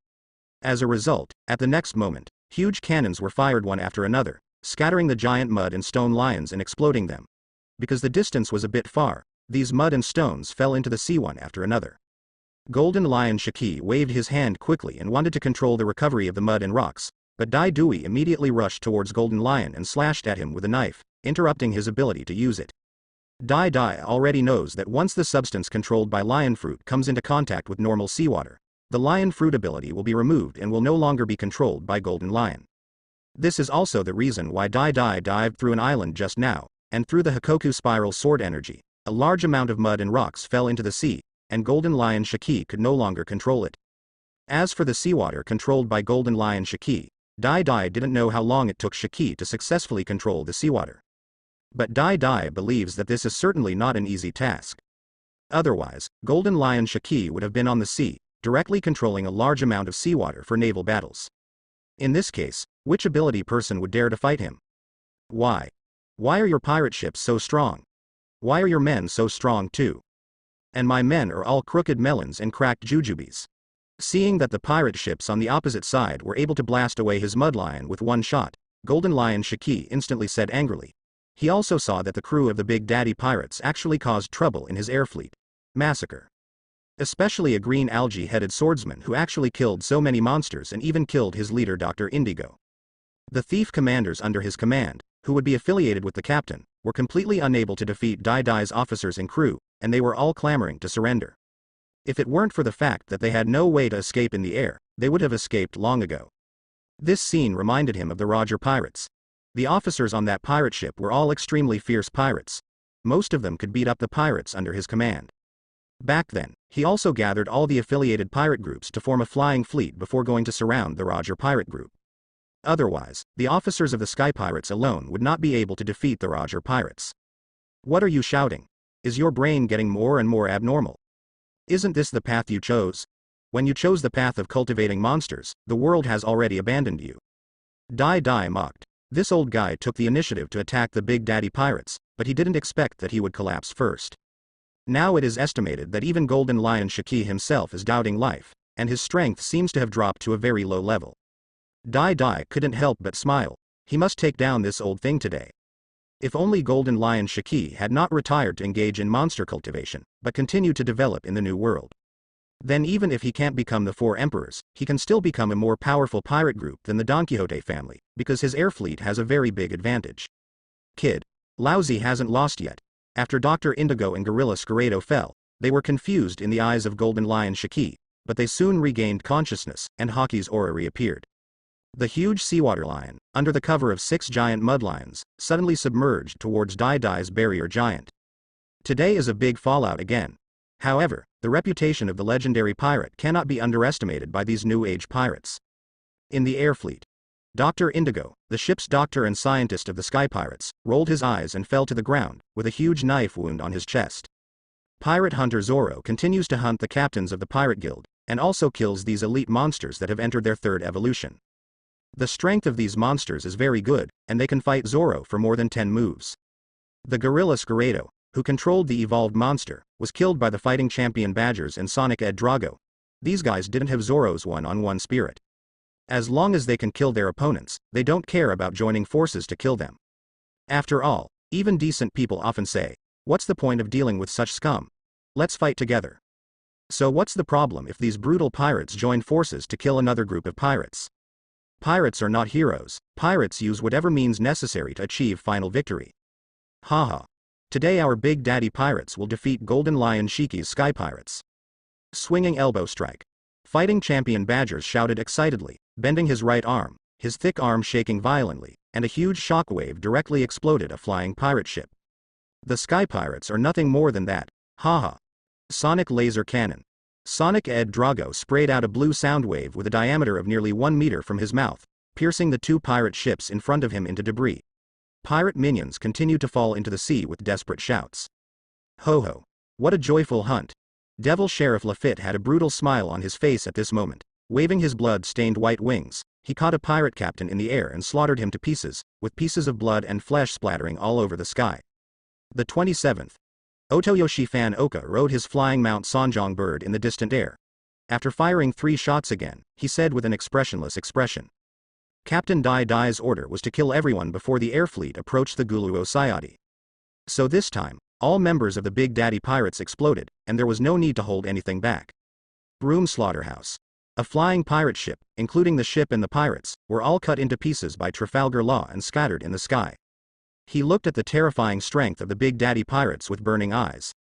A: As a result, at the next moment, huge cannons were fired one after another, scattering the giant mud and stone lions and exploding them. Because the distance was a bit far, these mud and stones fell into the sea one after another. Golden Lion Shaki waved his hand quickly and wanted to control the recovery of the mud and rocks, but Dai Dui immediately rushed towards Golden Lion and slashed at him with a knife, interrupting his ability to use it. Dai Dai already knows that once the substance controlled by lion fruit comes into contact with normal seawater, the lion fruit ability will be removed and will no longer be controlled by Golden Lion. This is also the reason why Dai Dai dived through an island just now, and through the Hikoku spiral sword energy, a large amount of mud and rocks fell into the sea, and Golden Lion Shaki could no longer control it. As for the seawater controlled by Golden Lion Shaki, Dai Dai didn't know how long it took Shaki to successfully control the seawater. But Dai Dai believes that this is certainly not an easy task. Otherwise, Golden Lion Shaki would have been on the sea, directly controlling a large amount of seawater for naval battles. In this case, which ability person would dare to fight him? Why? Why are your pirate ships so strong? Why are your men so strong too? And my men are all crooked melons and cracked jujubes. Seeing that the pirate ships on the opposite side were able to blast away his mud lion with one shot, Golden Lion Shaki instantly said angrily. He also saw that the crew of the Big Daddy Pirates actually caused trouble in his air fleet. Massacre. Especially a green algae-headed swordsman who actually killed so many monsters and even killed his leader Dr. Indigo. The thief commanders under his command, who would be affiliated with the captain, were completely unable to defeat Dai Dai's officers and crew, and they were all clamoring to surrender. If it weren't for the fact that they had no way to escape in the air, they would have escaped long ago. This scene reminded him of the Roger pirates. The officers on that pirate ship were all extremely fierce pirates. Most of them could beat up the pirates under his command. Back then, he also gathered all the affiliated pirate groups to form a flying fleet before going to surround the Roger pirate group. Otherwise, the officers of the Sky Pirates alone would not be able to defeat the Roger pirates. What are you shouting? Is your brain getting more and more abnormal? Isn't this the path you chose? When you chose the path of cultivating monsters, the world has already abandoned you. Dai Dai mocked. This old guy took the initiative to attack the Big Daddy Pirates, but he didn't expect that he would collapse first. Now it is estimated that even Golden Lion Shaki himself is doubting life, and his strength seems to have dropped to a very low level. Dai Dai couldn't help but smile. He must take down this old thing today. If only Golden Lion Shaki had not retired to engage in monster cultivation, but continued to develop in the new world. Then even if he can't become the 4 emperors, he can still become a more powerful pirate group than the Don Quixote family, because his air fleet has a very big advantage. Kid. Laozi hasn't lost yet. After Dr. Indigo and Gorilla Scarado fell, they were confused in the eyes of Golden Lion Shaki, but they soon regained consciousness, and Haki's aura reappeared. The huge seawater lion, under the cover of 6 giant mud lions, suddenly submerged towards Dai Dai's barrier giant. Today is a big fallout again. However, the reputation of the legendary pirate cannot be underestimated by these new age pirates. In the air fleet, Dr. Indigo, the ship's doctor and scientist of the sky pirates, rolled his eyes and fell to the ground, with a huge knife wound on his chest. Pirate hunter Zoro continues to hunt the captains of the pirate guild, and also kills these elite monsters that have entered their third evolution. The strength of these monsters is very good, and they can fight Zoro for more than 10 moves. The gorilla Scarado, who controlled the evolved monster, was killed by the fighting champion Badgers and Sonic Ed Drago. These guys didn't have Zoro's one-on-one spirit. As long as they can kill their opponents, they don't care about joining forces to kill them. After all, even decent people often say, what's the point of dealing with such scum? Let's fight together. So what's the problem if these brutal pirates join forces to kill another group of pirates? Pirates are not heroes. Pirates use whatever means necessary to achieve final victory. Haha. Today our Big Daddy Pirates will defeat Golden Lion Shiki's Sky Pirates. Swinging elbow strike. Fighting champion Badgers shouted excitedly, bending his right arm, his thick arm shaking violently, and a huge shockwave directly exploded a flying pirate ship. The Sky Pirates are nothing more than that. Haha. Sonic laser cannon. Sonic Ed Drago sprayed out a blue sound wave with a diameter of nearly 1 meter from his mouth, piercing the 2 pirate ships in front of him into debris. Pirate minions continued to fall into the sea with desperate shouts. Ho ho. What a joyful hunt. Devil Sheriff Lafitte had a brutal smile on his face at this moment. Waving his blood-stained white wings, he caught a pirate captain in the air and slaughtered him to pieces, with pieces of blood and flesh splattering all over the sky. The 27th. Otoyoshi Fan Oka rode his flying Mount Sanjong bird in the distant air. After firing 3 shots again, he said with an expressionless expression. Captain Dai Dai's order was to kill everyone before the air fleet approached the Guluo Sayadi. So this time, all members of the Big Daddy Pirates exploded, and there was no need to hold anything back. Broom Slaughterhouse. A flying pirate ship, including the ship and the pirates, were all cut into pieces by Trafalgar Law and scattered in the sky. He looked at the terrifying strength of the Big Daddy Pirates with burning eyes.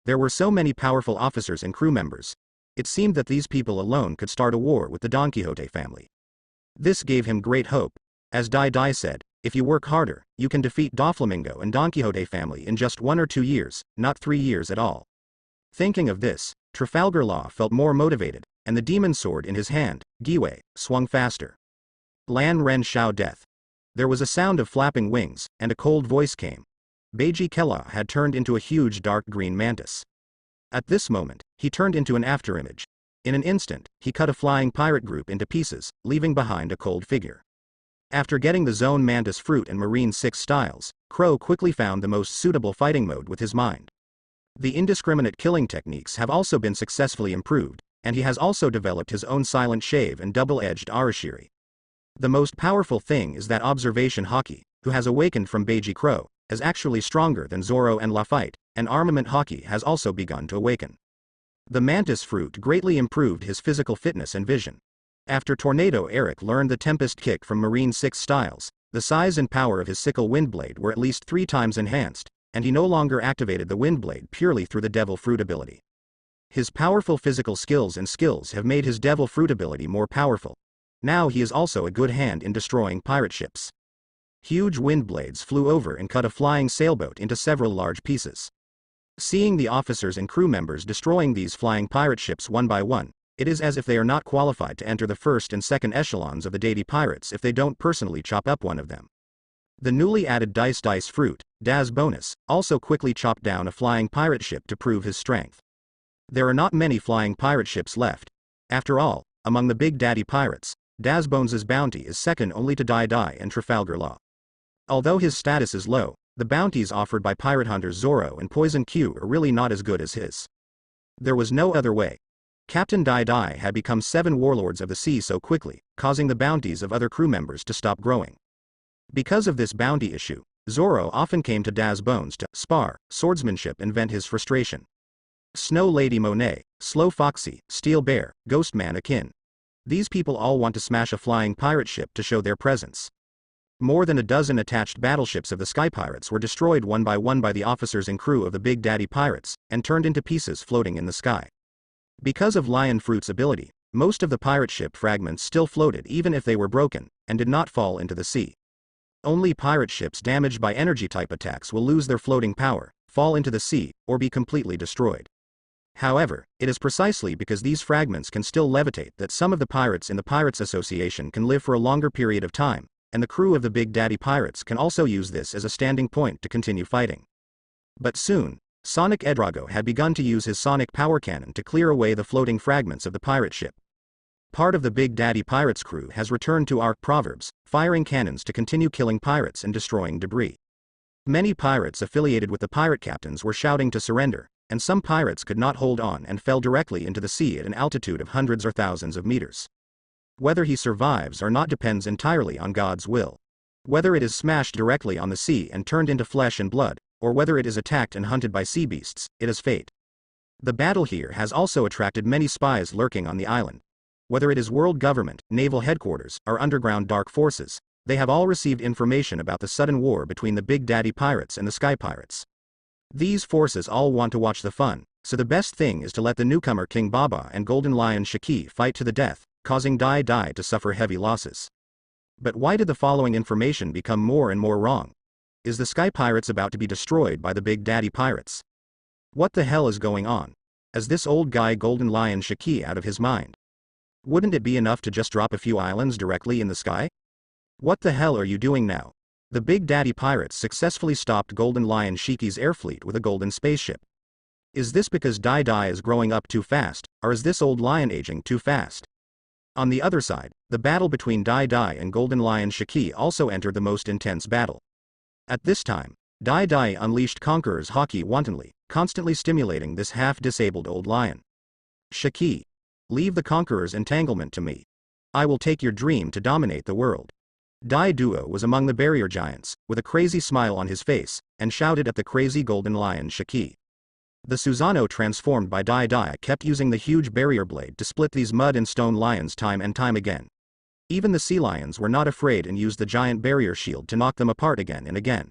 A: There were so many powerful officers and crew members. It seemed that these people alone could start a war with the Don Quixote family. This gave him great hope. As Dai Dai said, if you work harder, you can defeat Doflamingo and Don Quixote family in just 1 or 2 years, not 3 years at all. Thinking of this, Trafalgar Law felt more motivated, and the demon sword in his hand, Giwei, swung faster. Lan Ren Shao death. There was a sound of flapping wings, and a cold voice came. Beiji Kella had turned into a huge dark green mantis. At this moment, he turned into an afterimage. In an instant, he cut a flying pirate group into pieces, leaving behind a cold figure. After getting the Zone Mantis Fruit and Marine 6 styles, Crow quickly found the most suitable fighting mode with his mind. The indiscriminate killing techniques have also been successfully improved, and he has also developed his own silent shave and double-edged Arashiri. The most powerful thing is that Observation Haki, who has awakened from Beiji Crow, is actually stronger than Zoro and Lafitte, and Armament Haki has also begun to awaken. The Mantis Fruit greatly improved his physical fitness and vision. After Tornado Eric learned the Tempest Kick from Marine 6 styles, the size and power of his sickle windblade were at least 3 times enhanced, and he no longer activated the windblade purely through the Devil Fruit ability. His powerful physical skills have made his Devil Fruit ability more powerful. Now he is also a good hand in destroying pirate ships. Huge windblades flew over and cut a flying sailboat into several large pieces. Seeing the officers and crew members destroying these flying pirate ships one by one, it is as if they are not qualified to enter the first and second echelons of the Daddy Pirates if they don't personally chop up one of them. The newly added Dice Fruit, Daz Bonus, also quickly chopped down a flying pirate ship to prove his strength. There are not many flying pirate ships left. After all, among the Big Daddy Pirates, Daz Bones's bounty is second only to Dai Dai and Trafalgar Law. Although his status is low, the bounties offered by pirate hunters Zoro and Poison Q are really not as good as his. There was no other way. Captain Dai Dai had become 7 warlords of the sea so quickly, causing the bounties of other crew members to stop growing. Because of this bounty issue, Zoro often came to Daz Bones to spar, swordsmanship and vent his frustration. Snow Lady Monet, Slow Foxy, Steel Bear, Ghost Man Akin. These people all want to smash a flying pirate ship to show their presence. More than a dozen attached battleships of the Sky Pirates were destroyed one by the officers and crew of the Big Daddy Pirates, and turned into pieces floating in the sky. Because of Lion Fruit's ability, most of the pirate ship fragments still floated even if they were broken, and did not fall into the sea. Only pirate ships damaged by energy-type attacks will lose their floating power, fall into the sea, or be completely destroyed. However, it is precisely because these fragments can still levitate that some of the pirates in the Pirates Association can live for a longer period of time, and the crew of the Big Daddy Pirates can also use this as a standing point to continue fighting. But soon, Sonic Edrago had begun to use his sonic power cannon to clear away the floating fragments of the pirate ship. Part of the Big Daddy Pirates crew has returned to Ark Proverbs, firing cannons to continue killing pirates and destroying debris. Many pirates affiliated with the pirate captains were shouting to surrender, and some pirates could not hold on and fell directly into the sea at an altitude of hundreds or thousands of meters. Whether he survives or not depends entirely on God's will. Whether it is smashed directly on the sea and turned into flesh and blood, or whether it is attacked and hunted by sea beasts, it is fate. The battle here has also attracted many spies lurking on the island. Whether it is world government, naval headquarters, or underground dark forces, they have all received information about the sudden war between the Big Daddy Pirates and the Sky Pirates. These forces all want to watch the fun, so the best thing is to let the newcomer King Baba and Golden Lion Shiki fight to the death, causing Dai Dai to suffer heavy losses. But why did the following information become more and more wrong? Is the Sky Pirates about to be destroyed by the Big Daddy Pirates? What the hell is going on? Is this old guy Golden Lion Shiki out of his mind? Wouldn't it be enough to just drop a few islands directly in the sky? What the hell are you doing now? The Big Daddy Pirates successfully stopped Golden Lion Shiki's air fleet with a golden spaceship. Is this because Dai Dai is growing up too fast, or is this old lion aging too fast? On the other side, the battle between Dai Dai and Golden Lion Shiki also entered the most intense battle. At this time, Dai Dai unleashed Conqueror's Haki wantonly, constantly stimulating this half-disabled old lion. Shiki, leave the Conqueror's entanglement to me. I will take your dream to dominate the world. Dai Duo was among the barrier giants, with a crazy smile on his face, and shouted at the crazy Golden Lion Shiki. The Susanoo transformed by Dai Dai kept using the huge barrier blade to split these mud and stone lions time and time again. Even the sea lions were not afraid and used the giant barrier shield to knock them apart again and again.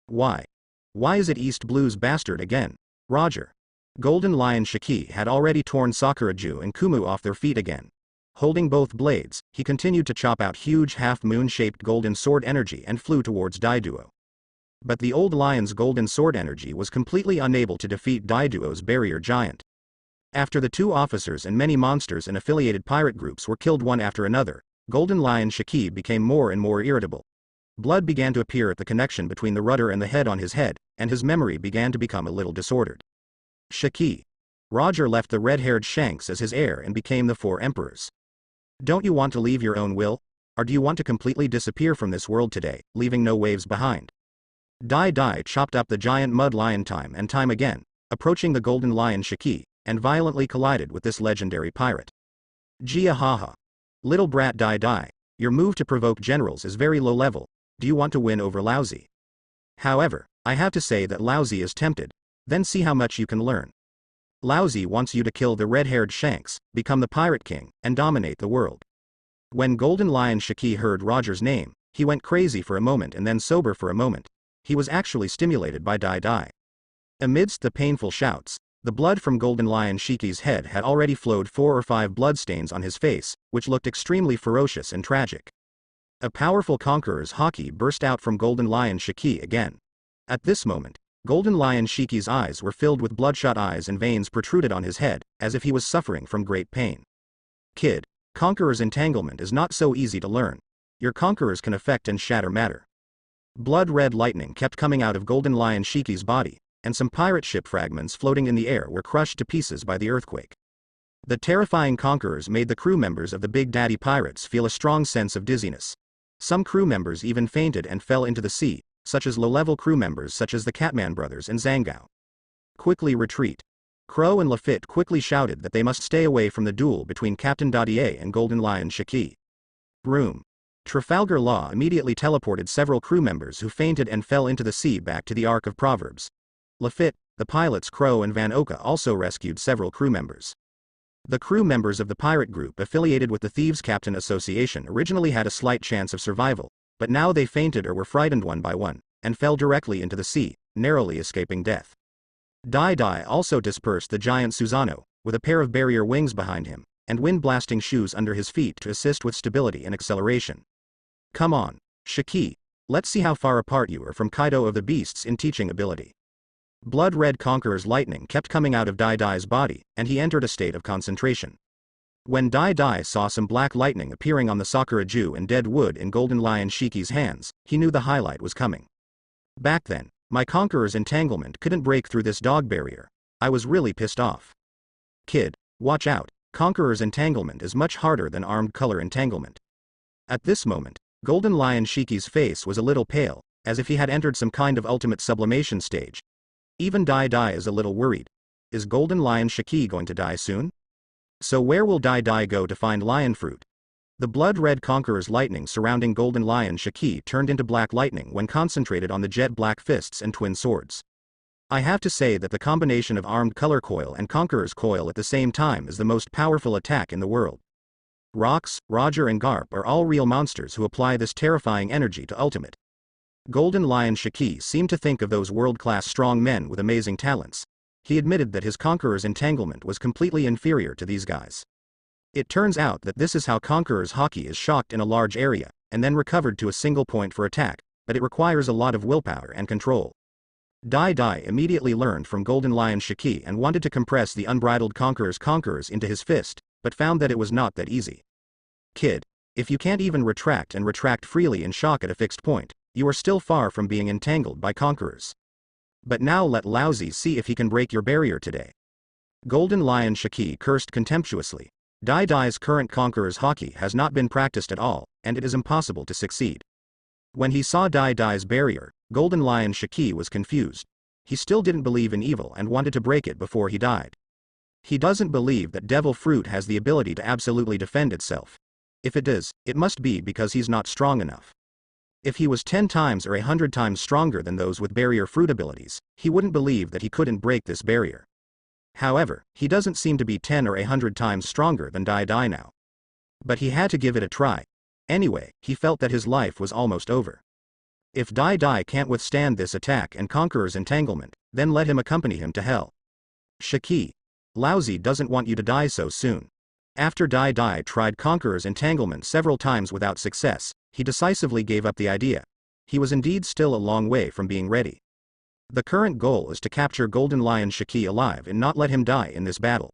A: Why? Why is it East Blue's bastard again? Roger. Golden Lion Shiki had already torn Sakuraju and Kumu off their feet again. Holding both blades, he continued to chop out huge half-moon-shaped golden sword energy and flew towards Daiduo. But the old lion's golden sword energy was completely unable to defeat Daiduo's barrier giant. After the two officers and many monsters and affiliated pirate groups were killed one after another, Golden Lion Shiki became more and more irritable. Blood began to appear at the connection between the rudder and the head on his head, and his memory began to become a little disordered. Shiki. Roger left the red-haired Shanks as his heir and became the Four Emperors. Don't you want to leave your own will? Or do you want to completely disappear from this world today, leaving no waves behind? Dai Dai chopped up the giant mud lion time and time again, approaching the Golden Lion Shiki, and violently collided with this legendary pirate. Gia haha. Little brat Dai Dai, your move to provoke generals is very low level. Do you want to win over Lousy? However, I have to say that Lousy is tempted, then see how much you can learn. Lousy wants you to kill the red-haired Shanks, become the Pirate King, and dominate the world. When Golden Lion Shiki heard Roger's name, he went crazy for a moment and then sober for a moment. He was actually stimulated by Dai Dai. Amidst the painful shouts, the blood from Golden Lion Shiki's head had already flowed 4 or 5 bloodstains on his face, which looked extremely ferocious and tragic. A powerful Conqueror's Haki burst out from Golden Lion Shiki again. At this moment, Golden Lion Shiki's eyes were filled with bloodshot eyes and veins protruded on his head, as if he was suffering from great pain. Kid, Conqueror's entanglement is not so easy to learn. Your Conquerors can affect and shatter matter. Blood-red lightning kept coming out of Golden Lion Shiki's body, and some pirate ship fragments floating in the air were crushed to pieces by the earthquake. The terrifying Conquerors made the crew members of the Big Daddy Pirates feel a strong sense of dizziness. Some crew members even fainted and fell into the sea, such as low-level crew members such as the Catman brothers and Zangao. Quickly retreat. Crow and Lafitte quickly shouted that they must stay away from the duel between Captain Dadier and Golden Lion Shiki. Broom. Trafalgar Law immediately teleported several crew members who fainted and fell into the sea back to the Ark of Proverbs. Lafitte, the pilots Crow and Van Oka also rescued several crew members. The crew members of the pirate group affiliated with the Thieves Captain Association originally had a slight chance of survival, but now they fainted or were frightened one by one, and fell directly into the sea, narrowly escaping death. Dai Dai also dispersed the giant Susanoo, with a pair of barrier wings behind him, and wind-blasting shoes under his feet to assist with stability and acceleration. Come on, Shiki, let's see how far apart you are from Kaido of the Beasts in teaching ability. Blood-red Conqueror's lightning kept coming out of Dai Dai's body, and he entered a state of concentration. When Dai Dai saw some black lightning appearing on the Sakuraju and dead wood in Golden Lion Shiki's hands, he knew the highlight was coming. Back then, my Conqueror's entanglement couldn't break through this dog barrier. I was really pissed off. Kid, watch out, Conqueror's entanglement is much harder than armed color entanglement. At this moment, Golden Lion Shiki's face was a little pale, as if he had entered some kind of ultimate sublimation stage. Even Dai Dai is a little worried. Is Golden Lion Shiki going to die soon? So where will Dai Dai go to find lion fruit? The blood-red Conqueror's lightning surrounding Golden Lion Shiki turned into black lightning when concentrated on the jet black fists and twin swords. I have to say that the combination of armed color coil and Conqueror's coil at the same time is the most powerful attack in the world. Rox, Roger and Garp are all real monsters who apply this terrifying energy to ultimate. Golden Lion Shiki seemed to think of those world-class strong men with amazing talents. He admitted that his Conqueror's entanglement was completely inferior to these guys. It turns out that this is how Conqueror's haki is shocked in a large area, and then recovered to a single point for attack, but it requires a lot of willpower and control. Dai Dai immediately learned from Golden Lion Shiki and wanted to compress the unbridled Conquerors into his fist, but found that it was not that easy. Kid, if you can't even retract freely in shock at a fixed point, you are still far from being entangled by Conquerors. But now let Lousy see if he can break your barrier today. Golden Lion Shiki cursed contemptuously. Dai Dai's current Conqueror's haki has not been practiced at all, and it is impossible to succeed. When he saw Dai Dai's barrier, Golden Lion Shiki was confused. He still didn't believe in evil and wanted to break it before he died. He doesn't believe that devil fruit has the ability to absolutely defend itself. If it does, it must be because he's not strong enough. If he was 10 times or 100 times stronger than those with barrier fruit abilities, he wouldn't believe that he couldn't break this barrier. However, he doesn't seem to be 10 or 100 times stronger than Dai Dai now. But he had to give it a try. Anyway, he felt that his life was almost over. If Dai Dai can't withstand this attack and Conqueror's entanglement, then let him accompany him to hell. Shiki, Lousy doesn't want you to die so soon. After Dai Dai tried Conqueror's entanglement several times without success, he decisively gave up the idea. He was indeed still a long way from being ready. The current goal is to capture Golden Lion Shiki alive and not let him die in this battle.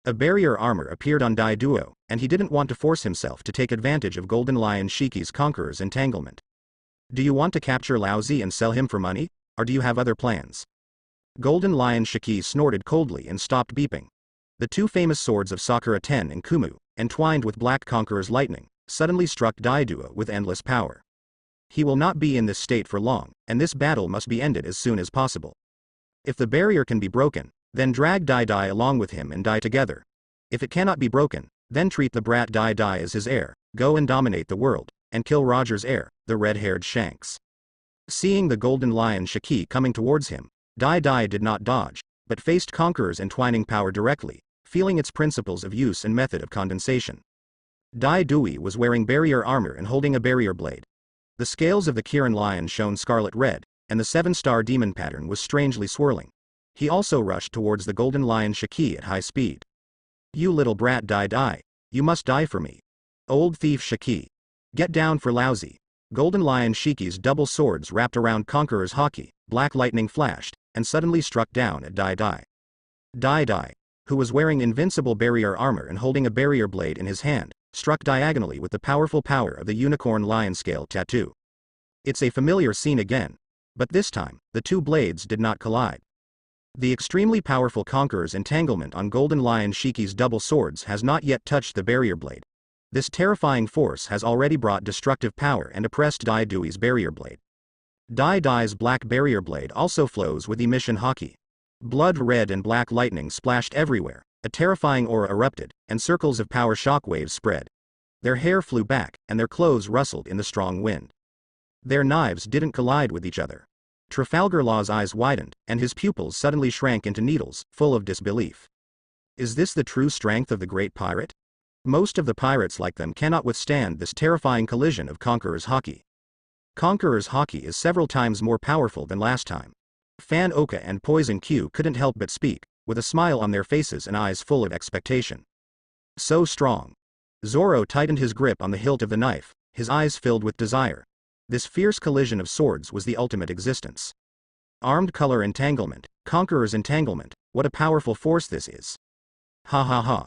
A: A barrier armor appeared on Dai Duo, and he didn't want to force himself to take advantage of Golden Lion Shiki's Conqueror's entanglement. Do you want to capture Lousy and sell him for money, or do you have other plans? Golden Lion Shiki snorted coldly and stopped beeping. The two famous swords of Sakura Ten and Kumu, entwined with Black Conqueror's lightning, suddenly struck Dai Duo with endless power. He will not be in this state for long, and this battle must be ended as soon as possible. If the barrier can be broken, then drag Dai Dai along with him and die together. If it cannot be broken, then treat the brat Dai Dai as his heir, go and dominate the world, and kill Roger's heir, the red-haired Shanks. Seeing the Golden Lion Shiki coming towards him, Dai Dai did not dodge, but faced Conqueror's entwining power directly, feeling its principles of use and method of condensation. Dai Dui was wearing barrier armor and holding a barrier blade. The scales of the Kirin lion shone scarlet red, and the 7-star demon pattern was strangely swirling. He also rushed towards the Golden Lion Shiki at high speed. You little brat Dai Dai, you must die for me. Old thief Shiki. Get down for Lousy. Golden Lion Shiki's double swords wrapped around Conqueror's haki, black lightning flashed, and suddenly struck down at Dai Dai. Dai Dai, who was wearing invincible barrier armor and holding a barrier blade in his hand, struck diagonally with the powerful power of the unicorn lion scale tattoo. It's a familiar scene again, but this time, the two blades did not collide. The extremely powerful Conqueror's entanglement on Golden Lion Shiki's double swords has not yet touched the barrier blade. This terrifying force has already brought destructive power and oppressed Dai Dui's barrier blade. Dai Dai's black barrier blade also flows with emission haki. Blood red and black lightning splashed everywhere, a terrifying aura erupted, and circles of power shockwaves spread. Their hair flew back, and their clothes rustled in the strong wind. Their knives didn't collide with each other. Trafalgar Law's eyes widened, and his pupils suddenly shrank into needles, full of disbelief. Is this the true strength of the great pirate? Most of the pirates like them cannot withstand this terrifying collision of Conqueror's haki. Conqueror's haki is several times more powerful than last time. Fan Oka and Poison Q couldn't help but speak, with a smile on their faces and eyes full of expectation. So strong. Zoro tightened his grip on the hilt of the knife, his eyes filled with desire. This fierce collision of swords was the ultimate existence. Armed color entanglement, conqueror's entanglement, what a powerful force this is. Ha ha ha.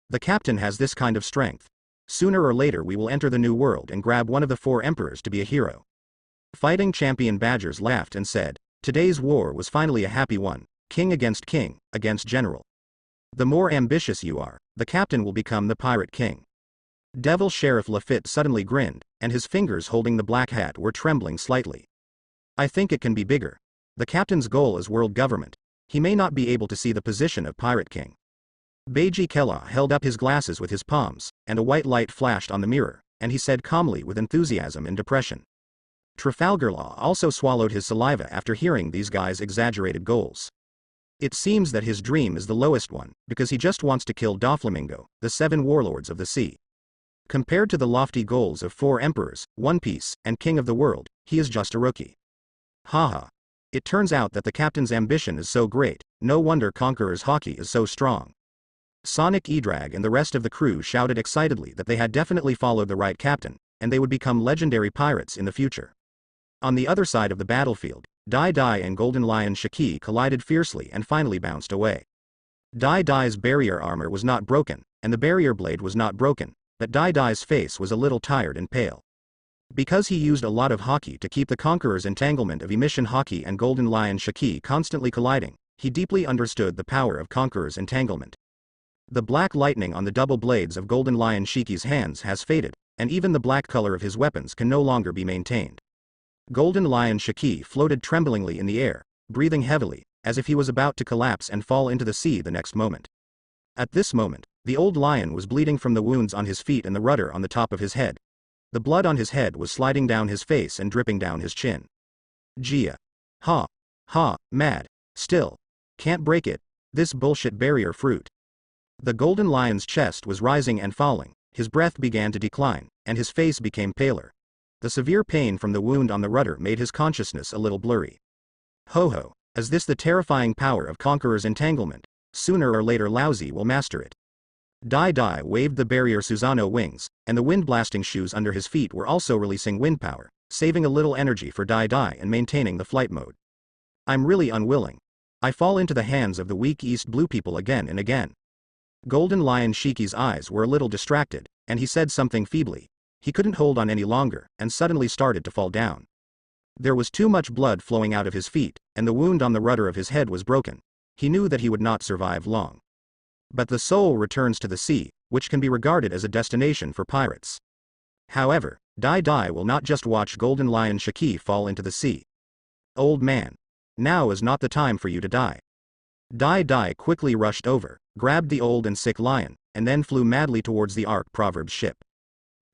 A: The captain has this kind of strength. Sooner or later we will enter the new world and grab one of the 4 emperors to be a hero. Fighting champion Badgers laughed and said, today's war was finally a happy one, king, against general. The more ambitious you are, the captain will become the pirate king. Devil Sheriff Lafitte suddenly grinned, and his fingers holding the black hat were trembling slightly. I think it can be bigger. The captain's goal is world government. He may not be able to see the position of pirate king. Beiji Kella held up his glasses with his palms, and a white light flashed on the mirror, and he said calmly with enthusiasm and depression. Trafalgar Law also swallowed his saliva after hearing these guys' exaggerated goals. It seems that his dream is the lowest one, because he just wants to kill Doflamingo, the 7 warlords of the sea. Compared to the lofty goals of 4 emperors, One Piece, and King of the World, he is just a rookie. Haha. It turns out that the captain's ambition is so great, no wonder Conqueror's hockey is so strong. Sonic Edrag and the rest of the crew shouted excitedly that they had definitely followed the right captain, and they would become legendary pirates in the future. On the other side of the battlefield, Dai Dai and Golden Lion Shiki collided fiercely and finally bounced away. Dai Dai's barrier armor was not broken, and the barrier blade was not broken, but Dai Dai's face was a little tired and pale. Because he used a lot of hockey to keep the Conqueror's entanglement of emission hockey and Golden Lion Shiki constantly colliding, he deeply understood the power of Conqueror's entanglement. The black lightning on the double blades of Golden Lion Shiki's hands has faded, and even the black color of his weapons can no longer be maintained. Golden Lion Shiki floated tremblingly in the air, breathing heavily, as if he was about to collapse and fall into the sea the next moment. At this moment, the old lion was bleeding from the wounds on his feet and the rudder on the top of his head. The blood on his head was sliding down his face and dripping down his chin. Gia. Ha. Ha, mad. Still. Can't break it. This bullshit barrier fruit. The golden lion's chest was rising and falling, his breath began to decline, and his face became paler. The severe pain from the wound on the rudder made his consciousness a little blurry. Ho ho, is this the terrifying power of Conqueror's entanglement? Sooner or later Lousy will master it. Dai Dai waved the barrier Susanoo wings, and the wind-blasting shoes under his feet were also releasing wind power, saving a little energy for Dai Dai and maintaining the flight mode. I'm really unwilling. I fall into the hands of the weak East Blue people again and again. Golden Lion Shiki's eyes were a little distracted, and he said something feebly. He couldn't hold on any longer, and suddenly started to fall down. There was too much blood flowing out of his feet, and the wound on the rudder of his head was broken. He knew that he would not survive long. But the soul returns to the sea, which can be regarded as a destination for pirates. However, Dai Dai will not just watch Golden Lion Shiki fall into the sea. Old man. Now is not the time for you to die. Dai Dai quickly rushed over, grabbed the old and sick lion, and then flew madly towards the Ark Proverbs ship.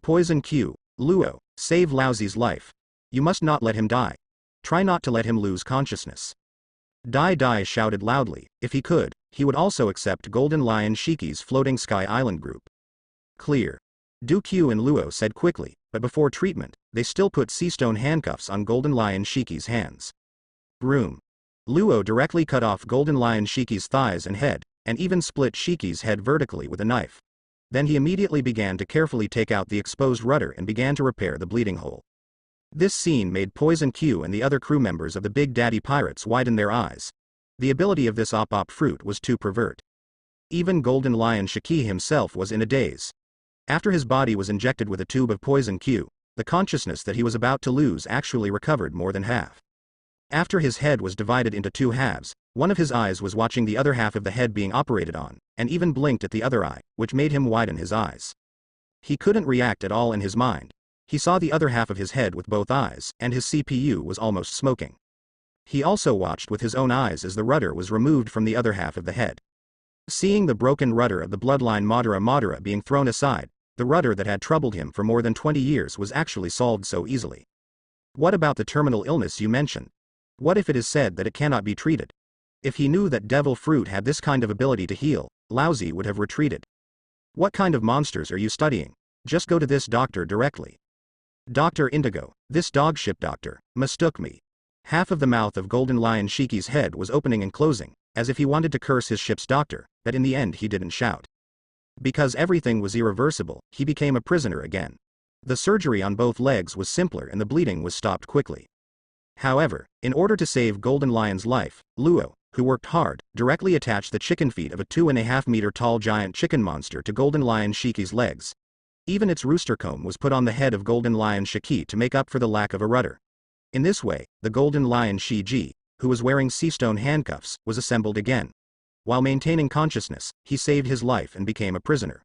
A: Poison Q, Luo, save Lousy's life. You must not let him die. Try not to let him lose consciousness. Dai Dai shouted loudly, if he could, he would also accept Golden Lion Shiki's floating sky island group. Clear. Du Q and Luo said quickly, but before treatment, they still put seastone handcuffs on Golden Lion Shiki's hands. Broom. Luo directly cut off Golden Lion Shiki's thighs and head, and even split Shiki's head vertically with a knife. Then he immediately began to carefully take out the exposed rudder and began to repair the bleeding hole. This scene made Poison Q and the other crew members of the Big Daddy Pirates widen their eyes. The ability of this op fruit was too pervert. Even Golden Lion Shiki himself was in a daze. After his body was injected with a tube of Poison Q, the consciousness that he was about to lose actually recovered more than half. After his head was divided into 2 halves, one of his eyes was watching the other half of the head being operated on, and even blinked at the other eye, which made him widen his eyes. He couldn't react at all in his mind. He saw the other half of his head with both eyes, and his CPU was almost smoking. He also watched with his own eyes as the rudder was removed from the other half of the head. Seeing the broken rudder of the bloodline Madara Madara being thrown aside, the rudder that had troubled him for more than 20 years was actually solved so easily. What about the terminal illness you mentioned? What if it is said that it cannot be treated? If he knew that Devil Fruit had this kind of ability to heal, Lousy would have retreated. What kind of monsters are you studying? Just go to this doctor directly. Dr. Indigo, this dogship doctor, mistook me. Half of the mouth of Golden Lion Shiki's head was opening and closing, as if he wanted to curse his ship's doctor, but in the end he didn't shout. Because everything was irreversible, he became a prisoner again. The surgery on both legs was simpler and the bleeding was stopped quickly. However, in order to save Golden Lion's life, Luo, who worked hard, directly attached the chicken feet of a 2.5-meter tall giant chicken monster to Golden Lion Shiki's legs. Even its rooster comb was put on the head of Golden Lion Shiki to make up for the lack of a rudder. In this way, the Golden Lion Shiji, who was wearing seastone handcuffs, was assembled again. While maintaining consciousness, he saved his life and became a prisoner.